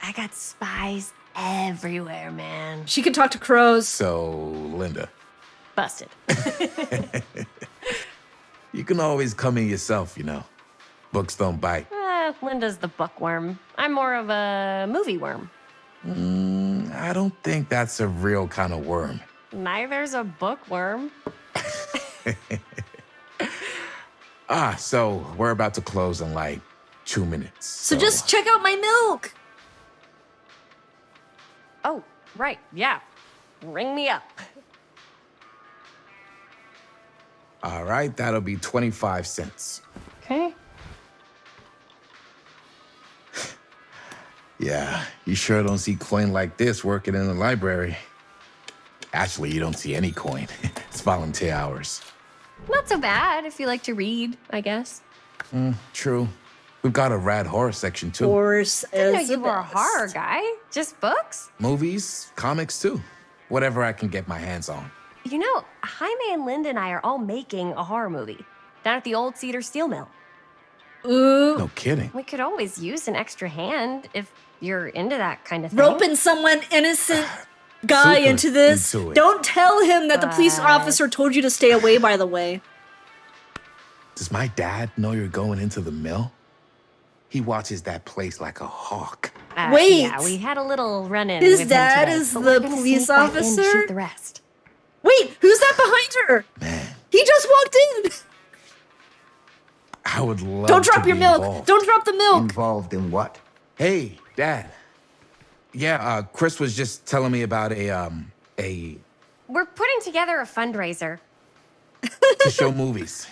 Speaker 11: I got spies everywhere, man.
Speaker 1: She can talk to crows.
Speaker 15: So, Linda.
Speaker 11: Busted.
Speaker 15: You can always come in yourself, you know. Books don't bite.
Speaker 11: Linda's the bookworm. I'm more of a movie worm.
Speaker 15: I don't think that's a real kind of worm.
Speaker 11: Neither's a bookworm.
Speaker 15: So we're about to close in like 2 minutes.
Speaker 1: So just check out my milk!
Speaker 11: Oh, right, yeah. Ring me up.
Speaker 15: All right, that'll be 25 cents.
Speaker 11: Okay.
Speaker 15: Yeah, you sure don't see coin like this working in the library. Actually, you don't see any coin. It's volunteer hours.
Speaker 11: Not so bad if you like to read, I guess.
Speaker 15: True. We've got a rad horror section too.
Speaker 1: Horse
Speaker 11: Didn't know
Speaker 1: is
Speaker 11: you
Speaker 1: the
Speaker 11: were a
Speaker 1: best.
Speaker 11: horror guy. Just books?
Speaker 15: Movies, comics too. Whatever I can get my hands on.
Speaker 11: You know, Jaime and Linda and I are all making a horror movie down at the old Cedar Steel Mill.
Speaker 1: Ooh.
Speaker 15: No kidding.
Speaker 11: We could always use an extra hand if you're into that kind of thing.
Speaker 1: Roping someone innocent guy
Speaker 15: Super
Speaker 1: into this.
Speaker 15: into it.
Speaker 1: Don't tell him that the police officer told you to stay away, by the way.
Speaker 15: Does my dad know you're going into the mill? He watches that place like a hawk.
Speaker 1: Wait.
Speaker 11: Yeah, we had a little run-in
Speaker 1: His
Speaker 11: with
Speaker 1: dad
Speaker 11: him today,
Speaker 1: is
Speaker 11: but
Speaker 1: the
Speaker 11: we're gonna
Speaker 1: police
Speaker 11: sneak back in and
Speaker 1: officer?
Speaker 11: shoot the rest.
Speaker 1: Wait, who's that behind her?
Speaker 15: Man,
Speaker 1: He just walked in.
Speaker 15: I would love
Speaker 1: Don't
Speaker 15: to
Speaker 1: drop your
Speaker 15: be
Speaker 1: milk.
Speaker 15: involved.
Speaker 1: Don't drop the milk.
Speaker 3: Involved in what?
Speaker 15: Hey, Dad. Yeah, Chris was just telling me about a
Speaker 11: We're putting together a fundraiser.
Speaker 15: to show movies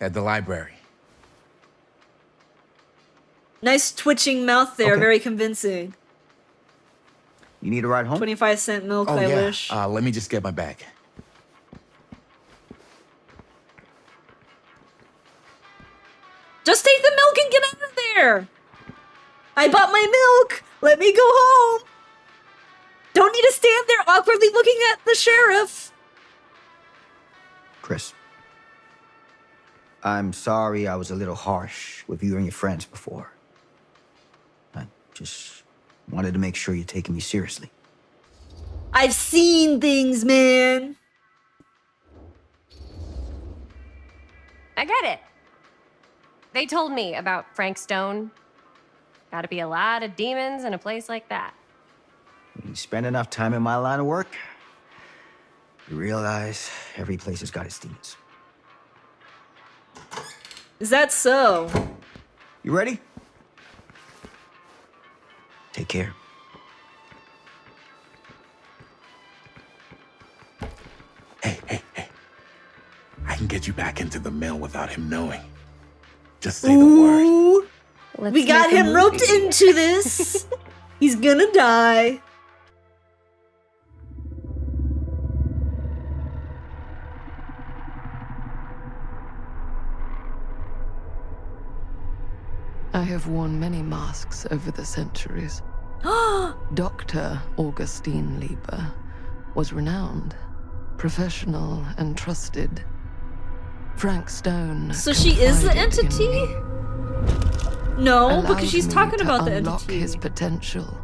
Speaker 15: at the library.
Speaker 1: Nice twitching mouth there,
Speaker 3: Okay.
Speaker 1: very convincing.
Speaker 3: You need a ride home?
Speaker 1: 25-cent milk,
Speaker 15: Oh
Speaker 1: I
Speaker 15: yeah.
Speaker 1: wish.
Speaker 15: Let me just get my bag.
Speaker 1: Just take the milk and get out of there! I bought my milk! Let me go home! Don't need to stand there awkwardly looking at the sheriff.
Speaker 3: Chris, I'm sorry I was a little harsh with you and your friends before. I just wanted to make sure you're taking me seriously.
Speaker 1: I've seen things, man.
Speaker 11: I get it. They told me about Frank Stone. Gotta be a lot of demons in a place like that.
Speaker 3: When you spend enough time in my line of work, you realize every place has got its demons.
Speaker 1: Is that so?
Speaker 3: You ready? Take care.
Speaker 15: I can get you back into the mill without him knowing. Just say the word.
Speaker 1: We got him roped into this. He's gonna die.
Speaker 2: I have worn many masks over the centuries. Dr. Augustine Lieber was renowned, professional, and trusted. Frank Stone.
Speaker 1: So she is the
Speaker 2: confided in
Speaker 1: entity?
Speaker 2: me,
Speaker 1: No, because
Speaker 2: allowed
Speaker 1: she's
Speaker 2: me
Speaker 1: talking
Speaker 2: to
Speaker 1: about the
Speaker 2: unlock
Speaker 1: entity.
Speaker 2: his potential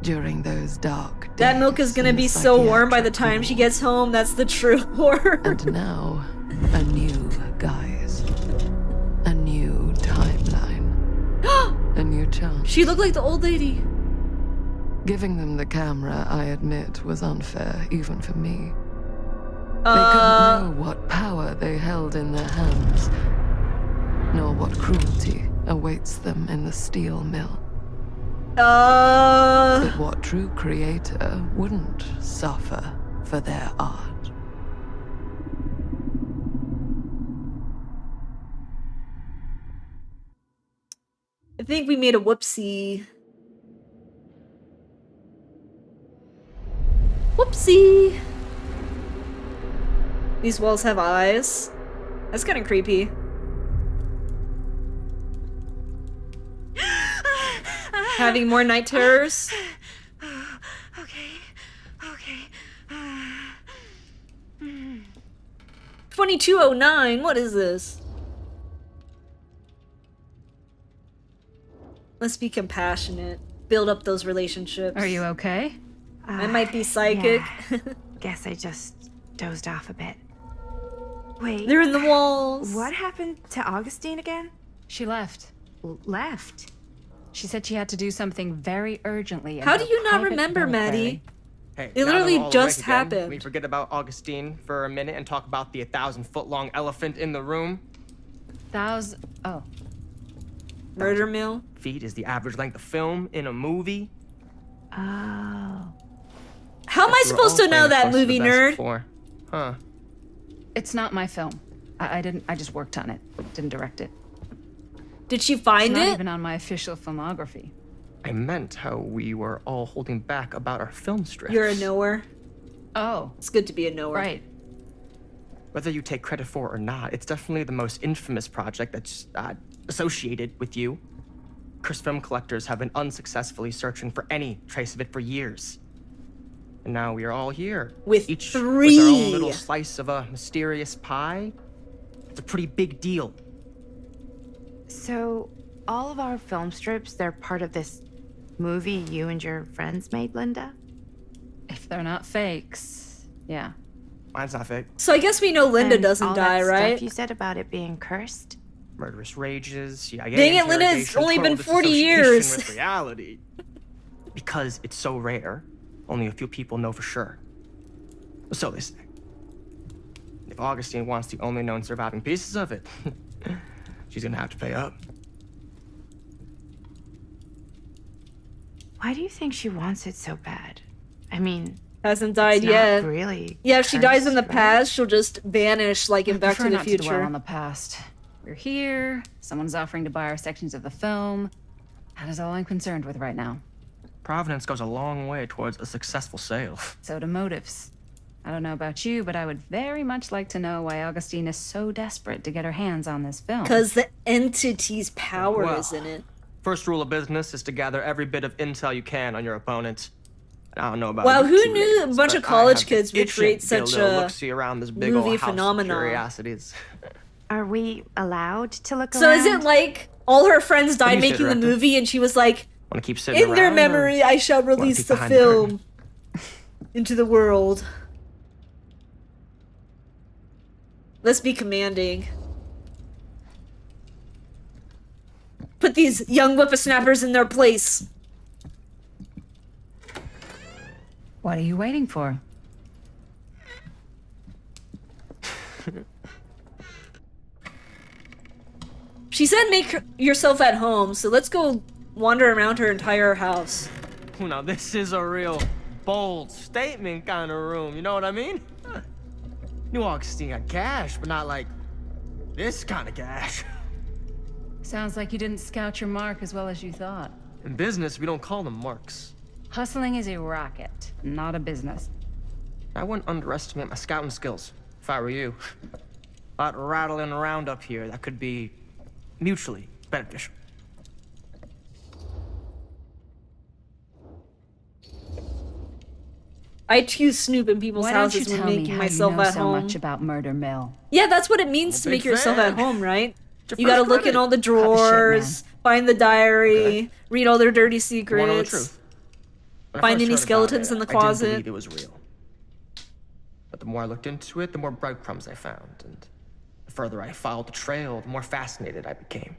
Speaker 2: during those dark days.
Speaker 1: That milk is gonna
Speaker 2: in
Speaker 1: be
Speaker 2: the
Speaker 1: so warm by the
Speaker 2: psychiatric
Speaker 1: time she gets home. That's the true horror.
Speaker 2: And now, a new guise. A new timeline. A new chance.
Speaker 1: She looked like the old lady.
Speaker 2: Giving them the camera, I admit, was unfair, even for me. They couldn't know what power they held in their hands, nor what cruelty awaits them in the steel mill. But what true creator wouldn't suffer for their art?
Speaker 1: I think we made a whoopsie. Whoopsie. These walls have eyes. That's kind of creepy. Having more night terrors.
Speaker 14: Okay.
Speaker 1: 2209, what is this? Let's be compassionate. Build up those relationships.
Speaker 7: Are you okay?
Speaker 1: I might be psychic.
Speaker 6: Yeah. Guess I just dozed off a bit.
Speaker 14: Wait.
Speaker 1: They're in the walls.
Speaker 6: What happened to Augustine again?
Speaker 7: She left.
Speaker 6: Left?
Speaker 7: She said she had to do something very urgently.
Speaker 1: How do
Speaker 7: about
Speaker 1: you not
Speaker 7: private
Speaker 1: remember,
Speaker 7: military.
Speaker 1: Maddie?
Speaker 8: Hey,
Speaker 1: It
Speaker 8: now that
Speaker 1: literally
Speaker 8: we're all
Speaker 1: just
Speaker 8: awake again,
Speaker 1: happened.
Speaker 8: We forget about Augustine for a minute and talk about the 1,000-foot-long elephant in the room.
Speaker 7: Oh.
Speaker 1: Murder mill?
Speaker 8: Feet is the average length of film in a movie.
Speaker 6: Oh.
Speaker 1: How am I supposed to know that, movie nerd?
Speaker 8: Huh.
Speaker 7: It's not my film. I just worked on it. Didn't direct it.
Speaker 1: Did she find
Speaker 7: it's not
Speaker 1: it?
Speaker 7: even on my official filmography.
Speaker 8: I meant how we were all holding back about our film strips.
Speaker 1: You're a knower.
Speaker 7: Oh.
Speaker 1: It's good to be a knower.
Speaker 7: Right.
Speaker 8: Whether you take credit for it or not, it's definitely the most infamous project that's associated with you. Cursed film collectors have been unsuccessfully searching for any trace of it for years. And now we are all here.
Speaker 1: With
Speaker 8: each
Speaker 1: 3.
Speaker 8: with our own little slice of a mysterious pie. It's a pretty big deal.
Speaker 6: So, all of our film strips, they're part of this movie you and your friends made, Linda?
Speaker 7: If they're not fakes, yeah.
Speaker 8: Mine's not fake.
Speaker 1: So I guess we know Linda
Speaker 6: And
Speaker 1: doesn't
Speaker 6: all
Speaker 1: die,
Speaker 6: that
Speaker 1: right?
Speaker 6: Stuff you said about it being cursed?
Speaker 8: Murderous rages, yeah.
Speaker 1: Dang it, Linda, it's only been 40 years.
Speaker 8: With reality. Because it's so rare, only a few people know for sure. So they say. If Augustine wants the only known surviving pieces of it, she's gonna have to pay up.
Speaker 6: Why do you think she wants it so bad? I mean,
Speaker 1: hasn't died
Speaker 6: it's not
Speaker 1: yet.
Speaker 6: Really.
Speaker 1: Yeah, if she dies in the
Speaker 6: cursed,
Speaker 1: past, she'll just vanish like in
Speaker 7: I
Speaker 1: Back
Speaker 7: prefer
Speaker 1: to the
Speaker 7: not to dwell
Speaker 1: Future.
Speaker 7: on the past. We're here. Someone's offering to buy our sections of the film. That is all I'm concerned with right now.
Speaker 8: Providence goes a long way towards a successful sale.
Speaker 7: So do motives. I don't know about you, but I would very much like to know why Augustine is so desperate to get her hands on this film.
Speaker 1: Because the entity's power
Speaker 8: Well,
Speaker 1: is in it.
Speaker 8: First rule of business is to gather every bit of intel you can on your opponent. I don't know about
Speaker 1: Wow,
Speaker 8: you
Speaker 1: who
Speaker 8: two
Speaker 1: knew a
Speaker 8: ladies,
Speaker 1: bunch
Speaker 8: but
Speaker 1: of college
Speaker 8: I have
Speaker 1: kids
Speaker 8: been
Speaker 1: would
Speaker 8: itching
Speaker 1: create
Speaker 8: to get
Speaker 1: such
Speaker 8: little
Speaker 1: a
Speaker 8: look-see around this big
Speaker 1: movie
Speaker 8: old house of
Speaker 1: phenomenon?
Speaker 8: curiosities.
Speaker 6: Are we allowed to look
Speaker 1: So
Speaker 6: around?
Speaker 1: is it like all her friends
Speaker 8: What do
Speaker 1: died
Speaker 8: you say,
Speaker 1: making the
Speaker 8: director?
Speaker 1: movie and she was like,
Speaker 8: Want to keep sitting
Speaker 1: in their
Speaker 8: around, or
Speaker 1: memory, I shall
Speaker 8: wanna
Speaker 1: release
Speaker 8: peek
Speaker 1: the
Speaker 8: behind the curtain?
Speaker 1: film into the world. Let's be commanding. Put these young whippersnappers in their place.
Speaker 7: What are you waiting for?
Speaker 1: She said make yourself at home, so let's go wander around her entire house.
Speaker 8: Now this is a real bold statement kind of room, you know what I mean? New Augustine got cash, but not like this kind of cash.
Speaker 7: Sounds like you didn't scout your mark as well as you thought.
Speaker 8: In business, we don't call them marks.
Speaker 7: Hustling is a racket, not a business.
Speaker 8: I wouldn't underestimate my scouting skills, if I were you. A lot rattling around up here that could be mutually beneficial.
Speaker 1: I too snoop in people's
Speaker 7: Why don't you
Speaker 1: houses when
Speaker 7: tell me
Speaker 1: making
Speaker 7: how
Speaker 1: myself
Speaker 7: you know
Speaker 1: at
Speaker 7: so
Speaker 1: home.
Speaker 7: much about Murder Mill?
Speaker 1: Yeah, that's what it means to
Speaker 8: Big
Speaker 1: make yourself
Speaker 8: fan.
Speaker 1: at home, right?
Speaker 8: It's
Speaker 1: You
Speaker 8: your
Speaker 1: gotta
Speaker 8: first
Speaker 1: look in
Speaker 8: credit.
Speaker 1: all the
Speaker 7: shit,
Speaker 1: drawers, find the diary,
Speaker 8: Okay.
Speaker 1: read all their dirty
Speaker 8: You wanna know the
Speaker 1: secrets.
Speaker 8: truth? When I
Speaker 1: Find
Speaker 8: first
Speaker 1: any
Speaker 8: heard about
Speaker 1: skeletons
Speaker 8: it,
Speaker 1: in the
Speaker 8: I didn't
Speaker 1: closet.
Speaker 8: believe it was real. But the more I looked into it, the more breadcrumbs I found, and the further I followed the trail, the more fascinated I became.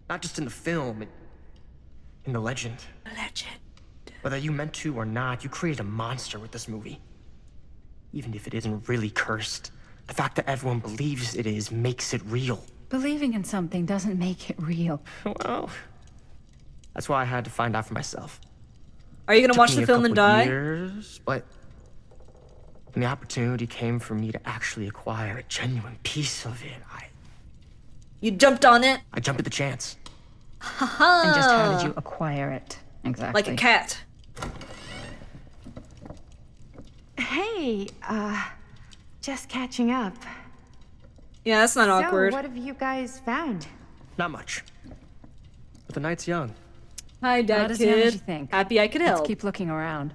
Speaker 8: Not just in the film, in the legend.
Speaker 1: Legend.
Speaker 8: Whether you meant to or not, you created a monster with this movie. Even if it isn't really cursed, the fact that everyone believes it is makes it real.
Speaker 7: Believing in something doesn't make it real.
Speaker 8: Well, that's why I had to find out for myself.
Speaker 1: Are you gonna
Speaker 8: Took
Speaker 1: watch
Speaker 8: me
Speaker 1: the
Speaker 8: a
Speaker 1: film and
Speaker 8: couple
Speaker 1: die?
Speaker 8: years, but when the opportunity came for me to actually acquire a genuine piece of it,
Speaker 1: You jumped on it?
Speaker 8: I jumped at the chance.
Speaker 1: Haha.
Speaker 7: And just how did you acquire it? Exactly.
Speaker 1: Like a cat.
Speaker 6: Hey, just catching up.
Speaker 1: Yeah, that's not
Speaker 6: So,
Speaker 1: awkward.
Speaker 6: what have you guys found?
Speaker 8: Not much. But the night's young.
Speaker 1: Hi, Dad
Speaker 7: Not as young as
Speaker 1: Kid.
Speaker 7: you think.
Speaker 1: Happy I could help.
Speaker 7: Let's keep looking around.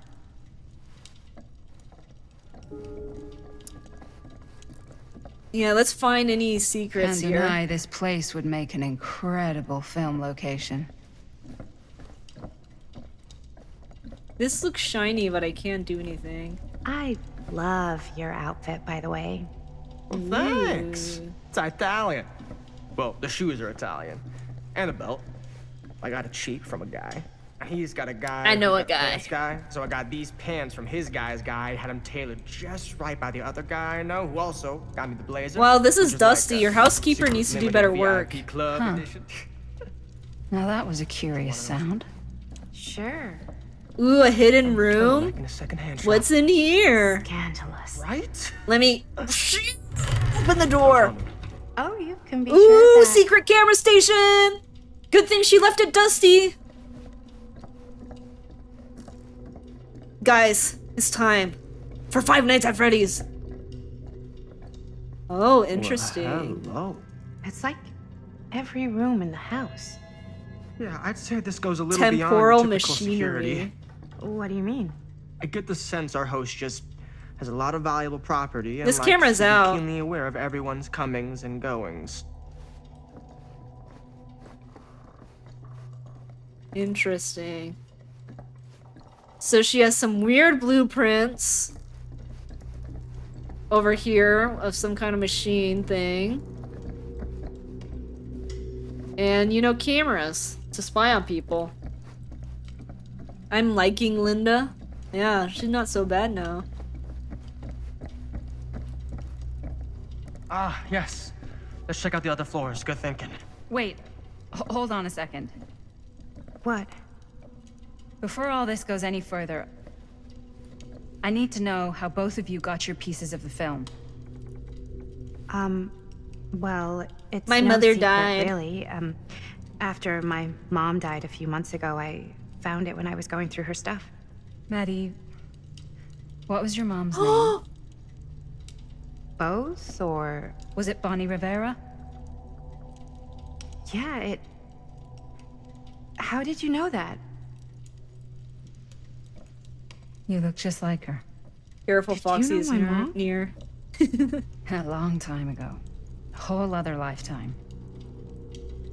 Speaker 1: Yeah, let's find any secrets
Speaker 7: Can't
Speaker 1: here.
Speaker 7: deny this place would make an incredible film location.
Speaker 1: This looks shiny, but I can't do anything.
Speaker 6: I love your outfit, by the way.
Speaker 8: Well, thanks. It's Italian. Well, the shoes are Italian. And the belt. I got it cheap from a guy. He's got a guy.
Speaker 1: I know
Speaker 8: who's
Speaker 1: a
Speaker 8: got
Speaker 1: guy.
Speaker 8: pants guy. So I got these pants from his guy's guy. Had them tailored just right by the other guy I know, who also got me the blazer.
Speaker 1: Wow, this is
Speaker 8: which
Speaker 1: Dusty.
Speaker 8: like a
Speaker 1: Your housekeeper
Speaker 8: secret
Speaker 1: needs to do
Speaker 8: limited
Speaker 1: better
Speaker 8: VIP
Speaker 1: work.
Speaker 8: Club
Speaker 7: Huh.
Speaker 8: edition.
Speaker 7: Now that was a curious sound.
Speaker 6: Sure.
Speaker 1: Ooh, a hidden room?
Speaker 8: Like in a secondhand shop.
Speaker 1: What's in here?
Speaker 6: Scandalous.
Speaker 8: Right?
Speaker 1: Let me open the door.
Speaker 6: Oh, you can be
Speaker 1: Ooh,
Speaker 6: sure that...
Speaker 1: secret camera station! Good thing she left it dusty. Guys, it's time for Five Nights at Freddy's. Oh, interesting.
Speaker 8: Hello.
Speaker 6: It's like every room in the house.
Speaker 8: Yeah, I'd say this goes a little
Speaker 1: Temporal
Speaker 8: beyond typical
Speaker 1: machinery.
Speaker 8: security.
Speaker 6: What do you mean?
Speaker 8: I get the sense our host just has a lot of valuable property and
Speaker 1: This
Speaker 8: likes
Speaker 1: camera's
Speaker 8: to be
Speaker 1: out.
Speaker 8: keenly aware of everyone's comings and goings.
Speaker 1: Interesting. So she has some weird blueprints over here of some kind of machine thing. And, you know, cameras to spy on people. I'm liking Linda. Yeah, she's not so bad now.
Speaker 8: Ah, yes. Let's check out the other floors. Good thinking.
Speaker 7: Wait, hold on a second.
Speaker 6: What?
Speaker 7: Before all this goes any further, I need to know how both of you got your pieces of the film.
Speaker 6: Well, it's
Speaker 1: My
Speaker 6: no
Speaker 1: mother
Speaker 6: secret,
Speaker 1: died.
Speaker 6: really. After my mom died a few months ago, I found it when I was going through her stuff.
Speaker 7: Maddie, what was your mom's name?
Speaker 6: Both, or...
Speaker 7: Was it Bonnie Rivera?
Speaker 6: Yeah, it... How did you know that?
Speaker 7: You look just like her.
Speaker 1: Careful,
Speaker 6: Did you
Speaker 1: Foxy
Speaker 6: know
Speaker 1: is
Speaker 6: my mom?
Speaker 1: near.
Speaker 7: A long time ago. A whole other lifetime.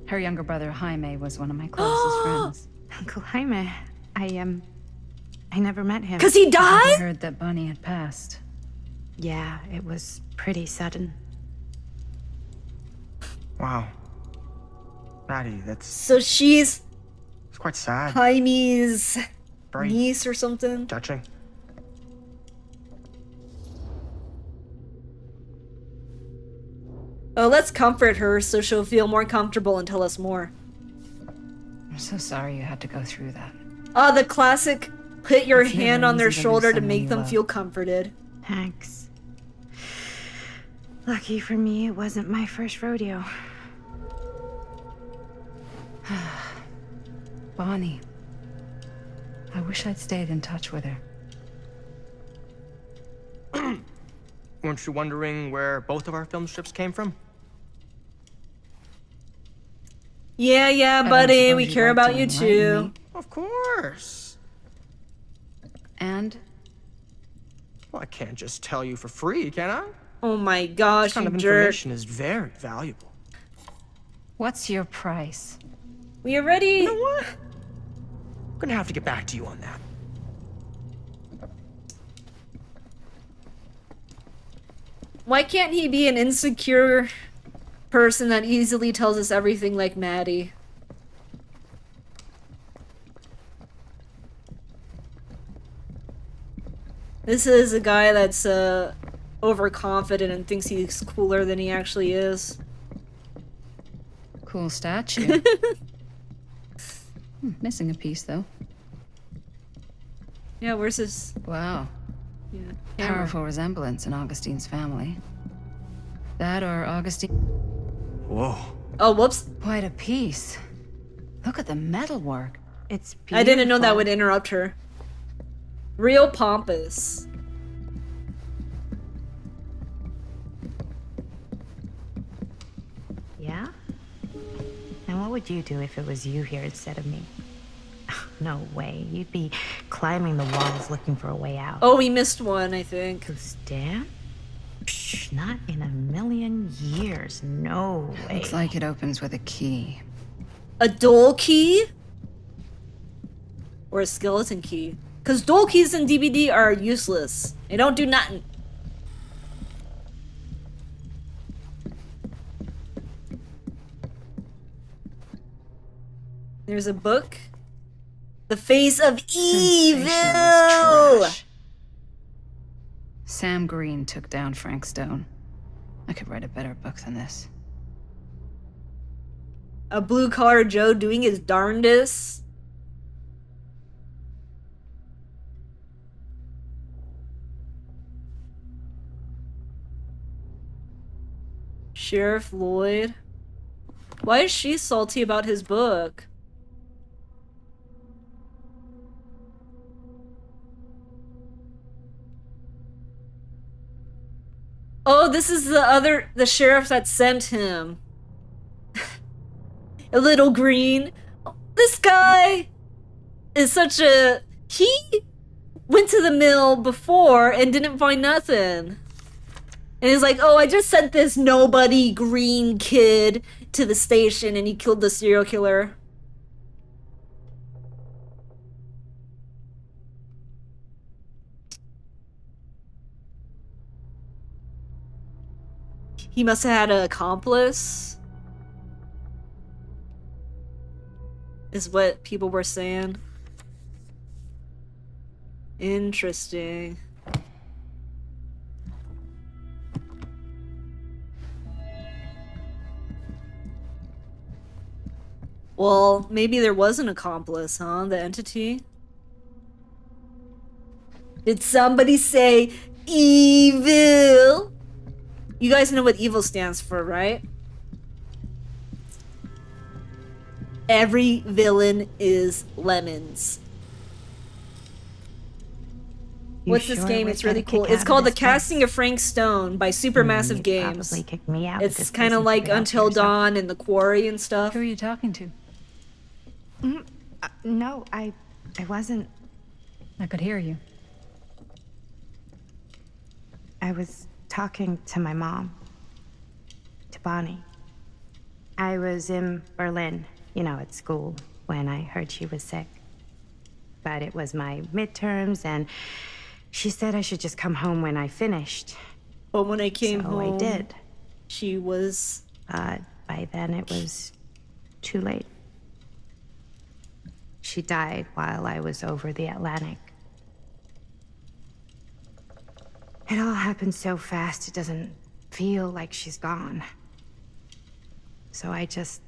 Speaker 7: Her younger brother, Jaime, was one of my closest friends.
Speaker 6: Uncle Jaime. I never met him.
Speaker 1: 'Cause he
Speaker 7: I
Speaker 1: died?
Speaker 7: heard that Bunny had passed.
Speaker 6: Yeah, it was pretty sudden.
Speaker 8: Wow. Maddie, that's
Speaker 1: So she's
Speaker 8: it's quite sad.
Speaker 1: Jaime's
Speaker 8: Very
Speaker 1: niece or something.
Speaker 8: touching.
Speaker 1: Oh, let's comfort her so she'll feel more comfortable and tell us more.
Speaker 7: I'm so sorry you had to go through that.
Speaker 1: Ah, the classic put your
Speaker 7: It's never
Speaker 1: hand on their
Speaker 7: easy to lose
Speaker 1: shoulder to
Speaker 7: someone
Speaker 1: make
Speaker 7: you
Speaker 1: them
Speaker 7: love.
Speaker 1: feel comforted.
Speaker 6: Thanks. Lucky for me, it wasn't my first rodeo.
Speaker 7: Bonnie. I wish I'd stayed in touch with her.
Speaker 8: Weren't you wondering where both of our film strips came from?
Speaker 1: Yeah,
Speaker 7: I don't
Speaker 1: buddy, we
Speaker 7: suppose
Speaker 1: care
Speaker 7: you'd like
Speaker 1: about
Speaker 7: to
Speaker 1: you
Speaker 7: enlighten
Speaker 1: too.
Speaker 7: me.
Speaker 8: Of course.
Speaker 7: And
Speaker 8: Well, I can't just tell you for free, can I?
Speaker 1: Oh my gosh,
Speaker 8: This kind
Speaker 1: you
Speaker 8: of
Speaker 1: jerk.
Speaker 8: information is very valuable.
Speaker 7: what's your price?
Speaker 1: We already...
Speaker 8: You know what? I'm gonna have to get back to you on that.
Speaker 1: Why can't he be an insecure person that easily tells us everything like Maddie? This is a guy that's overconfident and thinks he's cooler than he actually is.
Speaker 7: Cool statue. Missing a piece, though.
Speaker 1: Yeah, where's his...
Speaker 7: Wow.
Speaker 1: Yeah.
Speaker 7: Powerful resemblance in Augustine's family. That or Augustine...
Speaker 8: Whoa.
Speaker 1: Oh, whoops.
Speaker 7: Quite a piece. Look at the metalwork.
Speaker 6: It's
Speaker 1: I didn't know that
Speaker 6: beautiful.
Speaker 1: would interrupt her. Real pompous.
Speaker 6: Yeah? And what would you do if it was you here instead of me? No way. You'd be climbing the walls looking for a way out.
Speaker 1: Oh, we missed one, I think.
Speaker 6: Who's Dan? Psh, not in a million years. No way.
Speaker 7: Looks like it opens with a key.
Speaker 1: A dual key? Or a skeleton key? Because dual keys in DVD are useless. They don't do nothing. There's a book. The Face of Evil!
Speaker 7: Sensationalist trash. Sam Green took down Frank Stone. I could write a better book than this.
Speaker 1: A blue-collar Joe doing his darndest. Sheriff Lloyd. Why is she salty about his book? Oh, this is the sheriff that sent him. A little green. This guy is such a... He went to the mill before and didn't find nothing. And he's like, oh, I just sent this nobody green kid to the station and he killed the serial killer. He must have had an accomplice. Is what people were saying. Interesting. Well, maybe there was an accomplice, huh? The entity? Did somebody say evil? You guys know what evil stands for, right? Every villain is lemons. What's this game? It's really cool. It's called The Casting of Frank Stone by Supermassive Games.
Speaker 6: Probably kicked me out.
Speaker 1: It's kind of like Until Dawn and The Quarry and stuff.
Speaker 7: Who are you talking to?
Speaker 6: No, I wasn't.
Speaker 7: I could hear you.
Speaker 6: I was talking to my mom, to Bonnie. I was in Berlin, you know, at school, when I heard she was sick. But it was my midterms, and she said I should just come home when I finished.
Speaker 1: But when I came home,
Speaker 6: I did.
Speaker 1: She was...
Speaker 6: by then it was too late. She died while I was over the Atlantic. It all happened so fast, it doesn't feel like she's gone. So I just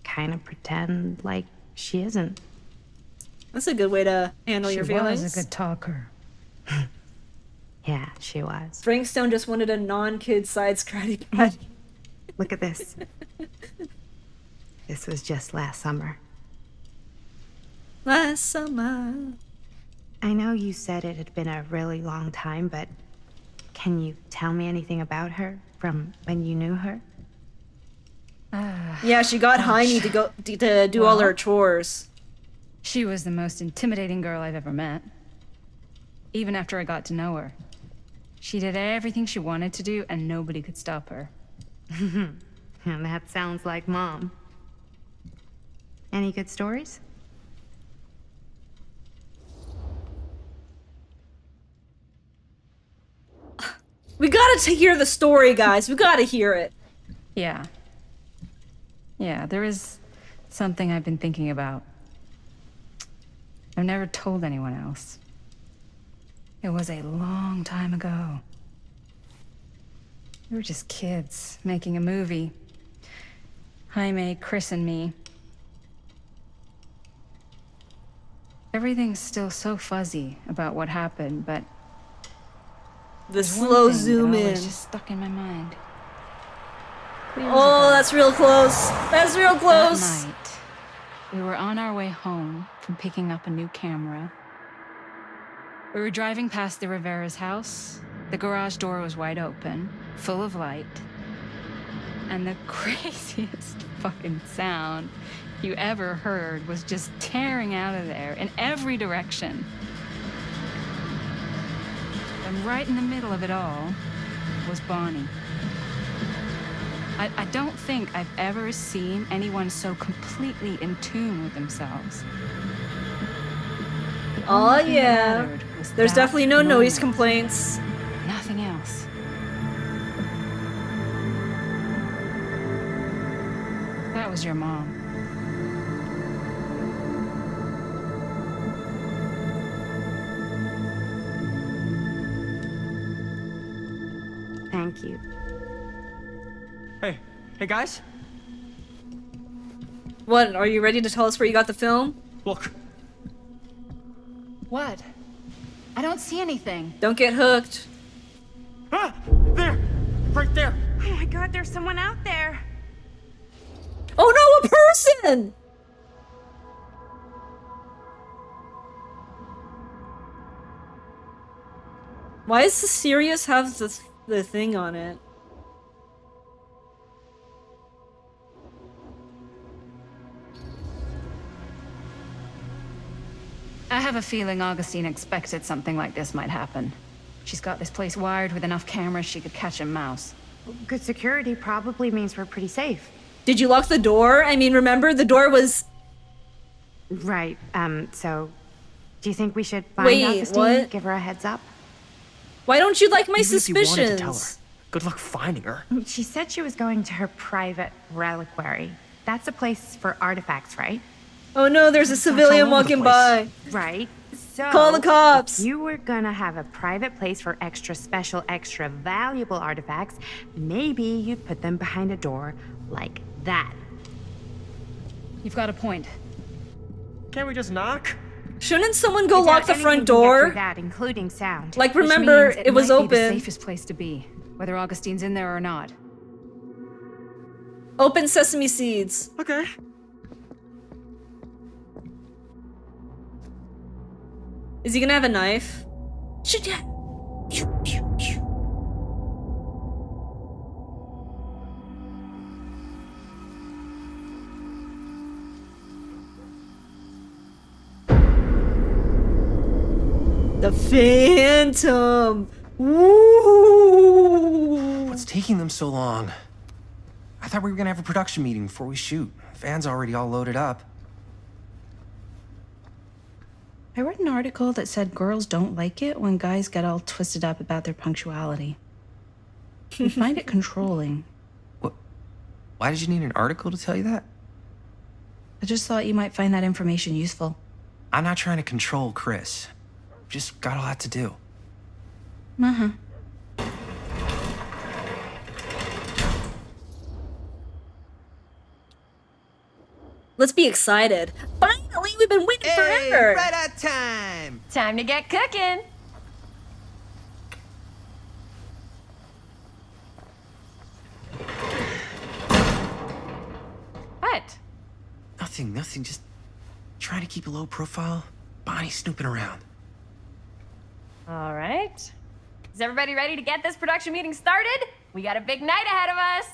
Speaker 6: kind of pretend like she isn't.
Speaker 1: That's a good way to handle your feelings.
Speaker 14: She was a good talker.
Speaker 6: Yeah, she was.
Speaker 1: Frank Stone just wanted a non-kid side scratty patty.
Speaker 6: Look at this. This was just last summer.
Speaker 1: Last summer.
Speaker 6: I know you said it had been a really long time, but can you tell me anything about her from when you knew her?
Speaker 1: Yeah, she got Heine to do all her chores.
Speaker 7: She was the most intimidating girl I've ever met. Even after I got to know her. She did everything she wanted to do, and nobody could stop her.
Speaker 6: And that sounds like Mom. Any good stories?
Speaker 1: We gotta hear the story, guys. We gotta hear it.
Speaker 7: Yeah. Yeah, there is something I've been thinking about. I've never told anyone else. It was a long time ago. We were just kids making a movie. Jaime, Chris, and me. Everything's still so fuzzy about what happened, but
Speaker 1: the
Speaker 7: there's one
Speaker 1: slow
Speaker 7: thing
Speaker 1: zoom
Speaker 7: that
Speaker 1: in.
Speaker 7: always just stuck in my mind.
Speaker 1: Oh, that's real close. That's real close.
Speaker 7: That night, we were on our way home from picking up a new camera. We were driving past the Rivera's house. The garage door was wide open, full of light. And the craziest fucking sound you ever heard was just tearing out of there in every direction. And right in the middle of it all was Bonnie. I don't think I've ever seen anyone so completely in tune with themselves.
Speaker 1: Oh yeah. There's definitely no noise complaints.
Speaker 7: Nothing else. That was your mom.
Speaker 6: Thank you.
Speaker 8: Hey guys?
Speaker 1: What, are you ready to tell us where you got the film?
Speaker 8: Look.
Speaker 7: What? I don't see anything.
Speaker 1: Don't get hooked.
Speaker 8: Ah! There! Right there!
Speaker 6: Oh my god, there's someone out there!
Speaker 1: Oh no, a person! Why does the Sirius have the thing on it?
Speaker 7: I have a feeling Augustine expected something like this might happen. She's got this place wired with enough cameras she could catch a mouse.
Speaker 6: Good security probably means we're pretty safe.
Speaker 1: Did you lock the door? I mean, remember, the door was...
Speaker 6: Right, so... Do you think we should find
Speaker 1: Wait,
Speaker 6: Augustine?
Speaker 1: what?
Speaker 6: Give her a heads up?
Speaker 1: Why don't you like my
Speaker 8: Even if you wanted to
Speaker 1: suspicions?
Speaker 8: tell her, good luck finding her.
Speaker 6: She said she was going to her private reliquary. That's a place for artifacts, right?
Speaker 1: Oh no, there's a civilian walking by.
Speaker 6: Right. So
Speaker 1: Call the cops.
Speaker 6: If you were gonna have a private place for extra special, extra valuable artifacts, maybe you'd put them behind a door like that.
Speaker 7: You've got a point.
Speaker 8: Can't we just knock?
Speaker 1: Shouldn't someone go
Speaker 6: I doubt
Speaker 1: lock the
Speaker 6: anything
Speaker 1: front
Speaker 6: can get
Speaker 1: door?
Speaker 6: through that, including sound.
Speaker 1: Like,
Speaker 7: Which
Speaker 1: remember,
Speaker 7: means
Speaker 1: it was
Speaker 7: might be the
Speaker 1: open.
Speaker 7: safest place to be, whether Augustine's in there or not.
Speaker 1: Open sesame seeds.
Speaker 8: Okay.
Speaker 1: Is he gonna have a knife? Shoot ya! The Phantom! Ooh.
Speaker 12: What's taking them so long? I thought we were gonna have a production meeting before we shoot. Van's already all loaded up.
Speaker 16: I read an article that said girls don't like it when guys get all twisted up about their punctuality. They find it controlling.
Speaker 12: Why did you need an article to tell you that?
Speaker 16: I just thought you might find that information useful.
Speaker 12: I'm not trying to control Chris. Just got a lot to do.
Speaker 16: Uh-huh.
Speaker 1: Let's be excited. Finally, we've been waiting forever.
Speaker 8: Right at time.
Speaker 11: Time to get cooking. What?
Speaker 12: Nothing. Just trying to keep a low profile. Bonnie snooping around.
Speaker 11: All right. Is everybody ready to get this production meeting started? We got a big night ahead of us.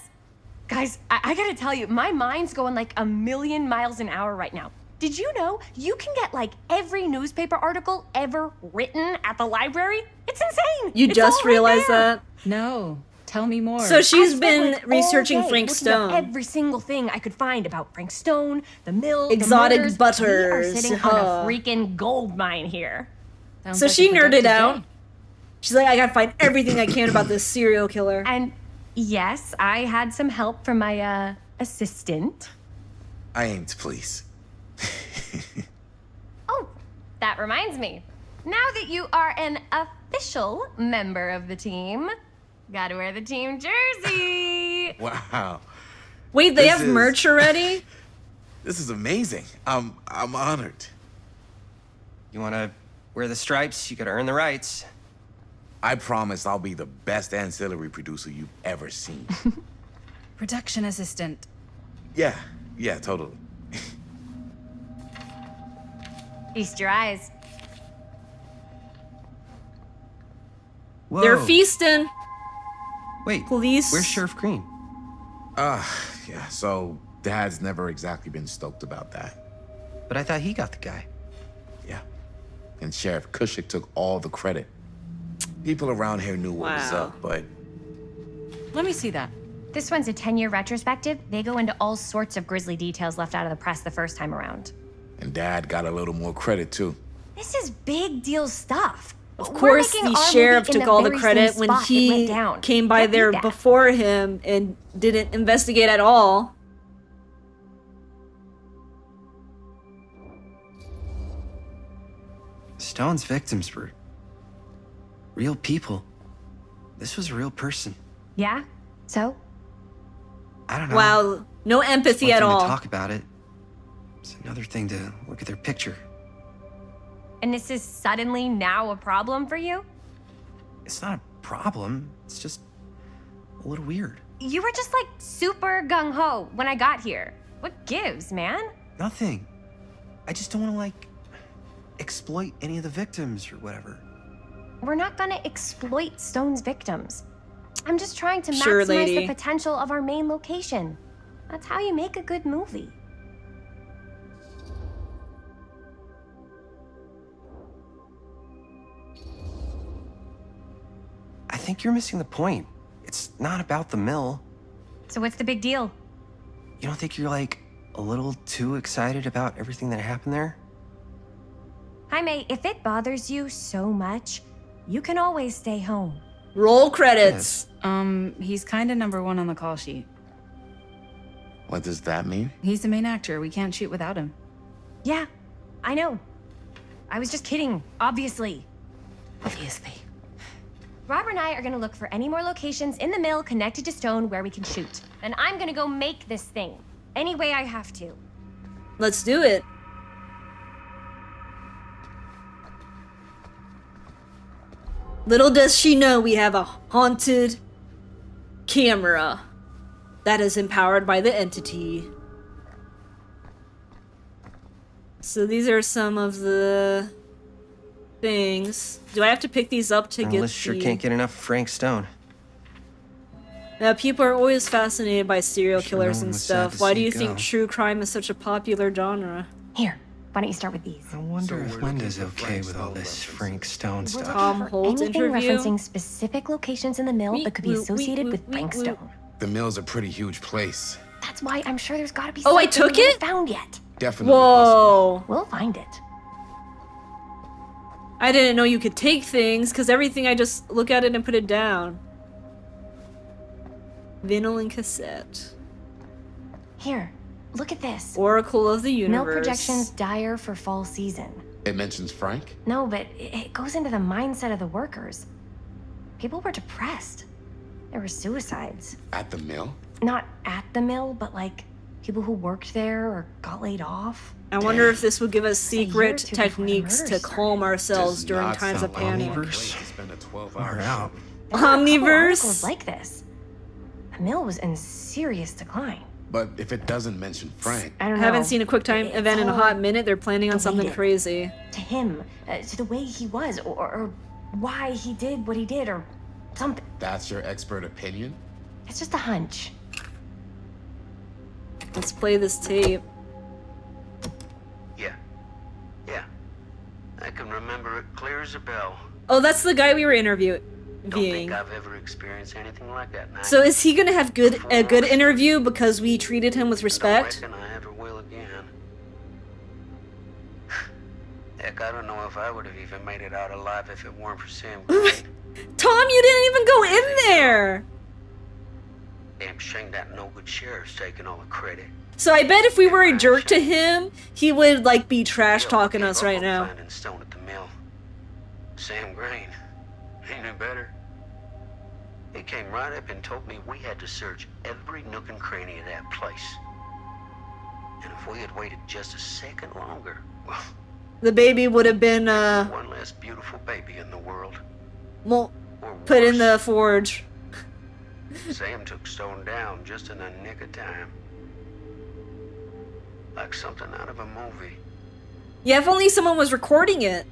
Speaker 11: Guys, I gotta tell you, my mind's going like a million miles an hour right now. Did you know you can get like every newspaper article ever written at the library? It's insane.
Speaker 1: You
Speaker 11: It's
Speaker 1: just
Speaker 11: all right
Speaker 1: realized
Speaker 11: there.
Speaker 1: that?
Speaker 16: No. Tell me more.
Speaker 1: So she's
Speaker 11: I spent,
Speaker 1: been
Speaker 11: like, all
Speaker 1: researching
Speaker 11: day
Speaker 1: Frank
Speaker 11: looking up
Speaker 1: Stone.
Speaker 11: every single thing I could find about Frank Stone, the mill,
Speaker 1: Exotic
Speaker 11: the murders.
Speaker 1: butters,
Speaker 11: We are sitting
Speaker 1: huh.
Speaker 11: on a freaking gold mine here.
Speaker 1: So she nerded out. She's like, I gotta find everything I can about this serial killer.
Speaker 11: And yes, I had some help from my assistant.
Speaker 15: I aim to please.
Speaker 11: Oh, that reminds me. Now that you are an official member of the team, gotta wear the team jersey.
Speaker 15: Wow.
Speaker 1: Wait, they
Speaker 15: This
Speaker 1: have
Speaker 15: is-
Speaker 1: merch already?
Speaker 15: This is amazing. I'm honored.
Speaker 8: You wanna wear the stripes? You gotta earn the rights.
Speaker 15: I promise I'll be the best ancillary producer you've ever seen.
Speaker 16: Production assistant.
Speaker 15: Yeah, totally.
Speaker 11: Feast your eyes.
Speaker 12: Whoa.
Speaker 1: They're feasting.
Speaker 12: Wait,
Speaker 1: Police.
Speaker 12: where's Sheriff Green?
Speaker 15: Yeah, so Dad's never exactly been stoked about that.
Speaker 12: But I thought he got the guy.
Speaker 15: Yeah. And Sheriff Kushik took all the credit. People around here knew what was
Speaker 1: Wow.
Speaker 15: up, but
Speaker 16: Let me see that.
Speaker 11: This one's a 10-year retrospective. They go into all sorts of grisly details left out of the press the first time around.
Speaker 15: and Dad got a little more credit too.
Speaker 11: This is big deal stuff.
Speaker 1: Of course, the sheriff took all the credit when he came by there before him and didn't investigate at all.
Speaker 12: Stone's victims were real people. This was a real person.
Speaker 11: Yeah? So?
Speaker 12: I don't know.
Speaker 1: Wow, no
Speaker 12: It's
Speaker 1: empathy
Speaker 12: one
Speaker 1: at
Speaker 12: thing
Speaker 1: all.
Speaker 12: to talk about it. It's another thing to look at their picture.
Speaker 11: And this is suddenly now a problem for you?
Speaker 12: It's not a problem. It's just a little weird.
Speaker 11: You were just like super gung-ho when I got here. What gives, man?
Speaker 12: Nothing. I just don't want to, like, exploit any of the victims or whatever.
Speaker 11: We're not gonna exploit Stone's victims. I'm just trying to
Speaker 1: Sure,
Speaker 11: maximize
Speaker 1: lady.
Speaker 11: the potential of our main location. That's how you make a good movie.
Speaker 12: I think you're missing the point. It's not about the mill.
Speaker 11: So what's the big deal?
Speaker 12: You don't think you're, like, a little too excited about everything that happened there?
Speaker 11: Jaime, if it bothers you so much, you can always stay home.
Speaker 1: Roll credits.
Speaker 16: He's kind of number one on the call sheet.
Speaker 15: What does that mean?
Speaker 16: He's the main actor. We can't shoot without him.
Speaker 11: Yeah, I know. I was just kidding, obviously.
Speaker 16: Obviously.
Speaker 11: Robert and I are gonna look for any more locations in the mill connected to Stone where we can shoot. And I'm gonna go make this thing. Any way I have to.
Speaker 1: Let's do it. Little does she know we have a haunted camera that is empowered by the entity. So these are some of the things. Do I have to pick these up to get
Speaker 8: Melissa sure
Speaker 1: the...
Speaker 8: can't get enough of Frank Stone.
Speaker 1: Now, people are always fascinated by serial
Speaker 8: Sure,
Speaker 1: killers
Speaker 8: no one
Speaker 1: and
Speaker 8: was sad
Speaker 1: stuff.
Speaker 8: to
Speaker 1: Why
Speaker 8: see
Speaker 1: do you
Speaker 8: it
Speaker 1: think
Speaker 8: go.
Speaker 1: true crime is such a popular genre?
Speaker 11: Here, Why don't you start with these?
Speaker 8: I wonder if Linda's okay with all this Frank Stone
Speaker 11: We're
Speaker 8: stuff.
Speaker 11: looking for
Speaker 1: Holt
Speaker 11: anything
Speaker 1: interview?
Speaker 11: referencing specific locations in the mill that could be associated with Frank Stone.
Speaker 15: The mill's a pretty huge place.
Speaker 11: That's why I'm sure there's got to be
Speaker 1: Oh, I
Speaker 11: something
Speaker 1: took
Speaker 11: we haven't
Speaker 1: it?
Speaker 11: found yet.
Speaker 15: Definitely
Speaker 1: Whoa.
Speaker 11: We'll find it.
Speaker 1: I didn't know you could take things, because everything I just look at it and put it down. Vinyl and cassette.
Speaker 11: Here, look at this.
Speaker 1: Oracle of the Universe.
Speaker 11: Mill projections dire for fall season.
Speaker 15: It mentions Frank?
Speaker 11: No, but it goes into the mindset of the workers. People were depressed. There were suicides.
Speaker 15: At the mill?
Speaker 11: Not at the mill, but like people who worked there or got laid off.
Speaker 1: I wonder if this would give us
Speaker 11: year or
Speaker 1: secret
Speaker 11: two before the
Speaker 1: techniques to
Speaker 11: murders
Speaker 1: calm ourselves
Speaker 15: Does
Speaker 1: during
Speaker 15: not
Speaker 1: times of
Speaker 15: sound like
Speaker 1: panic.
Speaker 15: a place to spend a 12-hour
Speaker 8: Far out.
Speaker 11: There were a couple
Speaker 1: Omniverse?
Speaker 11: articles like this. The mill was in serious decline.
Speaker 15: But if it doesn't mention Frank,
Speaker 11: I don't know.
Speaker 1: Haven't seen a QuickTime
Speaker 11: It's
Speaker 1: event in a
Speaker 11: all
Speaker 1: hot minute. They're planning on something
Speaker 11: related.
Speaker 1: crazy.
Speaker 11: To him, to the way he was, or why he did what he did, or something.
Speaker 15: that's your expert opinion?
Speaker 11: It's just a hunch.
Speaker 1: Let's play this tape.
Speaker 4: Yeah. I can remember it clear as a bell.
Speaker 1: Oh, that's the guy we were interviewing.
Speaker 4: Don't think I've ever experienced anything like that. Now.
Speaker 1: So is he gonna have a good interview because we treated him with
Speaker 4: I
Speaker 1: respect?
Speaker 4: don't reckon I ever will again. Heck, I don't know if I would have even made it out alive if it weren't for Sam Green.
Speaker 1: Tom, you didn't even go in there!
Speaker 4: Damn shame that no-good sheriff's taking all the credit.
Speaker 1: So I bet if we were a jerk to him, he would, like, be trash-talking us right now.
Speaker 4: Finding Stone at the mill. Sam Green. He knew better. He came right up and told me we had to search every nook and cranny of that place. And if we had waited just a second longer, well,
Speaker 1: The baby would have been,
Speaker 4: one less beautiful baby in the world.
Speaker 1: well, put in the forge.
Speaker 4: Sam took Stone down just in the nick of time. Like something out of a movie.
Speaker 1: Yeah, if only someone was recording it.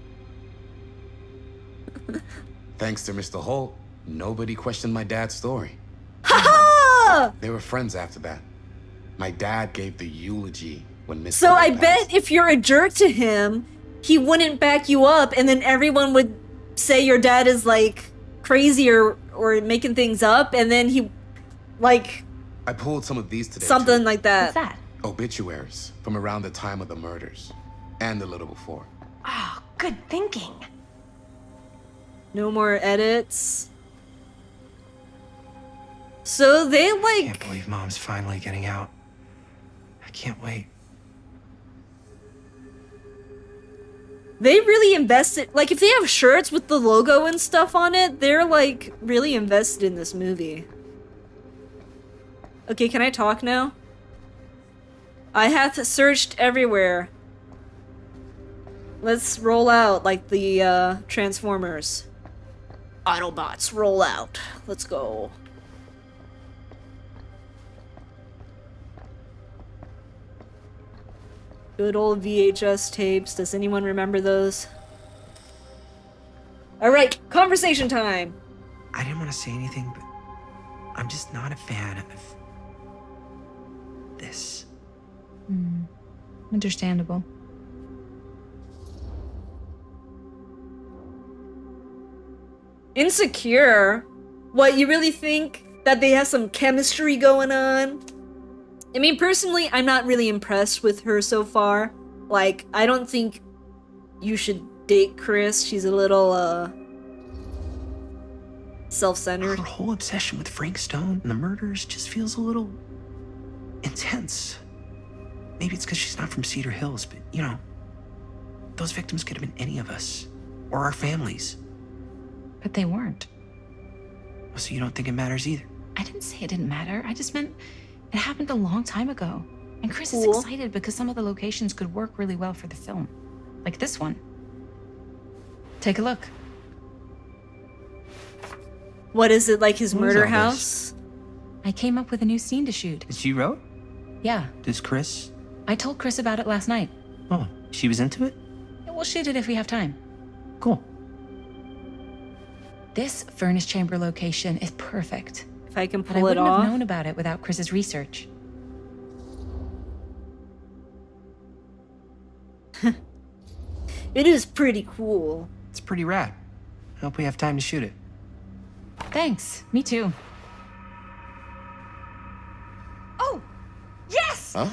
Speaker 15: Thanks to Mr. Holt, nobody questioned my dad's story.
Speaker 1: Ha!
Speaker 15: They were friends after that. My dad gave the eulogy when Mr.
Speaker 1: So
Speaker 15: Holt
Speaker 1: I
Speaker 15: passed.
Speaker 1: bet if you're a jerk to him, he wouldn't back you up, and then everyone would say your dad is, like, crazy or making things up, and then he, like,
Speaker 15: I pulled some of these today.
Speaker 1: something
Speaker 15: too.
Speaker 1: like that.
Speaker 11: What's that?
Speaker 15: Obituaries from around the time of the murders and a little before.
Speaker 11: Oh, good thinking.
Speaker 1: No more edits. So they,
Speaker 8: I can't
Speaker 1: like,
Speaker 8: believe Mom's finally getting out. I can't wait.
Speaker 1: they really invested, like, if they have shirts with the logo and stuff on it, they're, like, really invested in this movie. Okay, can I talk now? I hath searched everywhere. Let's roll out like the Transformers. Autobots, roll out. Let's go. Good old VHS tapes. Does anyone remember those? Alright, conversation time!
Speaker 17: I didn't want to say anything, but I'm just not a fan of this.
Speaker 16: Understandable.
Speaker 1: Insecure? What, you really think that they have some chemistry going on? I mean, personally, I'm not really impressed with her so far. Like, I don't think you should date Chris. She's a little, self-centered.
Speaker 17: Her whole obsession with Frank Stone and the murders just feels a little intense. Maybe it's because she's not from Cedar Hills, but, you know, those victims could have been any of us, or our families.
Speaker 16: But they weren't.
Speaker 17: So you don't think it matters either?
Speaker 16: I didn't say it didn't matter. I just meant it happened a long time ago. And Chris is
Speaker 1: Cool.
Speaker 16: excited because some of the locations could work really well for the film. Like this one. Take a look.
Speaker 1: What is it, like his
Speaker 17: What is
Speaker 1: murder
Speaker 17: all
Speaker 1: house?
Speaker 16: I came up with a new scene to shoot.
Speaker 17: She wrote?
Speaker 16: Yeah,
Speaker 17: Does Chris?
Speaker 16: I told Chris about it last night.
Speaker 17: Oh, she was into it?
Speaker 16: We'll shoot it if we have time.
Speaker 17: Cool.
Speaker 16: This furnace chamber location is perfect.
Speaker 1: If I can
Speaker 16: But I
Speaker 1: pull it
Speaker 16: wouldn't have
Speaker 1: off.
Speaker 16: known about it without Chris's research.
Speaker 1: It is pretty cool.
Speaker 17: It's pretty rad. I hope we have time to shoot it.
Speaker 7: Thanks. Me too.
Speaker 11: Oh, yes!
Speaker 15: Huh?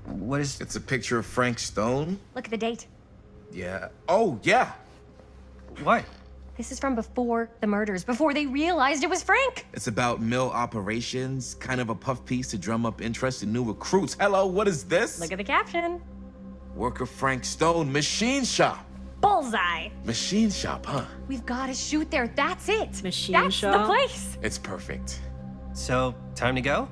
Speaker 17: What is...
Speaker 15: It's a picture of Frank Stone?
Speaker 11: Look at the date.
Speaker 15: Yeah. Oh, yeah.
Speaker 17: What?
Speaker 11: This is from before the murders, before they realized it was Frank.
Speaker 15: It's about mill operations, kind of a puff piece to drum up interest in new recruits. Hello, what is this?
Speaker 11: Look at the caption.
Speaker 15: Worker Frank Stone, machine shop.
Speaker 11: Bullseye.
Speaker 15: Machine shop, huh?
Speaker 11: We've got to shoot there. That's it.
Speaker 1: Machine
Speaker 11: That's
Speaker 1: shop?
Speaker 11: the place.
Speaker 15: It's perfect.
Speaker 17: So, time to go?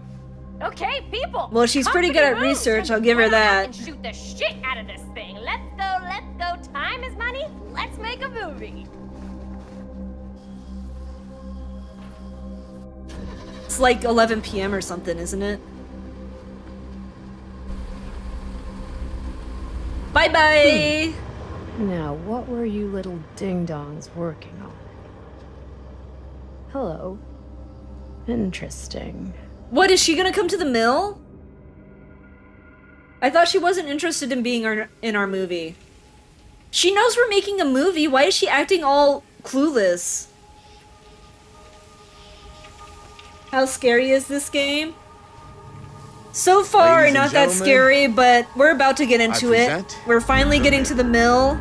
Speaker 11: Okay, people.
Speaker 1: Well, she's pretty good at
Speaker 11: Company moves.
Speaker 1: research. I'll give her
Speaker 11: Run out
Speaker 1: that.
Speaker 11: And shoot the shit out of this thing. Let's go, let's go. Time is money. Let's make a movie.
Speaker 1: It's like 11 p.m. or something, isn't it? Bye-bye!
Speaker 14: Now, what were you little ding-dongs working on? Hello. Interesting.
Speaker 1: What, is she gonna come to the mill? I thought she wasn't interested in being in our movie. She knows we're making a movie. Why is she acting all clueless? How scary is this game? So far,
Speaker 15: Ladies and
Speaker 1: not that
Speaker 15: gentlemen,
Speaker 1: scary, but we're about to get into it.
Speaker 15: present-
Speaker 1: We're finally getting to the mill.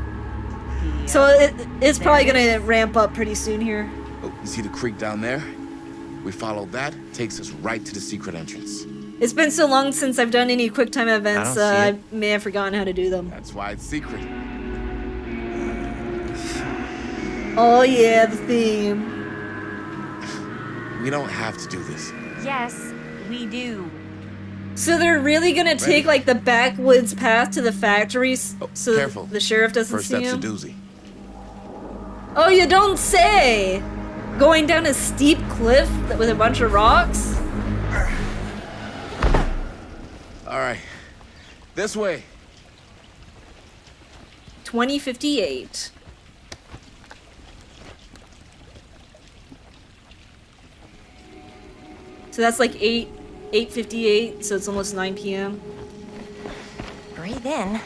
Speaker 1: So it's probably gonna ramp up pretty soon here.
Speaker 15: Oh, you see the creek down there? We follow that, takes us right to the secret entrance.
Speaker 1: It's been so long since I've done any QuickTime events,
Speaker 15: I don't see
Speaker 1: I may have forgotten how to do them.
Speaker 15: That's why it's secret.
Speaker 1: Oh yeah, the theme.
Speaker 15: We don't have to do this.
Speaker 11: Yes, we do.
Speaker 1: So they're really gonna take like the backwoods path to the factories, so
Speaker 15: careful.
Speaker 1: the sheriff doesn't
Speaker 15: First
Speaker 1: see
Speaker 15: step's a
Speaker 1: him?
Speaker 15: doozy.
Speaker 1: Oh, you don't say! Going down a steep cliff with a bunch of rocks?
Speaker 15: All right, this way.
Speaker 1: 2058. So that's like 8:58, so it's almost 9 p.m.
Speaker 11: Breathe in.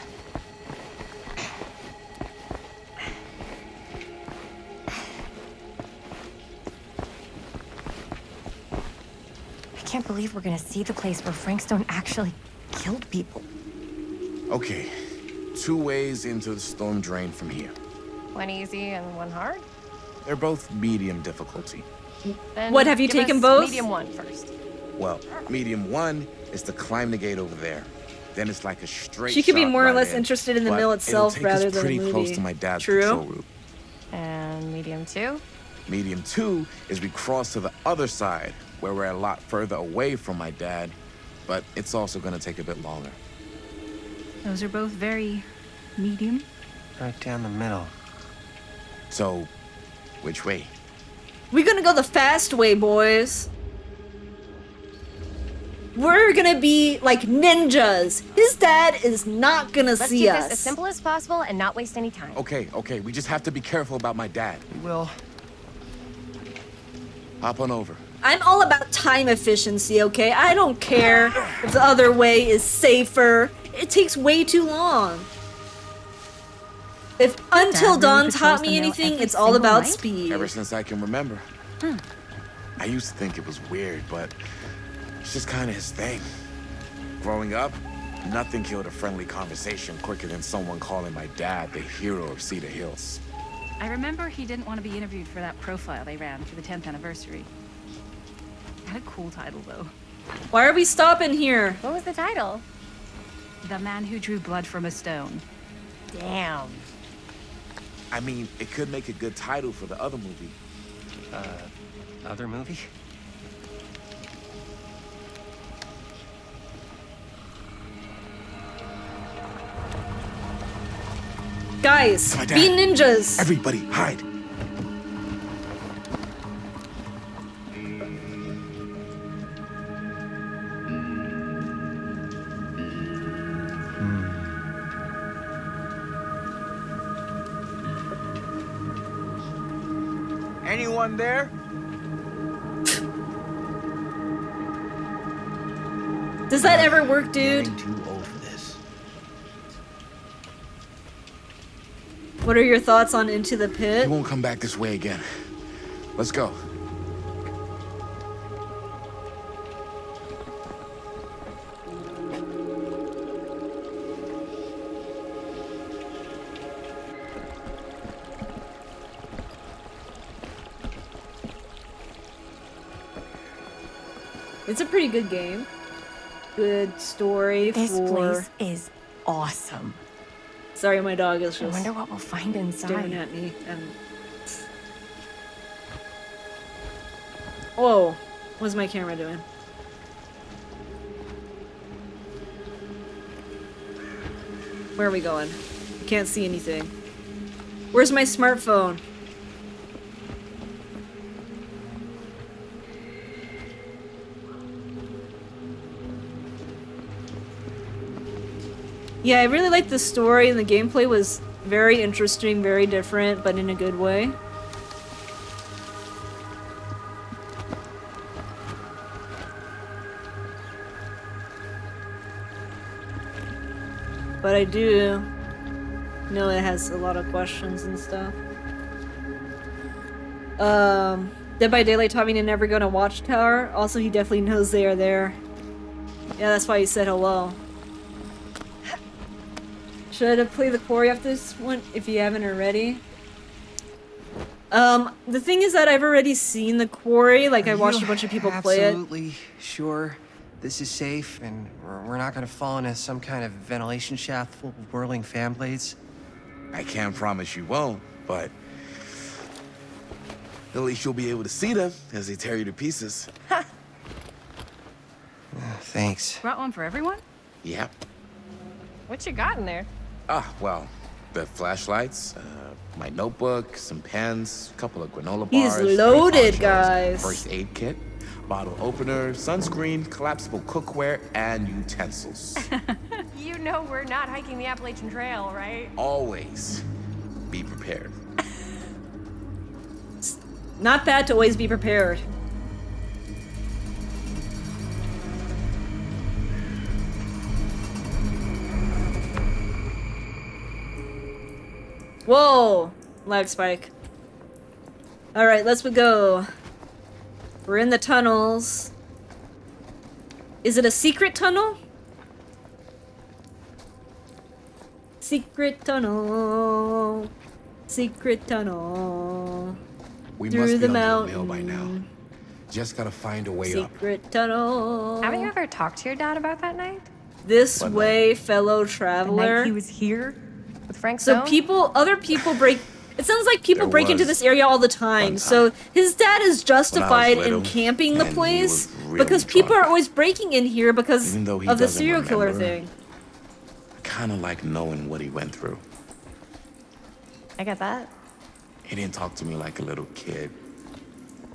Speaker 11: I can't believe we're gonna see the place where Frank Stone actually killed people.
Speaker 15: Okay, 2 ways into the storm drain from here.
Speaker 11: One easy and one hard?
Speaker 15: They're both medium difficulty.
Speaker 11: Then
Speaker 1: What, have you
Speaker 11: give
Speaker 1: taken
Speaker 11: us
Speaker 1: both?
Speaker 11: Medium one first.
Speaker 15: Well, medium 1 is to climb the gate over there. Then it's like a straight
Speaker 1: She could be
Speaker 15: shot
Speaker 1: more or
Speaker 15: right
Speaker 1: less
Speaker 15: in.
Speaker 1: interested in the
Speaker 15: But
Speaker 1: mill
Speaker 15: it'll
Speaker 1: itself
Speaker 15: take
Speaker 1: rather
Speaker 15: us
Speaker 1: than the
Speaker 15: pretty
Speaker 1: movie.
Speaker 15: close to my dad's
Speaker 1: True.
Speaker 15: control route.
Speaker 11: And medium two?
Speaker 15: Medium 2 is we cross to the other side, where we're a lot further away from my dad, but it's also gonna take a bit longer.
Speaker 7: Those are both very medium.
Speaker 17: Right down the middle.
Speaker 15: So, which way?
Speaker 1: We're gonna go the fast way, boys. We're gonna be like ninjas. His dad is not gonna
Speaker 11: Let's
Speaker 1: see
Speaker 11: keep
Speaker 1: us.
Speaker 11: this as simple as possible and not waste any time.
Speaker 15: Okay, we just have to be careful about my dad.
Speaker 17: We will.
Speaker 15: Hop on over.
Speaker 1: I'm all about time efficiency, okay? I don't care if the other way is safer. It takes way too long. If Until
Speaker 7: Dad really
Speaker 1: Dawn
Speaker 7: patrols
Speaker 1: taught
Speaker 7: the
Speaker 1: me
Speaker 7: mill
Speaker 1: anything,
Speaker 7: every
Speaker 1: it's all
Speaker 7: single
Speaker 1: about
Speaker 7: night?
Speaker 1: speed.
Speaker 15: Ever since I can remember. I used to think it was weird, but it's just kind of his thing. Growing up, nothing killed a friendly conversation quicker than someone calling my dad the hero of Cedar Hills.
Speaker 7: I remember he didn't want to be interviewed for that profile they ran for the 10th anniversary. Had a cool title, though.
Speaker 1: Why are we stopping here?
Speaker 11: What was the title?
Speaker 7: The Man Who Drew Blood from a Stone.
Speaker 11: Damn.
Speaker 15: I mean, it could make a good title for the other movie.
Speaker 17: Other movie?
Speaker 1: Guys,
Speaker 15: My
Speaker 1: be
Speaker 15: dad.
Speaker 1: ninjas.
Speaker 15: Everybody, hide.
Speaker 5: Anyone there?
Speaker 1: Does that ever work, dude?
Speaker 17: Too old for this.
Speaker 1: What are your thoughts on Into the Pit?
Speaker 15: He won't come back this way again. Let's go.
Speaker 1: It's a pretty good game. Good story
Speaker 11: This
Speaker 1: for...
Speaker 11: place is awesome.
Speaker 1: Sorry, my dog is
Speaker 11: I
Speaker 1: just
Speaker 11: wonder what we'll find
Speaker 1: staring
Speaker 11: inside.
Speaker 1: at me. And... Whoa. What's my camera doing? Where are we going? I can't see anything. Where's my smartphone? Yeah, I really liked the story, and the gameplay was very interesting, very different, but in a good way. But I do know it has a lot of questions and stuff. Dead by Daylight taught me to never go to Watchtower. Also, he definitely knows they are there. Yeah, that's why he said hello. Should I play the quarry after this one if you haven't already? The thing is that I've already seen the quarry. Like, I watched a bunch of people play it.
Speaker 17: Absolutely sure this is safe and we're not gonna fall into some kind of ventilation shaft full of whirling fan blades?
Speaker 15: I can't promise you won't, but at least you'll be able to see them as they tear you to pieces.
Speaker 17: Thanks.
Speaker 7: Brought one for everyone?
Speaker 15: Yep.
Speaker 11: What you got in there?
Speaker 15: Well, the flashlights, my notebook, some pens, a couple of granola
Speaker 1: He's
Speaker 15: bars. 3
Speaker 1: loaded,
Speaker 15: ponchos,
Speaker 1: guys.
Speaker 15: First aid kit, bottle opener, sunscreen, collapsible cookware, and utensils.
Speaker 11: You know we're not hiking the Appalachian Trail, right?
Speaker 15: Always be prepared.
Speaker 1: Not bad to always be prepared. Whoa! Lag spike. Alright, let's go. We're in the tunnels. Is it a secret tunnel? Secret tunnel. Secret tunnel.
Speaker 15: We
Speaker 1: Through
Speaker 15: must be
Speaker 1: the
Speaker 15: under
Speaker 1: mountain.
Speaker 15: the mill by now. Just gotta find a way up.
Speaker 1: Secret tunnel.
Speaker 11: Haven't you ever talked to your dad about that night?
Speaker 1: This
Speaker 15: What
Speaker 1: way, fellow
Speaker 11: The night
Speaker 1: traveler.
Speaker 11: he was here with Frank
Speaker 1: So
Speaker 11: Stone?
Speaker 1: other people break. It sounds like people
Speaker 15: There
Speaker 1: break into
Speaker 15: was
Speaker 1: this area all the time.
Speaker 15: one
Speaker 1: So his dad is justified
Speaker 15: little,
Speaker 1: in camping the
Speaker 15: and he
Speaker 1: place
Speaker 15: was really
Speaker 1: because people
Speaker 15: drunk.
Speaker 1: are always breaking in here because
Speaker 15: Even though he
Speaker 1: of the
Speaker 15: doesn't
Speaker 1: serial killer
Speaker 15: remember.
Speaker 1: thing.
Speaker 15: I kinda like knowing what he went through.
Speaker 11: I get that.
Speaker 15: He didn't talk to me like a little kid.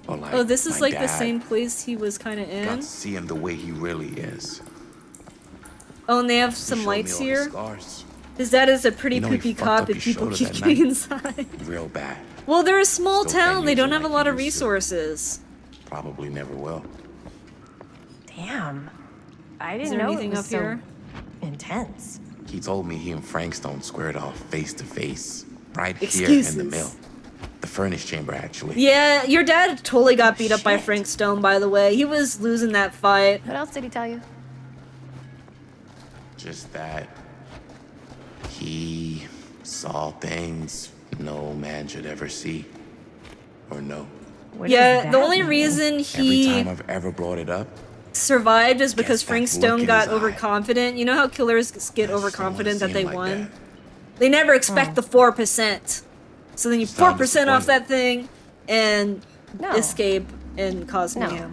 Speaker 15: Or like
Speaker 1: Oh, this is
Speaker 15: my
Speaker 1: like the
Speaker 15: dad.
Speaker 1: same place he was kind of
Speaker 15: Got
Speaker 1: in.
Speaker 15: to see him the way he really is.
Speaker 1: Oh, and they have
Speaker 15: He
Speaker 1: some
Speaker 15: showed
Speaker 1: lights
Speaker 15: me all the
Speaker 1: here.
Speaker 15: scars.
Speaker 1: His dad is a pretty
Speaker 15: You know he
Speaker 1: poopy
Speaker 15: fucked
Speaker 1: cop
Speaker 15: up
Speaker 1: if
Speaker 15: his
Speaker 1: people
Speaker 15: shoulder
Speaker 1: keep
Speaker 15: that
Speaker 1: getting
Speaker 15: night.
Speaker 1: inside.
Speaker 15: Real bad.
Speaker 1: Well, they're a small
Speaker 15: Still
Speaker 1: town.
Speaker 15: can't
Speaker 1: They
Speaker 15: use
Speaker 1: don't
Speaker 15: him
Speaker 1: have a
Speaker 15: like
Speaker 1: lot
Speaker 15: he
Speaker 1: of
Speaker 15: used to.
Speaker 1: resources.
Speaker 15: Probably never will.
Speaker 11: Damn. I
Speaker 1: Is
Speaker 11: didn't
Speaker 1: there
Speaker 11: know
Speaker 1: anything
Speaker 11: it was
Speaker 1: up here?
Speaker 11: so intense.
Speaker 15: He told me he and Frank Stone squared off face to face. Right here
Speaker 1: Excuses.
Speaker 15: in the mill. The furnace chamber, actually.
Speaker 1: Yeah, your dad totally got beat up by
Speaker 11: Shit.
Speaker 1: Frank Stone, by the way. He was losing that fight.
Speaker 11: What else did he tell you?
Speaker 15: Just that he saw things no man should ever see or know.
Speaker 11: What
Speaker 1: Yeah,
Speaker 11: does
Speaker 1: the
Speaker 11: that
Speaker 1: only
Speaker 11: mean?
Speaker 1: reason
Speaker 15: Every
Speaker 1: he
Speaker 15: time I've ever brought it up,
Speaker 1: survived is because
Speaker 15: Gets that
Speaker 1: Frank
Speaker 15: look
Speaker 1: Stone
Speaker 15: in
Speaker 1: got
Speaker 15: his eye.
Speaker 1: overconfident. You know how killers get
Speaker 15: I just don't wanna
Speaker 1: overconfident that
Speaker 15: see
Speaker 1: they
Speaker 15: him like
Speaker 1: won?
Speaker 15: that.
Speaker 1: They never expect the 4%. So then you
Speaker 15: Sound
Speaker 1: 4% off
Speaker 15: disappointed.
Speaker 1: that thing and
Speaker 11: No.
Speaker 1: escape and cause
Speaker 11: No.
Speaker 1: mayhem.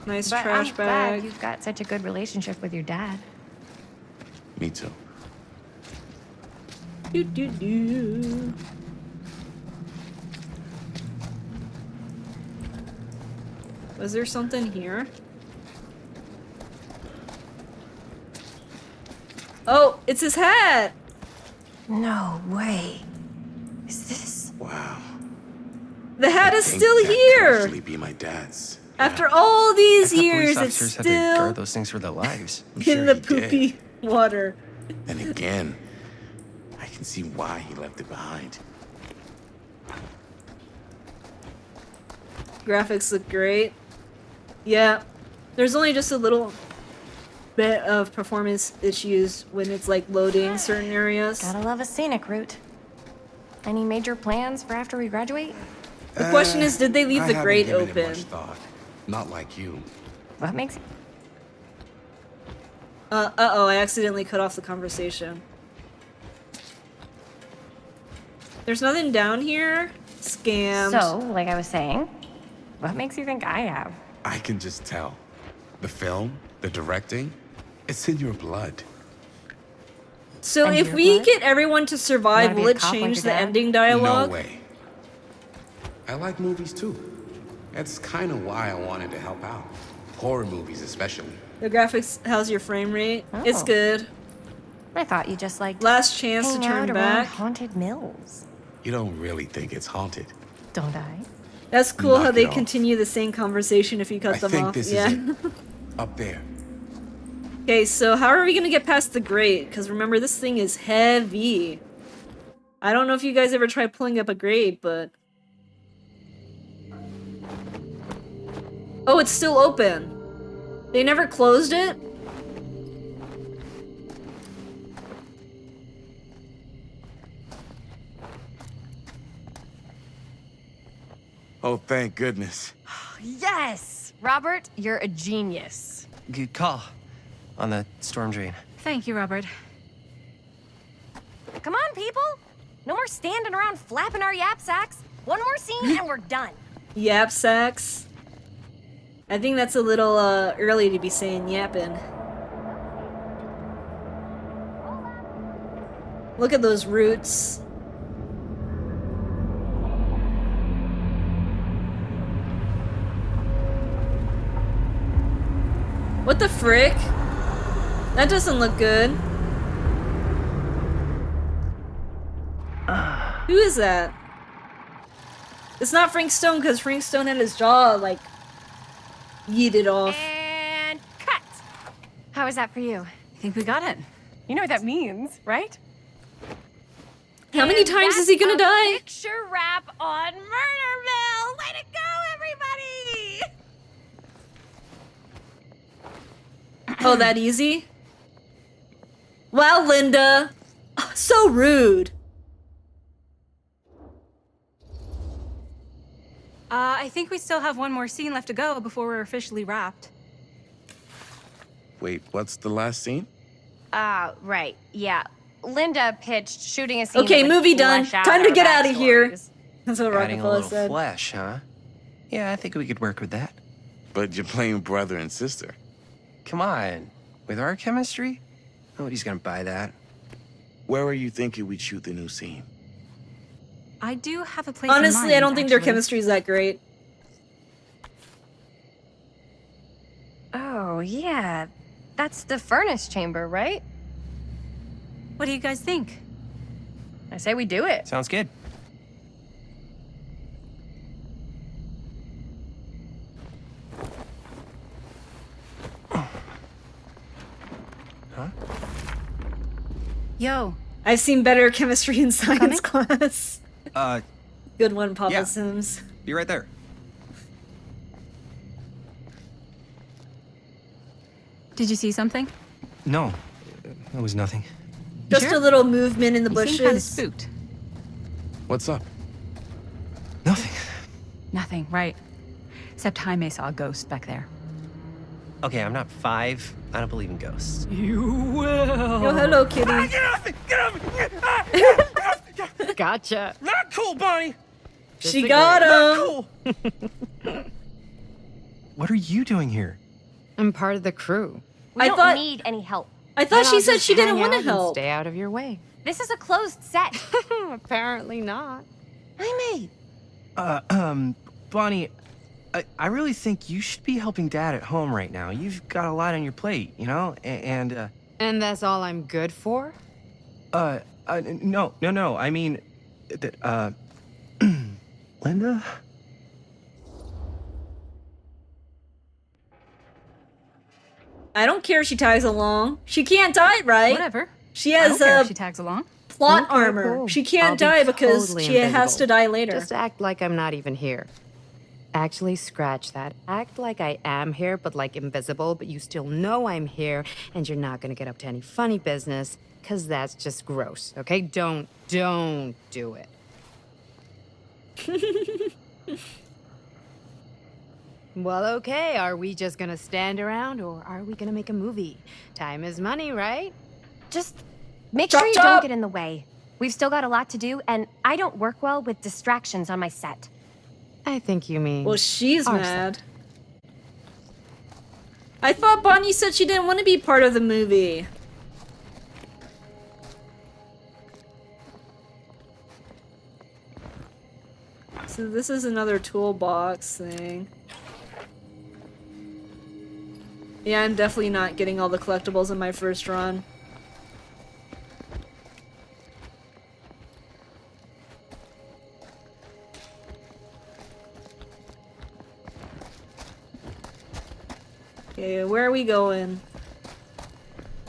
Speaker 1: Nice
Speaker 11: But
Speaker 1: trash
Speaker 11: I'm glad
Speaker 1: bag.
Speaker 11: you've got such a good relationship with your dad.
Speaker 15: Me too.
Speaker 1: Do, do, do. Was there something here? Oh, it's his hat!
Speaker 11: No way. Is this?
Speaker 15: Wow.
Speaker 1: The hat is
Speaker 15: Think
Speaker 1: still
Speaker 15: that could
Speaker 1: here!
Speaker 15: actually be my dad's.
Speaker 1: After all these
Speaker 17: I thought
Speaker 1: years,
Speaker 17: police
Speaker 1: it's
Speaker 17: officers had to
Speaker 1: still
Speaker 17: guard those things for their lives.
Speaker 15: I'm
Speaker 1: in
Speaker 15: sure
Speaker 1: the
Speaker 15: he did.
Speaker 1: poopy water.
Speaker 15: And again, can see why he left it behind.
Speaker 1: Graphics look great. Yeah, there's only just a little bit of performance issues when it's like loading certain areas.
Speaker 11: Gotta love a scenic route. Any major plans for after we graduate?
Speaker 1: The question is, did they leave the grate
Speaker 18: I haven't given it
Speaker 1: open?
Speaker 18: much thought. Not like you.
Speaker 11: What makes
Speaker 1: Uh-oh, I accidentally cut off the conversation. There's nothing down here? Scams.
Speaker 11: So, like I was saying, what makes you think I have?
Speaker 18: I can just tell. The film, the directing, it's in your blood.
Speaker 1: So
Speaker 11: And
Speaker 1: if
Speaker 11: your
Speaker 1: we
Speaker 11: blood?
Speaker 1: get everyone to survive,
Speaker 11: You wanna
Speaker 1: will
Speaker 11: be a
Speaker 1: it
Speaker 11: cop like
Speaker 1: change
Speaker 11: your
Speaker 1: the
Speaker 11: dad?
Speaker 1: ending dialogue?
Speaker 18: No way. I like movies too. That's kind of why I wanted to help out. Horror movies especially.
Speaker 1: The graphics, how's your frame rate? It's
Speaker 11: Oh.
Speaker 1: good.
Speaker 11: I thought you just liked
Speaker 1: Last chance to
Speaker 11: hanging
Speaker 1: turn
Speaker 11: out around
Speaker 1: back.
Speaker 11: haunted mills.
Speaker 18: You don't really think it's haunted.
Speaker 11: Don't I?
Speaker 1: That's cool how
Speaker 18: Knock
Speaker 1: they
Speaker 18: it off.
Speaker 1: continue the same conversation if you cut
Speaker 18: I
Speaker 1: them
Speaker 18: think
Speaker 1: off.
Speaker 18: this
Speaker 1: Yeah.
Speaker 18: is it. Up there.
Speaker 1: Okay, so how are we gonna get past the grate? Because remember, this thing is heavy. I don't know if you guys ever tried pulling up a grate, but... Oh, it's still open. They never closed it?
Speaker 15: Oh, thank goodness.
Speaker 11: Yes! Robert, you're a genius.
Speaker 17: Good call on the storm drain.
Speaker 7: Thank you, Robert.
Speaker 11: Come on, people! No more standing around flapping our yap sacks. One more scene and we're done.
Speaker 1: Yap sacks. I think that's a little early to be saying yapping. Look at those roots. What the frick? That doesn't look good. Who is that? It's not Frank Stone, because Frank Stone had his jaw, like, yeeted off.
Speaker 11: And cut! How is that for you?
Speaker 7: I think we got it.
Speaker 11: You know what that means, right?
Speaker 1: How many times is he gonna die?
Speaker 11: Picture wrap on Murderville! Way to go, everybody!
Speaker 1: Oh, that easy? Wow, Linda. Oh, so rude.
Speaker 7: I think we still have one more scene left to go before we're officially wrapped.
Speaker 15: Wait, what's the last scene?
Speaker 11: Right, yeah. Linda pitched shooting a scene
Speaker 1: Okay,
Speaker 11: that would
Speaker 1: movie done.
Speaker 11: flesh out
Speaker 1: Time to
Speaker 11: our
Speaker 1: get out of here.
Speaker 11: backstories.
Speaker 1: That's what
Speaker 17: Adding a
Speaker 1: Rockefeller
Speaker 17: little
Speaker 1: said.
Speaker 17: flesh, huh? Yeah, I think we could work with that.
Speaker 15: But you're playing brother and sister.
Speaker 17: Come on. With our chemistry? Nobody's gonna buy that.
Speaker 15: Where were you thinking we'd shoot the new scene?
Speaker 7: I do have a place in
Speaker 1: Honestly,
Speaker 7: mind,
Speaker 1: I don't think their
Speaker 7: actually.
Speaker 1: chemistry is that great.
Speaker 11: Oh, yeah. That's the furnace chamber, right?
Speaker 7: What do you guys think?
Speaker 11: I say we do it.
Speaker 17: Sounds good. Huh?
Speaker 7: Yo.
Speaker 1: I've seen better chemistry in science class. Good one, Papa
Speaker 17: Yeah.
Speaker 1: Sims.
Speaker 17: Be right there.
Speaker 7: Did you see something?
Speaker 17: No, that was nothing.
Speaker 1: Just a little movement in the
Speaker 7: You
Speaker 1: bushes.
Speaker 7: seem kind of spooked.
Speaker 15: What's up?
Speaker 7: Nothing, right. Except Jaime saw a ghost back there.
Speaker 17: Okay, I'm not 5. I don't believe in ghosts.
Speaker 7: You will.
Speaker 1: Yo, hello, kitty.
Speaker 17: Get off me! Get off me!
Speaker 13: Gotcha.
Speaker 17: Not cool, Bonnie!
Speaker 1: She got him.
Speaker 17: What are you doing here?
Speaker 13: I'm part of the crew.
Speaker 11: We don't need any help.
Speaker 1: I thought
Speaker 13: Then
Speaker 1: she
Speaker 13: I'll
Speaker 1: said
Speaker 13: just
Speaker 1: she didn't
Speaker 13: hang
Speaker 1: want to
Speaker 13: out and
Speaker 1: help.
Speaker 13: Stay out of your way.
Speaker 11: This is a closed set.
Speaker 13: Apparently not.
Speaker 17: Bonnie, I really think you should be helping Dad at home right now. You've got a lot on your plate, you know? And
Speaker 13: that's all I'm good for?
Speaker 17: no. I mean, Linda?
Speaker 1: I don't care if she tags along. She can't die, right?
Speaker 7: Whatever.
Speaker 1: She
Speaker 7: I
Speaker 1: has
Speaker 7: don't care if she tags along.
Speaker 1: plot
Speaker 6: Okay,
Speaker 1: armor.
Speaker 6: cool.
Speaker 1: She can't
Speaker 6: I'll be
Speaker 1: die because
Speaker 6: totally
Speaker 1: she has
Speaker 6: invisible.
Speaker 1: to die later.
Speaker 6: Just act like I'm not even here. Actually, scratch that. Act like I am here, but like invisible, but you still know I'm here, and you're not gonna get up to any funny business, because that's just gross, okay? Don't do it. Well, okay, are we just gonna stand around, or are we gonna make a movie? Time is money, right?
Speaker 11: Just make
Speaker 1: Chop,
Speaker 11: sure you
Speaker 1: chop.
Speaker 11: don't get in the way. We've still got a lot to do, and I don't work well with distractions on my set.
Speaker 6: I think you mean...
Speaker 1: Well, she's
Speaker 6: our
Speaker 1: mad. I thought Bonnie said she didn't want to be part of the movie. So this is another toolbox thing. Yeah, I'm definitely not getting all the collectibles in my first run. Okay, where are we going?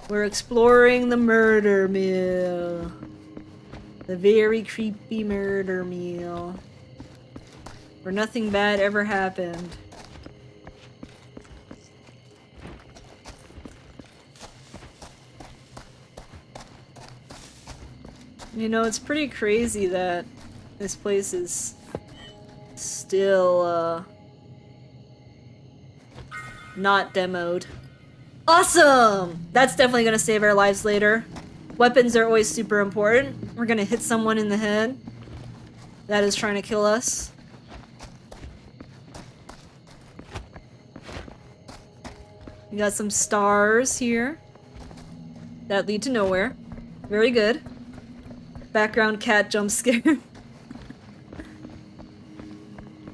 Speaker 1: We're exploring the murder mill. The very creepy murder mill. Where nothing bad ever happened. You know, it's pretty crazy that this place is still, not demoed. Awesome! That's definitely gonna save our lives later. Weapons are always super important. We're gonna hit someone in the head that is trying to kill us. We got some stars here that lead to nowhere. Very good. Background cat jump scare.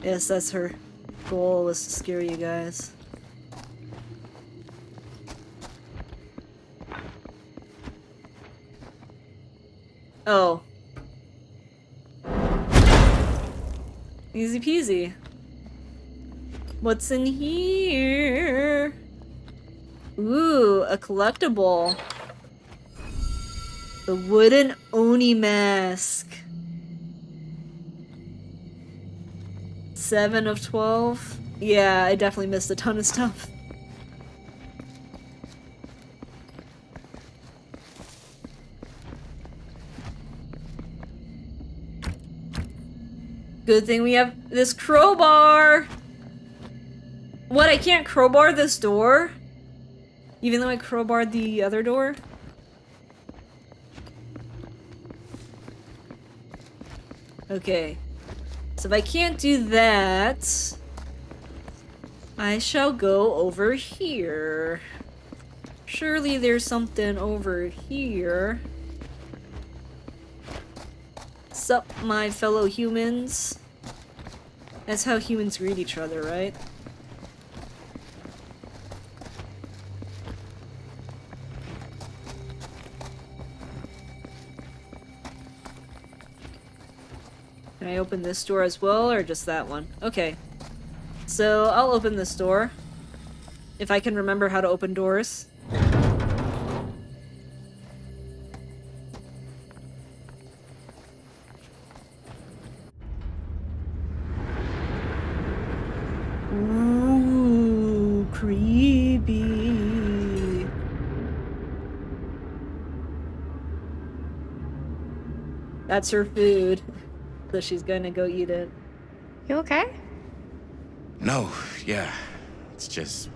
Speaker 1: Yes, that's her goal, was to scare you guys. Oh. Easy peasy. What's in here? Ooh, a collectible. The wooden Oni mask. 7 of 12? Yeah, I definitely missed a ton of stuff. Good thing we have this crowbar! What, I can't crowbar this door? Even though I crowbarred the other door? Okay. So if I can't do that, I shall go over here. Surely there's something over here. Sup, my fellow humans? That's how humans greet each other, right? Can I open this door as well, or just that one? Okay. So, I'll open this door. If I can remember how to open doors. Ooh, creepy. That's her food. So she's gonna go eat it.
Speaker 6: You okay?
Speaker 15: No, yeah. It's just...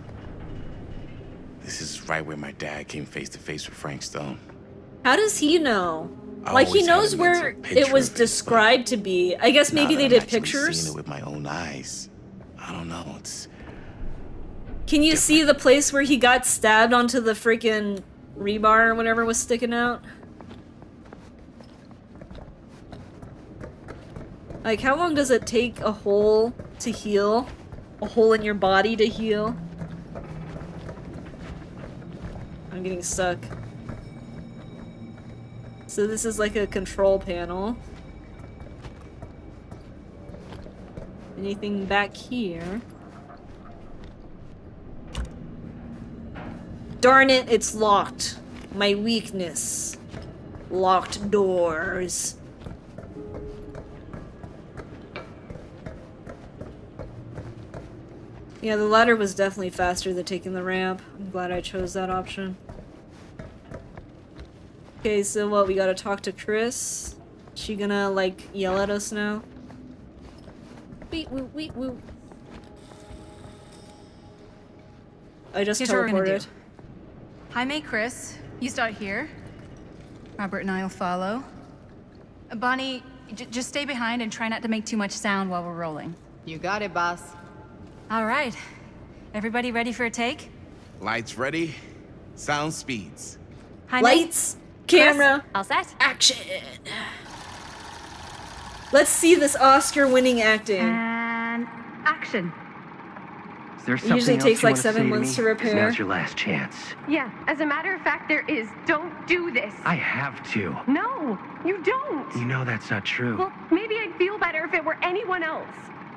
Speaker 15: This is right where my dad came face to face with Frank Stone.
Speaker 1: How does he know?
Speaker 15: I
Speaker 1: Like, he
Speaker 15: always had
Speaker 1: knows
Speaker 15: a
Speaker 1: where
Speaker 15: mental picture
Speaker 1: it was
Speaker 15: of it,
Speaker 1: described to be. I guess maybe
Speaker 15: now
Speaker 1: they
Speaker 15: that I'm
Speaker 1: did
Speaker 15: actually
Speaker 1: pictures.
Speaker 15: seeing it with my own eyes. I don't know, it's...
Speaker 1: Can you see the place where he got stabbed onto the freaking rebar or whatever was sticking out? Like, how long does it take a hole to heal? A hole in your body to heal? I'm getting stuck. So this is like a control panel. Anything back here? Darn it, it's locked. My weakness. Locked doors. Yeah, the ladder was definitely faster than taking the ramp. I'm glad I chose that option. Okay, so what? We gotta talk to Chris? She gonna, like, yell at us now? Wait, woo. I just
Speaker 7: Here's what we're gonna
Speaker 1: teleported.
Speaker 7: do. Jaime, Chris, you start here. Robert and I will follow. Bonnie, just stay behind and try not to make too much sound while we're rolling.
Speaker 13: You got it, boss.
Speaker 7: All right. Everybody ready for a take?
Speaker 15: Lights ready, sound speeds.
Speaker 7: Jaime?
Speaker 1: Lights, camera,
Speaker 11: Chris, all set?
Speaker 1: action. Let's see this Oscar-winning acting.
Speaker 7: And action.
Speaker 10: Is there
Speaker 1: It usually
Speaker 10: something else
Speaker 1: takes
Speaker 10: you
Speaker 1: like
Speaker 10: wanna
Speaker 1: 7
Speaker 10: say
Speaker 1: months
Speaker 10: me?
Speaker 1: to
Speaker 10: 'Cause
Speaker 1: repair.
Speaker 10: Now's your last chance.
Speaker 19: Yeah, as a matter of fact, there is. Don't do this.
Speaker 10: I have to.
Speaker 19: No, you don't.
Speaker 10: You know that's not true.
Speaker 19: Well, maybe I'd feel better if it were anyone else.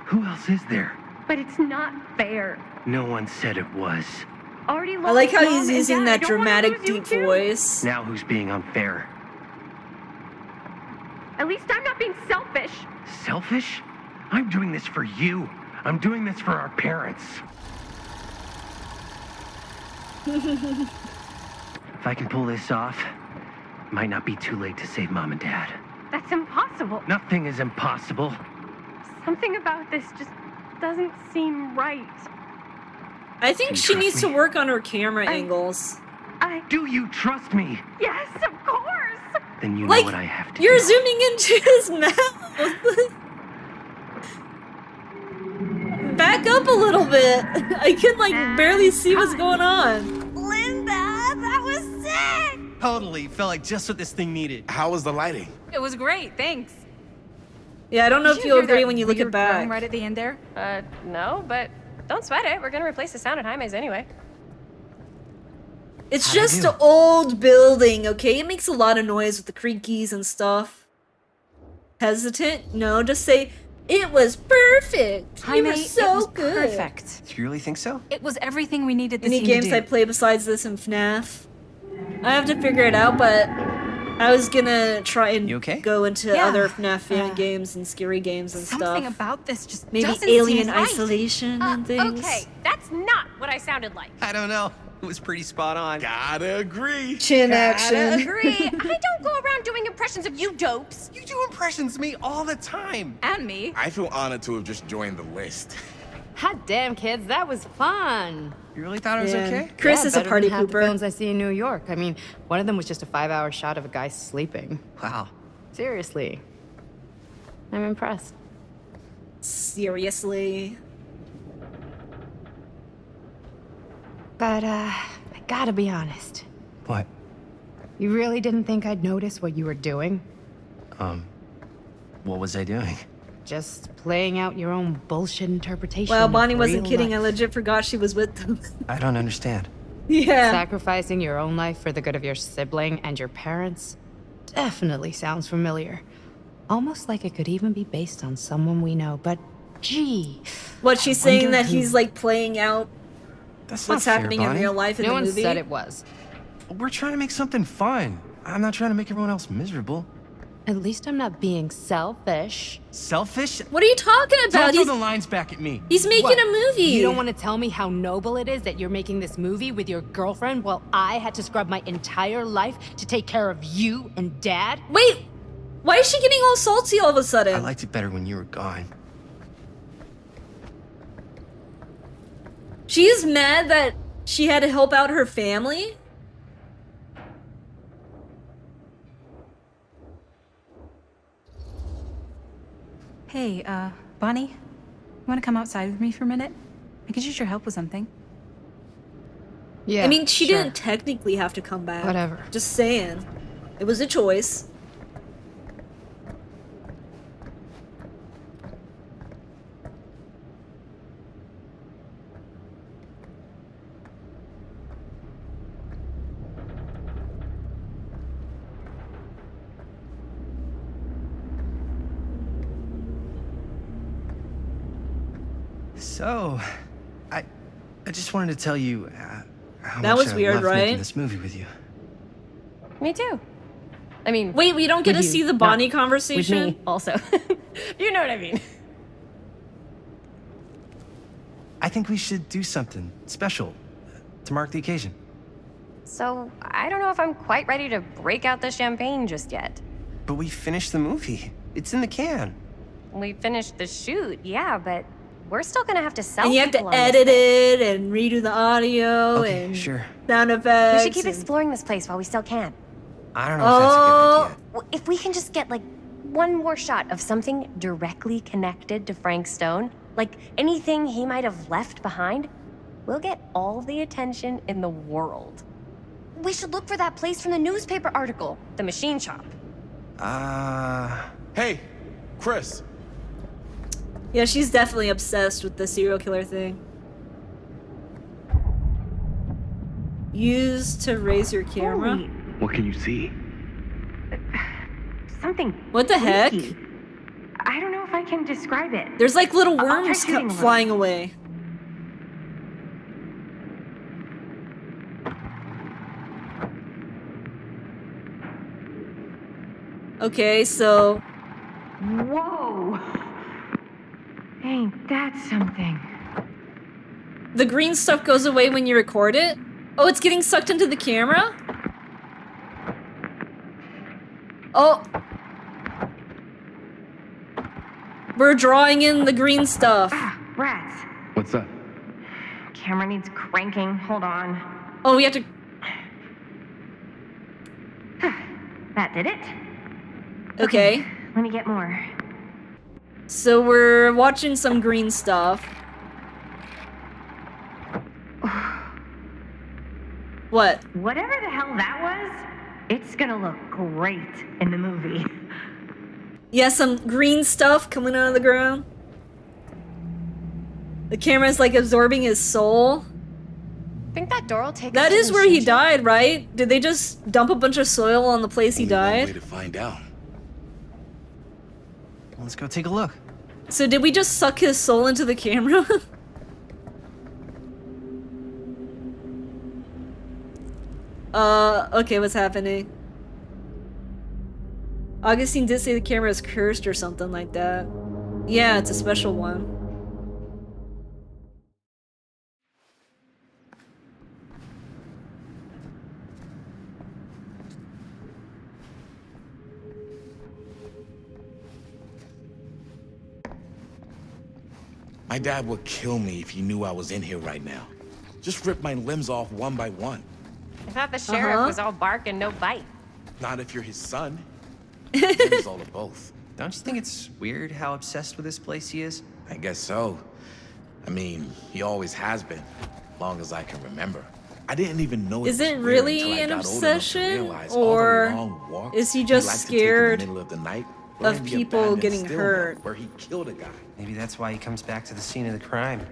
Speaker 10: Who else is there?
Speaker 19: But it's not fair.
Speaker 10: No one said it was.
Speaker 19: Already
Speaker 1: I
Speaker 19: lost
Speaker 1: like how
Speaker 19: Mom
Speaker 1: he's
Speaker 19: and
Speaker 1: using
Speaker 19: Dad.
Speaker 1: that
Speaker 19: I don't wanna
Speaker 1: dramatic
Speaker 19: lose you
Speaker 1: deep
Speaker 19: too.
Speaker 1: voice.
Speaker 10: Now who's being unfair?
Speaker 19: At least I'm not being selfish.
Speaker 10: Selfish? I'm doing this for you. I'm doing this for our parents. If I can pull this off, it might not be too late to save Mom and Dad.
Speaker 19: That's impossible.
Speaker 10: Nothing is impossible.
Speaker 19: Something about this just doesn't seem right.
Speaker 1: I think
Speaker 10: You
Speaker 1: she
Speaker 10: trust
Speaker 1: needs to
Speaker 10: me?
Speaker 1: work on her camera angles.
Speaker 10: Do you trust me?
Speaker 19: Yes, of course.
Speaker 10: Then you know
Speaker 1: Like,
Speaker 10: what I have to
Speaker 1: you're
Speaker 10: do.
Speaker 1: zooming into his mouth. Back up a little bit. I can like barely see what's going on.
Speaker 11: Linda, that was sick!
Speaker 8: Totally. Felt like just what this thing needed.
Speaker 15: How was the lighting?
Speaker 7: It was great, thanks.
Speaker 1: Yeah, I don't know
Speaker 7: Did
Speaker 1: if
Speaker 7: you
Speaker 1: you'll
Speaker 7: hear
Speaker 1: agree
Speaker 7: that
Speaker 1: when you look
Speaker 7: weird
Speaker 1: at back.
Speaker 7: groan right at the end there?
Speaker 11: No, but don't sweat it. We're gonna replace the sound at Jaime's anyway.
Speaker 1: It's
Speaker 11: How'd I
Speaker 1: just
Speaker 11: do?
Speaker 1: an old building, okay? It makes a lot of noise with the creakies and stuff. Hesitant? No, just say, it was perfect. You
Speaker 7: Jaime,
Speaker 1: were
Speaker 7: it
Speaker 1: so
Speaker 7: was
Speaker 1: good.
Speaker 7: perfect.
Speaker 17: Do you really think so?
Speaker 7: It was everything we needed this
Speaker 1: Any
Speaker 7: scene
Speaker 1: games
Speaker 7: to do.
Speaker 1: I play besides this and FNAF? I have to figure it out, but I was gonna try and go into
Speaker 7: Yeah.
Speaker 1: other FNAF fan games and scary games and
Speaker 7: Something
Speaker 1: stuff.
Speaker 7: about this just
Speaker 1: Maybe
Speaker 7: doesn't
Speaker 1: Alien
Speaker 7: seem right.
Speaker 1: Isolation and things.
Speaker 11: Okay, that's not what I sounded like.
Speaker 8: I don't know. It was pretty spot on.
Speaker 15: Gotta agree.
Speaker 1: Chin
Speaker 11: Gotta
Speaker 1: action.
Speaker 11: agree. I don't go around doing impressions of you dopes.
Speaker 8: You do impressions of me all the time.
Speaker 7: And me.
Speaker 15: I feel honored to have just joined the list.
Speaker 13: Hot damn, kids, that was fun.
Speaker 8: You really thought it was okay?
Speaker 1: Chris
Speaker 13: Yeah,
Speaker 1: is a
Speaker 13: better
Speaker 1: party
Speaker 13: than half the
Speaker 1: pooper.
Speaker 13: films I see in New York. I mean, one of them was just a 5-hour shot of a guy sleeping.
Speaker 8: Wow.
Speaker 13: Seriously. I'm impressed.
Speaker 1: Seriously.
Speaker 13: But, I gotta be honest.
Speaker 17: What?
Speaker 13: You really didn't think I'd notice what you were doing?
Speaker 17: What was I doing?
Speaker 13: Just playing out your own bullshit interpretation.
Speaker 1: Well,
Speaker 13: of
Speaker 1: Bonnie wasn't
Speaker 13: real
Speaker 1: kidding. I
Speaker 13: life.
Speaker 1: legit forgot she was with them.
Speaker 17: I don't understand.
Speaker 1: Yeah.
Speaker 13: Sacrificing your own life for the good of your sibling and your parents definitely sounds familiar. Almost like it could even be based on someone we know, but gee.
Speaker 1: What, she's
Speaker 13: I
Speaker 1: saying
Speaker 13: wonder
Speaker 1: that
Speaker 13: who.
Speaker 1: he's like playing out
Speaker 17: That's
Speaker 1: what's
Speaker 17: not fair,
Speaker 1: happening in
Speaker 17: Bonnie.
Speaker 1: real life in
Speaker 13: No
Speaker 1: the
Speaker 13: one
Speaker 1: movie?
Speaker 13: said it was.
Speaker 17: We're trying to make something fun. I'm not trying to make everyone else miserable.
Speaker 13: At least I'm not being selfish.
Speaker 17: Selfish?
Speaker 1: What are you talking
Speaker 17: Don't
Speaker 1: about?
Speaker 17: throw
Speaker 1: He's,
Speaker 17: the lines back at me.
Speaker 1: he's making
Speaker 13: What?
Speaker 1: a movie.
Speaker 13: You don't want to tell me how noble it is that you're making this movie with your girlfriend while I had to scrub my entire life to take care of you and Dad?
Speaker 1: Wait, why is she getting all salty all of a
Speaker 17: I
Speaker 1: sudden?
Speaker 17: liked it better when you were gone.
Speaker 1: She's mad that she had to help out her family?
Speaker 7: Hey, Bonnie, you want to come outside with me for a minute? I could use your help with something.
Speaker 13: Yeah.
Speaker 1: I mean, she
Speaker 13: sure.
Speaker 1: didn't technically have to come back.
Speaker 13: Whatever.
Speaker 1: Just saying. It was a choice.
Speaker 17: So, I just wanted to tell you how
Speaker 1: That
Speaker 17: much
Speaker 1: was
Speaker 17: I
Speaker 1: weird,
Speaker 17: loved
Speaker 1: right?
Speaker 17: making this movie with you.
Speaker 11: Me too. I mean,
Speaker 1: wait, we don't get to
Speaker 11: with you,
Speaker 1: see the
Speaker 11: not
Speaker 1: Bonnie
Speaker 11: with
Speaker 1: conversation?
Speaker 11: me also. You know what I mean?
Speaker 12: I think we should do something special to mark the occasion.
Speaker 11: So, I don't know if I'm quite ready to break out the champagne just yet.
Speaker 17: But we finished the movie. It's in the can.
Speaker 11: We finished the shoot, yeah, but we're still gonna have to sell
Speaker 1: And you have to
Speaker 11: people on this
Speaker 1: edit
Speaker 11: thing.
Speaker 1: it and redo the audio and
Speaker 17: sure.
Speaker 1: sound
Speaker 11: We
Speaker 1: effects.
Speaker 11: should keep
Speaker 1: and-
Speaker 11: exploring this place while we still can.
Speaker 17: I don't know if that's a good idea.
Speaker 11: Well, if we can just get, like, one more shot of something directly connected to Frank Stone, like anything he might have left behind, we'll get all the attention in the world. We should look for that place from the newspaper article, the machine shop.
Speaker 15: Hey, Chris.
Speaker 1: Yeah, she's definitely obsessed with the serial killer thing. Use to raise your camera.
Speaker 10: What can you see?
Speaker 6: Something.
Speaker 1: What the heck?
Speaker 6: freaky. I don't know if I can describe it.
Speaker 1: There's like little
Speaker 6: I'll try
Speaker 1: worms
Speaker 6: shooting a little.
Speaker 1: flying away. Okay, so
Speaker 6: Whoa! Ain't that something?
Speaker 1: the green stuff goes away when you record it? Oh, it's getting sucked into the camera? Oh. We're drawing in the green stuff.
Speaker 6: Rats.
Speaker 10: What's up?
Speaker 6: Camera needs cranking. Hold on.
Speaker 1: Oh, we have to...
Speaker 6: That did it?
Speaker 1: Okay.
Speaker 6: Let me get more.
Speaker 1: So we're watching some green stuff. What?
Speaker 6: Whatever the hell that was, it's gonna look great in the movie.
Speaker 1: Yeah, some green stuff coming out of the ground. The camera's like absorbing his soul.
Speaker 11: Think that door will take us
Speaker 1: That
Speaker 11: to
Speaker 1: is
Speaker 11: the
Speaker 1: where he
Speaker 11: machine shop?
Speaker 1: died, right? Did they just dump a bunch of soil on the place he
Speaker 15: Way
Speaker 1: died?
Speaker 15: to find out.
Speaker 12: Let's go take a look.
Speaker 1: So did we just suck his soul into the camera? Okay, what's happening? Augustine did say the camera is cursed or something like that. Yeah, it's a special one.
Speaker 15: My dad would kill me if he knew I was in here right now. Just rip my limbs off one by one.
Speaker 11: I thought the sheriff was all bark and no bite.
Speaker 15: Not if you're his son. He's all of both.
Speaker 17: Don't you think it's weird how obsessed with this place he is?
Speaker 15: I guess so. I mean, he always has been, long as I can remember. I didn't even know
Speaker 1: Is
Speaker 15: was
Speaker 1: it
Speaker 15: weird
Speaker 1: really
Speaker 15: until I
Speaker 1: an
Speaker 15: got old enough to
Speaker 1: obsession,
Speaker 15: realize all the
Speaker 1: or
Speaker 15: long walks
Speaker 1: is he
Speaker 15: he
Speaker 1: just
Speaker 15: liked to take in the
Speaker 1: scared
Speaker 15: middle of the night, or
Speaker 1: of
Speaker 15: in the
Speaker 1: people
Speaker 15: abandoned
Speaker 1: getting
Speaker 15: steel
Speaker 1: hurt?
Speaker 15: mill where he killed a guy.
Speaker 17: Maybe that's why he comes back to the scene of the crime.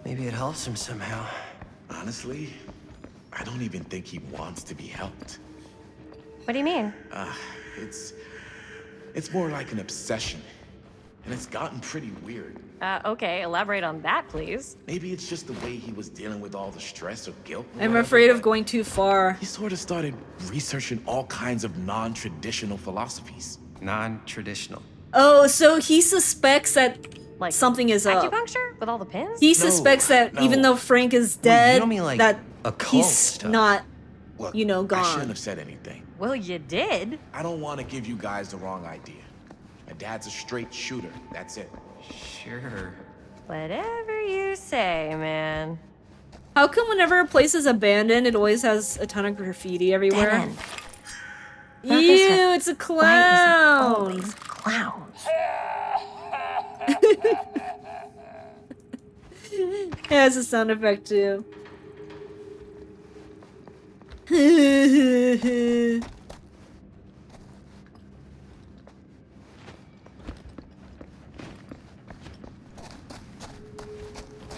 Speaker 17: Maybe it helps him somehow.
Speaker 15: Honestly, I don't even think he wants to be helped.
Speaker 11: What do you mean?
Speaker 15: It's more like an obsession, and it's gotten pretty weird.
Speaker 11: Okay, elaborate on that, please.
Speaker 15: Maybe it's just the way he was dealing with all the stress or guilt. or
Speaker 1: I'm
Speaker 15: whatever,
Speaker 1: afraid of
Speaker 15: but
Speaker 1: going too far.
Speaker 15: He sort of started researching all kinds of non-traditional philosophies.
Speaker 17: Non-traditional.
Speaker 1: Oh, so he suspects that something is up.
Speaker 11: Acupuncture with all the pins?
Speaker 1: He suspects that even though Frank is dead,
Speaker 15: don't mean, like,
Speaker 1: that
Speaker 15: occult
Speaker 1: he's
Speaker 15: stuff.
Speaker 1: not,
Speaker 15: Look,
Speaker 1: you know,
Speaker 15: I
Speaker 1: gone.
Speaker 15: shouldn't have said anything.
Speaker 11: Well, you did.
Speaker 15: I don't want to give you guys the wrong idea. My dad's a straight shooter. That's it.
Speaker 17: Sure.
Speaker 11: Whatever you say, man.
Speaker 1: How come whenever a place is abandoned, it always has a ton of graffiti everywhere?
Speaker 11: Dead end.
Speaker 1: Ew,
Speaker 11: Not this one.
Speaker 1: it's a
Speaker 11: Why is it
Speaker 1: clown.
Speaker 11: always clowns?
Speaker 1: Yeah, it's a sound effect too.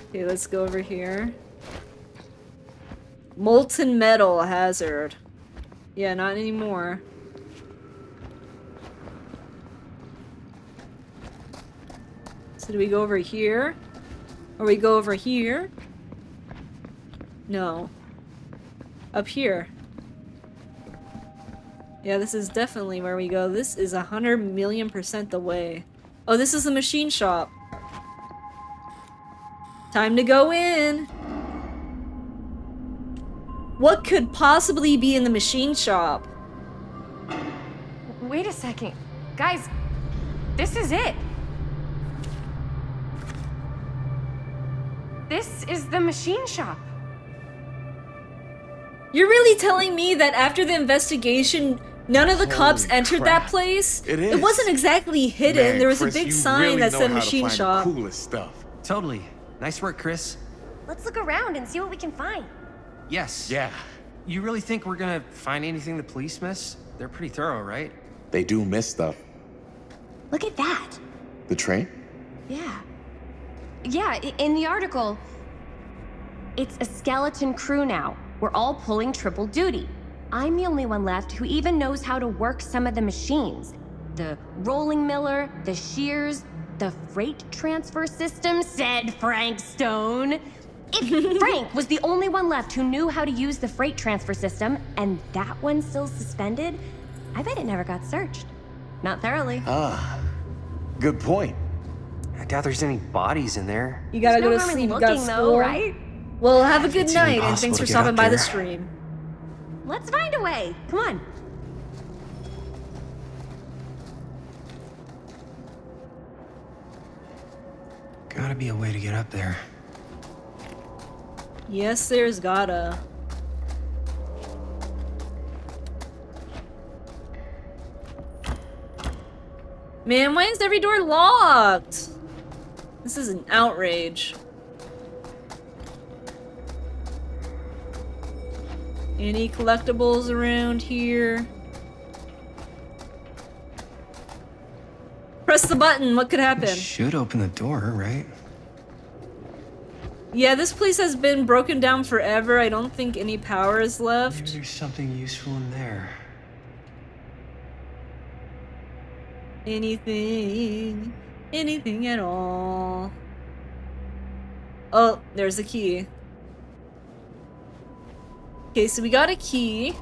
Speaker 1: Okay, let's go over here. Molten metal hazard. Yeah, not anymore. So do we go over here? Or we go over here? No. Up here. Yeah, this is definitely where we go. This is 100,000,000% the way. Oh, this is the machine shop. Time to go in. What could possibly be in the machine shop?
Speaker 11: Wait a second. Guys, this is it. This is the machine shop.
Speaker 1: You're really telling me that after the investigation, none of the cops entered that
Speaker 15: crap.
Speaker 1: place?
Speaker 15: It is.
Speaker 1: It wasn't exactly hidden.
Speaker 15: Man,
Speaker 1: there was
Speaker 15: Chris,
Speaker 1: a big
Speaker 15: you
Speaker 1: sign
Speaker 15: really
Speaker 1: that
Speaker 15: know
Speaker 1: said
Speaker 15: how to
Speaker 1: machine
Speaker 15: find the
Speaker 1: shop.
Speaker 15: coolest stuff.
Speaker 17: Totally. Nice work, Chris.
Speaker 11: Let's look around and see what we can find.
Speaker 17: Yes.
Speaker 15: Yeah.
Speaker 17: You really think we're gonna find anything the police miss? They're pretty thorough, right?
Speaker 15: They do miss stuff.
Speaker 11: Look at that.
Speaker 15: The train?
Speaker 11: Yeah. Yeah, in the article, it's a skeleton crew now. We're all pulling triple duty. I'm the only one left who even knows how to work some of the machines. The rolling miller, the shears, the freight transfer system, said Frank Stone. If Frank was the only one left who knew how to use the freight transfer system, and that one's still suspended, I bet it never got searched. Not thoroughly.
Speaker 15: Ah, good point.
Speaker 17: I doubt there's any bodies in there.
Speaker 1: You gotta
Speaker 11: There's
Speaker 1: go
Speaker 11: no
Speaker 1: to
Speaker 11: harm in
Speaker 1: sleep, you got
Speaker 11: looking, though,
Speaker 1: school.
Speaker 11: right?
Speaker 1: Well, have a good
Speaker 17: It's
Speaker 1: night, and
Speaker 17: impossible
Speaker 1: thanks
Speaker 17: to
Speaker 1: for
Speaker 17: get
Speaker 1: stopping
Speaker 17: up
Speaker 1: by the
Speaker 17: there.
Speaker 1: stream.
Speaker 11: Let's find a way. Come on.
Speaker 17: Gotta be a way to get up there.
Speaker 1: Yes, there's gotta. Man, why is every door locked? This is an outrage. Any collectibles around here? Press the button, what could happen?
Speaker 17: Should open the door, right?
Speaker 1: Yeah, this place has been broken down forever. I don't think any power is left.
Speaker 17: Maybe there's something useful in there.
Speaker 1: Anything. Anything at all. Oh, there's a key. Okay, so we got a key.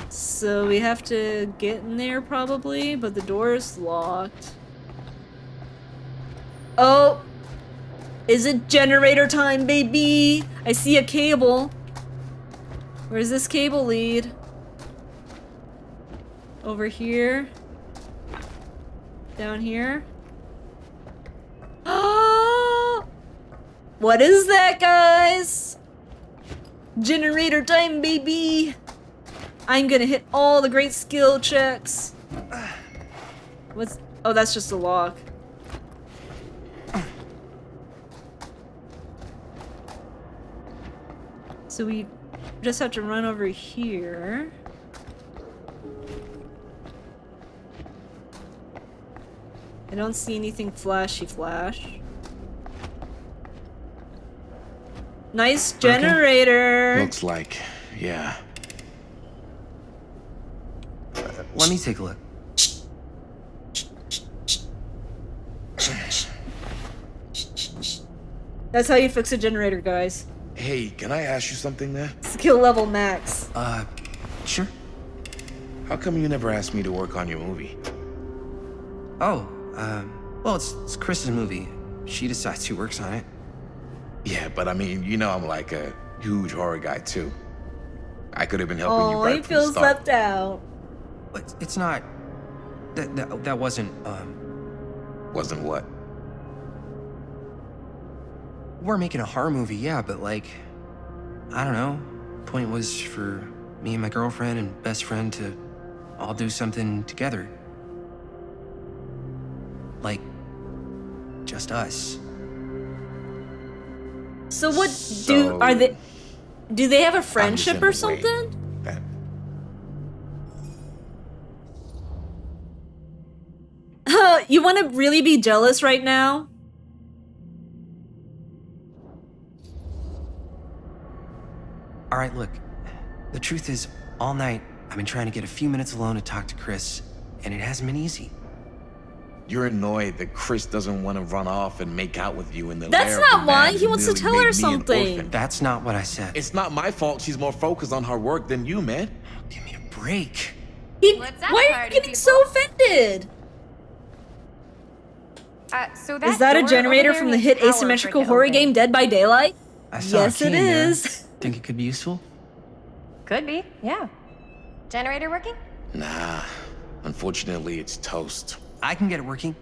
Speaker 1: So we have to get in there probably, but the door is locked. Oh! Is it generator time, baby? I see a cable. Where's this cable lead? Over here. Down here. What is that, guys? Generator time, baby! I'm gonna hit all the great skill checks. What's... Oh, that's just a lock. So we just have to run over here. I don't see anything flashy flash. Nice generator!
Speaker 15: Looks like, yeah.
Speaker 17: Let me take a look.
Speaker 1: That's how you fix a generator, guys.
Speaker 15: Hey, can I ask you something there?
Speaker 1: Skill level max.
Speaker 17: Sure.
Speaker 15: How come you never asked me to work on your movie?
Speaker 17: Oh, well, it's Chris's movie. She decides who works on it.
Speaker 15: Yeah, but I mean, you know I'm like a huge horror guy too. I could have been helping you
Speaker 1: Oh,
Speaker 15: right
Speaker 1: he
Speaker 15: from the
Speaker 1: feels
Speaker 15: start.
Speaker 1: left out.
Speaker 17: But it's not... That wasn't,
Speaker 15: Wasn't what?
Speaker 17: We're making a horror movie, yeah, but like... I don't know. Point was for me and my girlfriend and best friend to all do something together. Like... just us.
Speaker 1: So what do they have a friendship
Speaker 15: in
Speaker 1: or
Speaker 15: the way.
Speaker 1: something? You want to really be jealous right now?
Speaker 17: All right, look. The truth is, all night, I've been trying to get a few minutes alone to talk to Chris, and it hasn't been easy.
Speaker 15: You're annoyed that Chris doesn't want to run off and make out with you in the
Speaker 1: That's
Speaker 15: lair of
Speaker 1: not
Speaker 15: the
Speaker 1: why.
Speaker 15: man
Speaker 1: He
Speaker 15: who
Speaker 1: wants to
Speaker 15: nearly
Speaker 1: tell
Speaker 15: made
Speaker 1: her
Speaker 15: me an
Speaker 1: something.
Speaker 15: orphan.
Speaker 17: That's not what I said.
Speaker 15: It's not my fault she's more focused on her work than you, man.
Speaker 17: Give me a break.
Speaker 11: What's up,
Speaker 1: Why are you
Speaker 11: party
Speaker 1: getting
Speaker 11: people?
Speaker 1: so offended?
Speaker 11: So
Speaker 1: Is that a
Speaker 11: door
Speaker 1: generator
Speaker 11: over there
Speaker 1: from the
Speaker 11: needs
Speaker 1: hit
Speaker 11: power for it
Speaker 1: asymmetrical
Speaker 11: to
Speaker 1: horror
Speaker 11: open.
Speaker 1: game Dead by Daylight?
Speaker 17: I saw
Speaker 1: Yes,
Speaker 17: a key
Speaker 1: it
Speaker 17: in there.
Speaker 1: is.
Speaker 17: Think it could be useful?
Speaker 11: Could be, yeah. Generator working?
Speaker 15: Nah, unfortunately it's toast.
Speaker 17: I can get it working.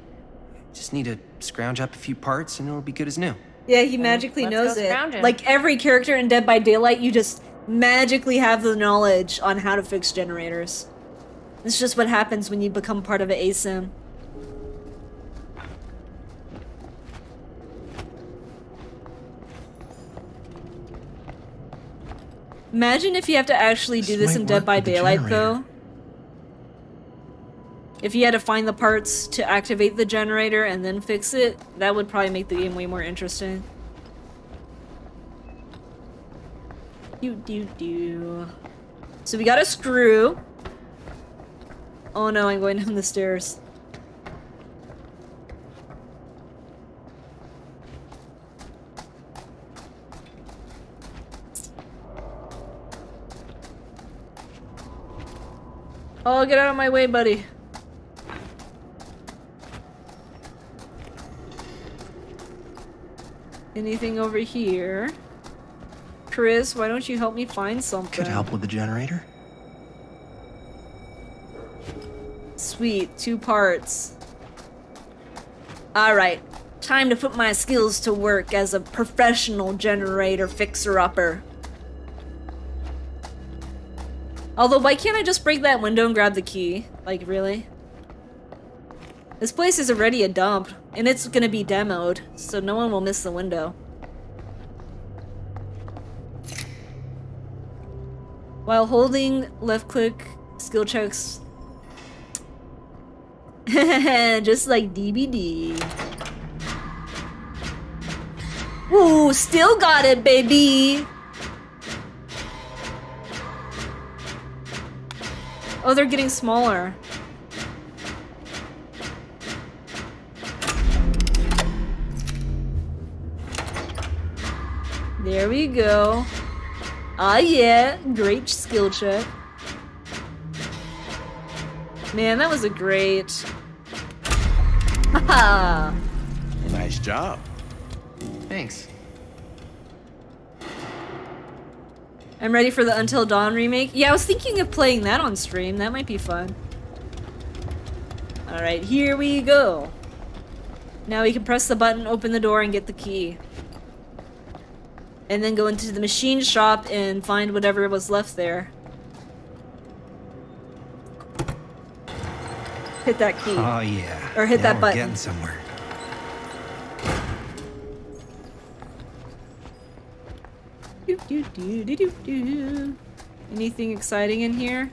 Speaker 17: Just need to scrounge up a few parts and it'll be good as new.
Speaker 1: Yeah, he magically
Speaker 11: let's
Speaker 1: knows
Speaker 11: go
Speaker 1: it.
Speaker 11: scrounging.
Speaker 1: Like every character in Dead by Daylight, you just magically have the knowledge on how to fix generators. It's just what happens when you become part of an ASIM. Imagine if you have to actually do this
Speaker 17: might
Speaker 1: in Dead
Speaker 17: work
Speaker 1: by
Speaker 17: with the
Speaker 1: Daylight,
Speaker 17: generator.
Speaker 1: though. If you had to find the parts to activate the generator and then fix it, that would probably make the game way more interesting. Do. So we got a screw. Oh no, I'm going down the stairs. Oh, get out of my way, buddy. Anything over here? Chris, why don't you help me find something?
Speaker 17: Could help with the generator.
Speaker 1: Sweet, 2 parts. Alright, time to put my skills to work as a professional generator fixer-upper. Although, why can't I just break that window and grab the key? Like, really? This place is already a dump, and it's gonna be demoed, so no one will miss the window. While holding left click, skill checks. Just like DBD. Ooh, still got it, baby! Oh, they're getting smaller. There we go. Ah, yeah. Great skill check. Man, that was a great... Haha!
Speaker 15: Nice job.
Speaker 17: Thanks.
Speaker 1: I'm ready for the Until Dawn remake. Yeah, I was thinking of playing that on stream. That might be fun. Alright, here we go. Now we can press the button, open the door, and get the key. And then go into the machine shop and find whatever was left there. Hit that key.
Speaker 17: Oh yeah.
Speaker 1: Or hit
Speaker 17: Now
Speaker 1: that
Speaker 17: we're
Speaker 1: button.
Speaker 17: Getting somewhere.
Speaker 1: Do. Anything exciting in here?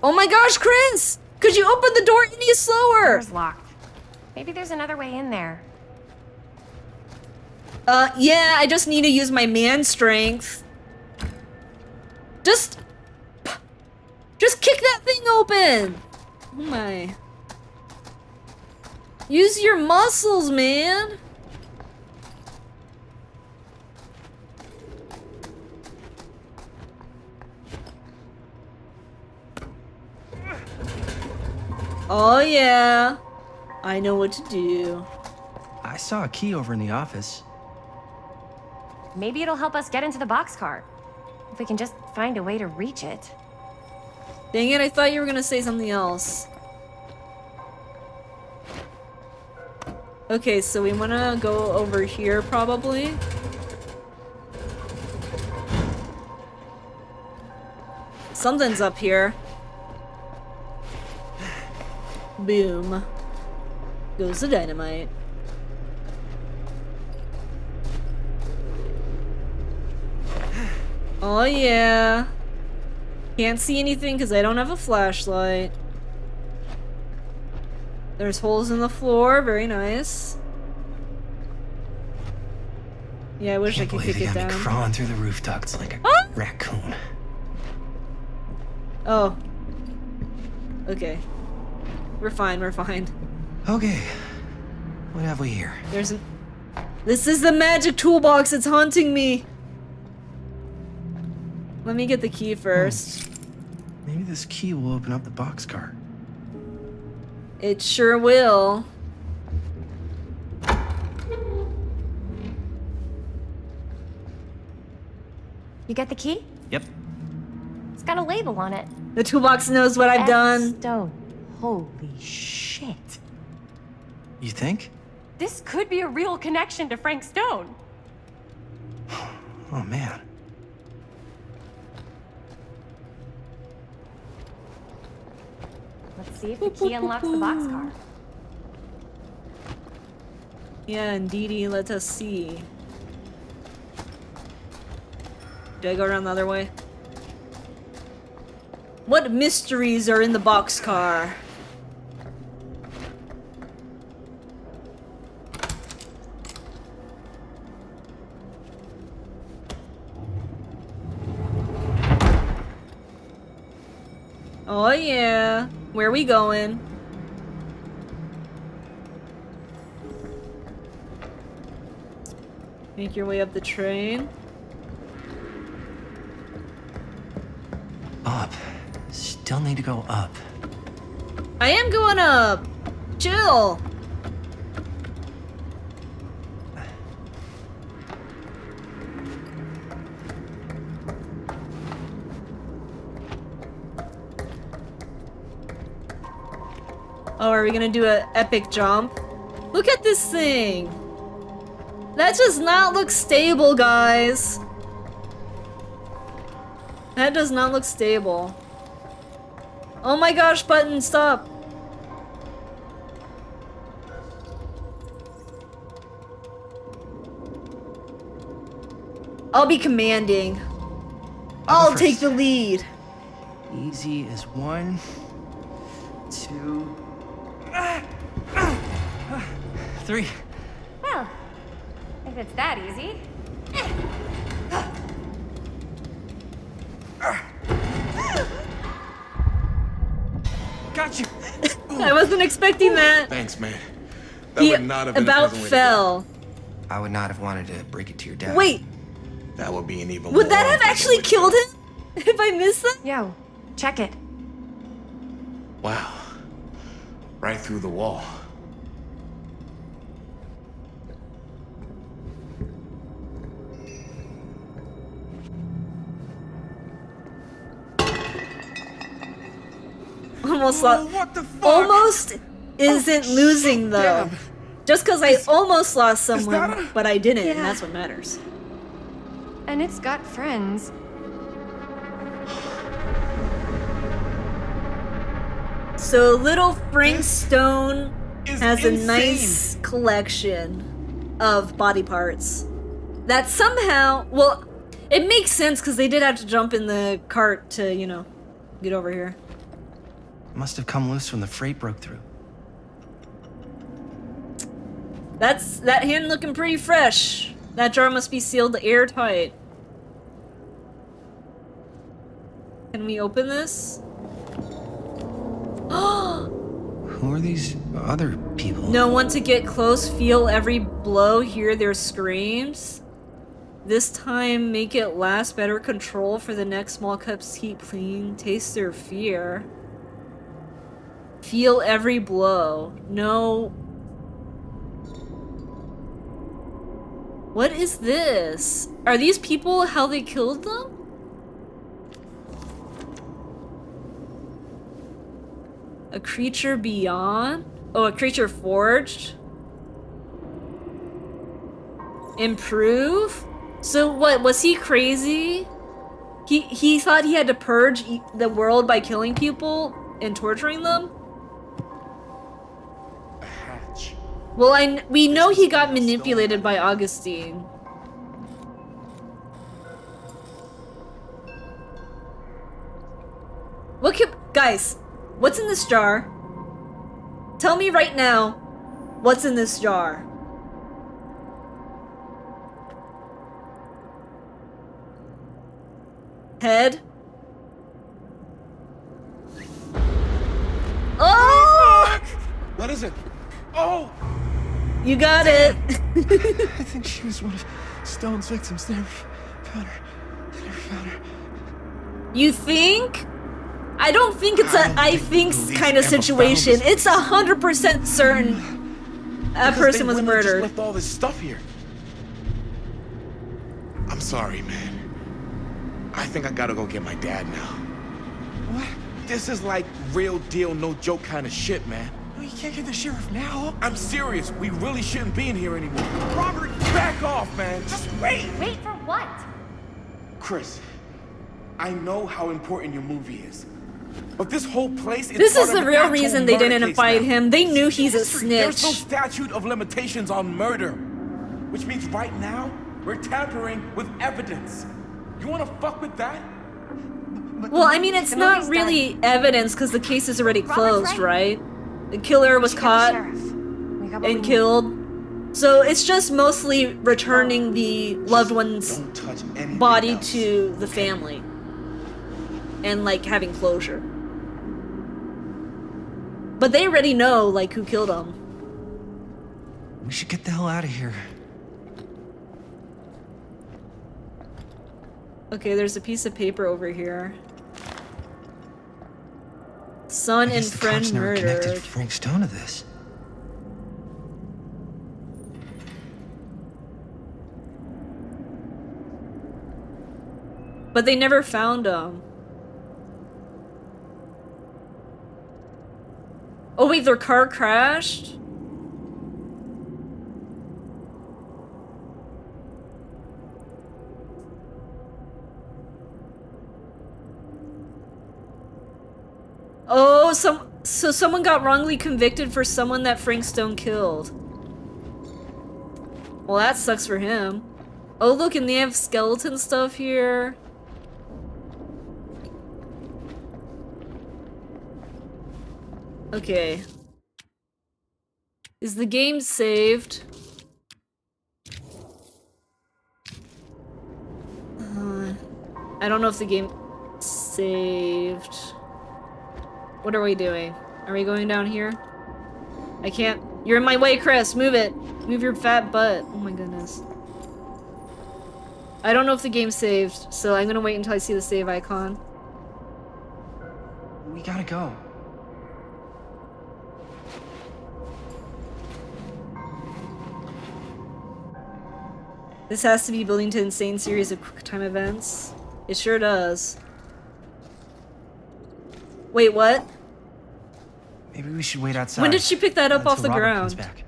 Speaker 1: Oh my gosh, Chris! Could you open the door any slower?
Speaker 11: Door's locked. Maybe there's another way in there.
Speaker 1: Yeah, I just need to use my man strength. Just kick that thing open! Oh my. Use your muscles, man! Oh yeah. I know what to do.
Speaker 17: I saw a key over in the office.
Speaker 11: Maybe it'll help us get into the boxcar. If we can just find a way to reach it.
Speaker 1: Dang it, I thought you were gonna say something else. Okay, so we wanna go over here probably. Something's up here. Boom. Goes the dynamite. Oh yeah. Can't see anything because I don't have a flashlight. There's holes in the floor, very nice. Yeah, I wish I could
Speaker 17: Believe
Speaker 1: kick
Speaker 17: they
Speaker 1: it
Speaker 17: got me
Speaker 1: down.
Speaker 17: crawling through the roof ducts like a
Speaker 1: Huh?
Speaker 17: raccoon.
Speaker 1: Oh. Okay. We're fine, we're fine.
Speaker 17: Okay. What have we here?
Speaker 1: There's an... This is the magic toolbox, it's haunting me! Let me get the key first.
Speaker 17: Maybe this key will open up the boxcar.
Speaker 1: It sure will.
Speaker 11: You get the key?
Speaker 17: Yep.
Speaker 11: It's got a label on it.
Speaker 1: The toolbox knows what I've done.
Speaker 11: Stone. Holy shit.
Speaker 17: You think?
Speaker 11: This could be a real connection to Frank Stone.
Speaker 17: Oh, man.
Speaker 11: Let's see if the key unlocks the boxcar.
Speaker 1: Yeah, indeedy, let us see. Do I go around the other way? What mysteries are in the boxcar? Oh yeah. Where are we going? Make your way up the train.
Speaker 17: Up. Still need to go up.
Speaker 1: I am going up! Chill! Oh, are we gonna do an epic jump? Look at this thing! That does not look stable, guys! That does not look stable. Oh my gosh, button, stop! I'll be commanding. I'll take the lead.
Speaker 17: Easy as 1, 2, 3.
Speaker 11: Well, if it's that easy.
Speaker 15: Got you.
Speaker 1: I wasn't expecting that.
Speaker 15: Thanks, man. That
Speaker 1: He
Speaker 15: would not have been a
Speaker 1: about
Speaker 15: pleasant way to
Speaker 1: fell.
Speaker 17: I would not have wanted to break it to your dad.
Speaker 1: Wait,
Speaker 15: go. That would be an even
Speaker 1: would
Speaker 15: more
Speaker 1: that have
Speaker 15: unpleasant
Speaker 1: actually
Speaker 15: way to
Speaker 1: killed him? If I missed that?
Speaker 11: Yo, check it.
Speaker 15: go. Wow. Right through the wall.
Speaker 1: Almost lost.
Speaker 5: What the fuck?
Speaker 1: Almost isn't losing though.
Speaker 5: damn.
Speaker 1: Just because I almost lost
Speaker 5: that
Speaker 1: someone,
Speaker 5: a-
Speaker 1: but I didn't, and
Speaker 11: Yeah.
Speaker 1: that's what matters.
Speaker 11: And it's got friends.
Speaker 1: So little Frank Stone
Speaker 5: is
Speaker 1: has a
Speaker 5: insane.
Speaker 1: nice collection of body parts that somehow, well, it makes sense because they did have to jump in the cart to, you know, get over here.
Speaker 17: Must have come loose when the freight broke through.
Speaker 1: That's that hand looking pretty fresh. That jar must be sealed airtight. Can we open this?
Speaker 17: Who are these other people?
Speaker 1: No one to get close, feel every blow, hear their screams. This time, make it last, better control for the next small cups, keep clean, taste their fear. Feel every blow. No. What is this? Are these people how they killed them? A creature beyond? Oh, a creature forged? Improve? So what, was he crazy? He thought he had to purge the world by killing people and torturing them?
Speaker 15: A hatch.
Speaker 1: Well, we know he got manipulated by Augustine. What could, guys, what's in this jar? Tell me right now, what's in this jar? Head? Oh!
Speaker 15: What is it? Oh!
Speaker 1: You got it.
Speaker 12: I think she was one of Stone's victims. They never found her.
Speaker 1: You think? I don't think it's a I think kind of situation. It's 100% certain that person was
Speaker 15: Just
Speaker 1: murdered.
Speaker 15: left all this stuff here. I'm sorry, man. I think I gotta go get my dad now. What? This is like real deal, no joke kind of shit, man.
Speaker 12: No, you can't get the sheriff now.
Speaker 15: I'm serious. We really shouldn't be in here anymore. Robert, back off, man. Just wait.
Speaker 11: Wait for what?
Speaker 15: Chris, I know how important your movie is. But this whole place is
Speaker 1: This
Speaker 15: part
Speaker 1: is
Speaker 15: of
Speaker 1: the
Speaker 15: an
Speaker 1: real
Speaker 15: actual
Speaker 1: reason they
Speaker 15: murder
Speaker 1: didn't
Speaker 15: case
Speaker 1: fight
Speaker 15: now.
Speaker 1: him. They knew he's a
Speaker 15: There's no
Speaker 1: snitch.
Speaker 15: statute of limitations on murder. Which means right now, we're tampering with evidence. You wanna fuck with that?
Speaker 1: Well, I mean, it's not really evidence because the case is already closed, right? The killer was caught and killed. So it's just mostly returning the loved one's body to the family. And, like, having closure. But they already know, like, who killed him.
Speaker 17: We should get the hell out of here.
Speaker 1: Okay, there's a piece of paper over here. Son
Speaker 17: I
Speaker 1: and
Speaker 17: guess the
Speaker 1: friend
Speaker 17: cops never connected
Speaker 1: murdered.
Speaker 17: Frank Stone to this.
Speaker 1: But they never found him. Oh wait, their car crashed? Oh, so someone got wrongly convicted for someone that Frank Stone killed. Well, that sucks for him. Oh, look, and they have skeleton stuff here. Okay. Is the game saved? I don't know if the game saved. What are we doing? Are we going down here? I can't. You're in my way, Chris. Move it. Move your fat butt. Oh my goodness. I don't know if the game's saved, so I'm gonna wait until I see the save icon.
Speaker 17: We gotta go.
Speaker 1: This has to be building to insane series of quick time events. It sure does. Wait, what?
Speaker 17: Maybe we should wait outside.
Speaker 1: When did she pick that up off
Speaker 17: until
Speaker 1: the
Speaker 17: Robert comes
Speaker 1: ground?
Speaker 17: back.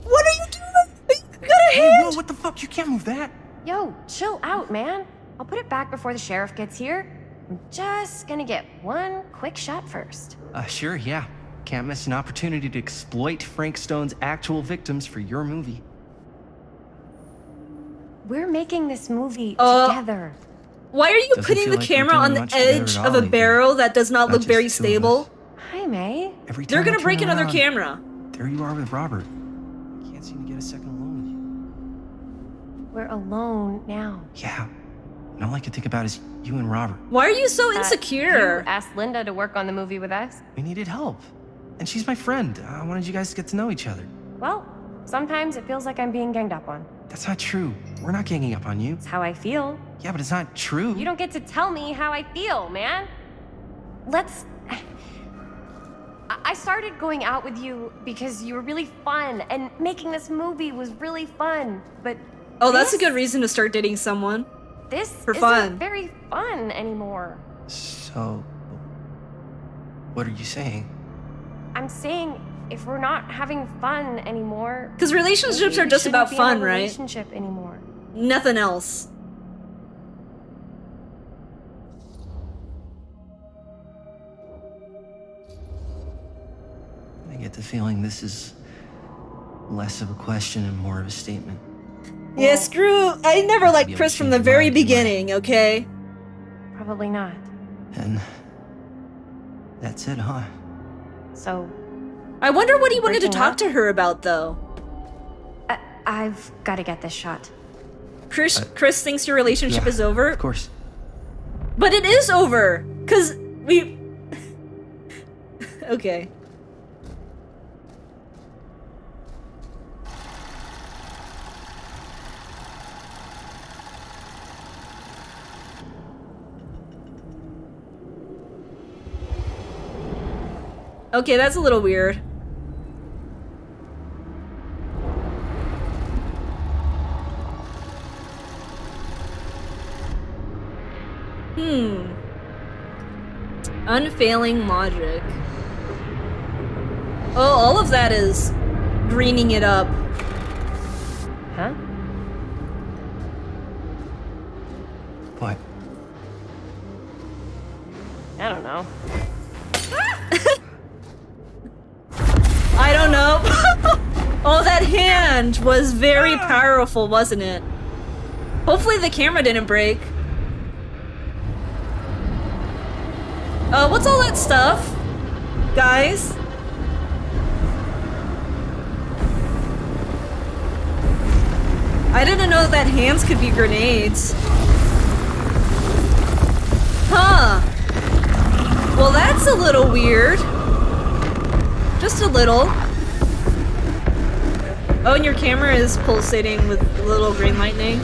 Speaker 1: What are you doing? You got a
Speaker 17: Hey,
Speaker 1: hand!
Speaker 17: whoa, what the fuck? You can't move that.
Speaker 11: Yo, chill out, man. I'll put it back before the sheriff gets here. I'm just gonna get one quick shot first.
Speaker 17: Sure, yeah. Can't miss an opportunity to exploit Frank Stone's actual victims for your movie.
Speaker 11: We're making this movie together.
Speaker 1: Why are you
Speaker 17: Doesn't
Speaker 1: putting
Speaker 17: feel
Speaker 1: the
Speaker 17: like we're
Speaker 1: camera
Speaker 17: doing
Speaker 1: on the
Speaker 17: much together
Speaker 1: edge
Speaker 17: at
Speaker 1: of
Speaker 17: all
Speaker 1: a
Speaker 17: lately.
Speaker 1: barrel that does not
Speaker 17: Not
Speaker 1: look
Speaker 17: just
Speaker 1: very
Speaker 17: the two of
Speaker 1: stable?
Speaker 11: Hi, May.
Speaker 17: Every
Speaker 1: They're
Speaker 17: time
Speaker 1: gonna
Speaker 17: I
Speaker 1: break
Speaker 17: turn
Speaker 1: another
Speaker 17: around,
Speaker 1: camera.
Speaker 17: There you are with Robert. Can't seem to get a second alone
Speaker 11: We're alone now.
Speaker 17: with you. Yeah. And all I can think about is you and Robert.
Speaker 1: Why are you so insecure?
Speaker 11: You asked Linda to work on the movie with us.
Speaker 17: We needed help. And she's my friend. I wanted you guys to get to know each other.
Speaker 11: Well, sometimes it feels like I'm being ganged up on.
Speaker 17: That's not true. We're not ganging up on you.
Speaker 11: It's how I feel.
Speaker 17: Yeah, but it's not true.
Speaker 11: You don't get to tell me how I feel, man. Let's... I started going out with you because you were really fun, and making this movie was really fun, but...
Speaker 1: Oh, that's a good reason to start dating someone.
Speaker 11: This
Speaker 1: For
Speaker 11: isn't
Speaker 1: fun.
Speaker 11: very fun anymore.
Speaker 17: So, what are you saying?
Speaker 11: I'm saying if we're not having fun anymore...
Speaker 1: 'Cause relationships
Speaker 11: maybe
Speaker 1: are
Speaker 11: we
Speaker 1: just
Speaker 11: shouldn't
Speaker 1: about
Speaker 11: be in a
Speaker 1: fun, right?
Speaker 11: relationship anymore.
Speaker 1: Nothing else.
Speaker 17: I get the feeling this is less of a question and more of a statement.
Speaker 1: Yeah, screw. I never liked Chris from the very beginning, okay?
Speaker 11: Probably not.
Speaker 17: And that's it, huh?
Speaker 11: So,
Speaker 1: I wonder what he wanted to
Speaker 11: Breaking
Speaker 1: talk
Speaker 11: up?
Speaker 1: to her about, though.
Speaker 11: I've got to get this shot.
Speaker 1: Chris thinks your relationship
Speaker 17: yeah,
Speaker 1: is over?
Speaker 17: Of course.
Speaker 1: But it is over! 'Cause We... Okay. Okay, that's a little weird. Unfailing logic. Oh, all of that is greening it up.
Speaker 11: Huh?
Speaker 17: What?
Speaker 11: I don't know.
Speaker 1: I don't know. Oh, that hand was very powerful, wasn't it? Hopefully the camera didn't break. What's all that stuff? Guys? I didn't know that hands could be grenades. Huh. Well, that's a little weird. Just a little. Oh, and your camera is pulsating with little green lightning.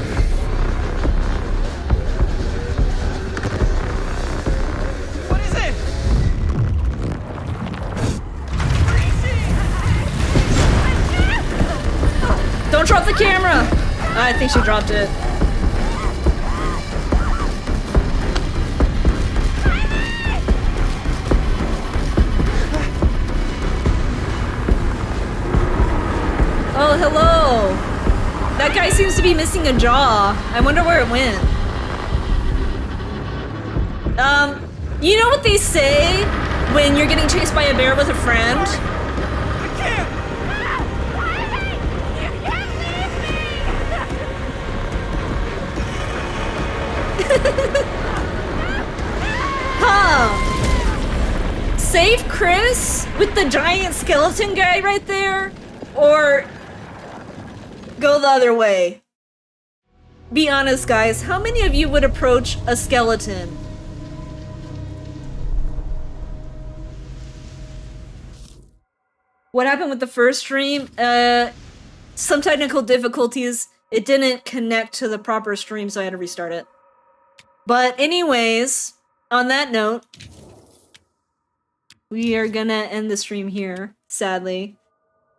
Speaker 5: What is it?
Speaker 1: Don't drop the camera! I think she dropped it. Oh, hello! That guy seems to be missing a jaw. I wonder where it went. You know what they say when you're getting chased by a bear with a friend? Huh. Save Chris with the giant skeleton guy right there? Or go the other way? Be honest, guys. How many of you would approach a skeleton? What happened with the first stream? Some technical difficulties. It didn't connect to the proper stream, so I had to restart it. But anyways, on that note, we are gonna end the stream here, sadly.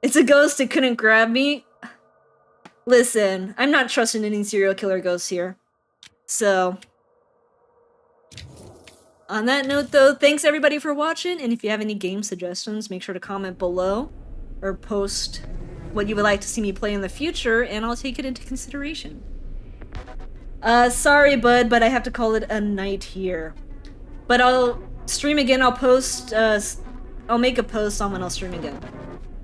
Speaker 1: It's a ghost, it couldn't grab me. Listen, I'm not trusting any serial killer ghosts here. So, on that note though, thanks everybody for watching, and if you have any game suggestions, make sure to comment below, or post what you would like to see me play in the future, and I'll take it into consideration. Sorry bud, but I have to call it a night here. But I'll stream again, I'll post, I'll make a post on when I'll stream again.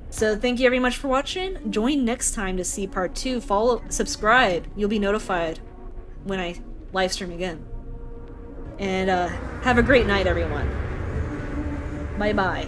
Speaker 1: So thank you very much for watching. Join next time to see part 2. Follow, subscribe. You'll be notified when I live stream again. And have a great night, everyone. Bye-bye.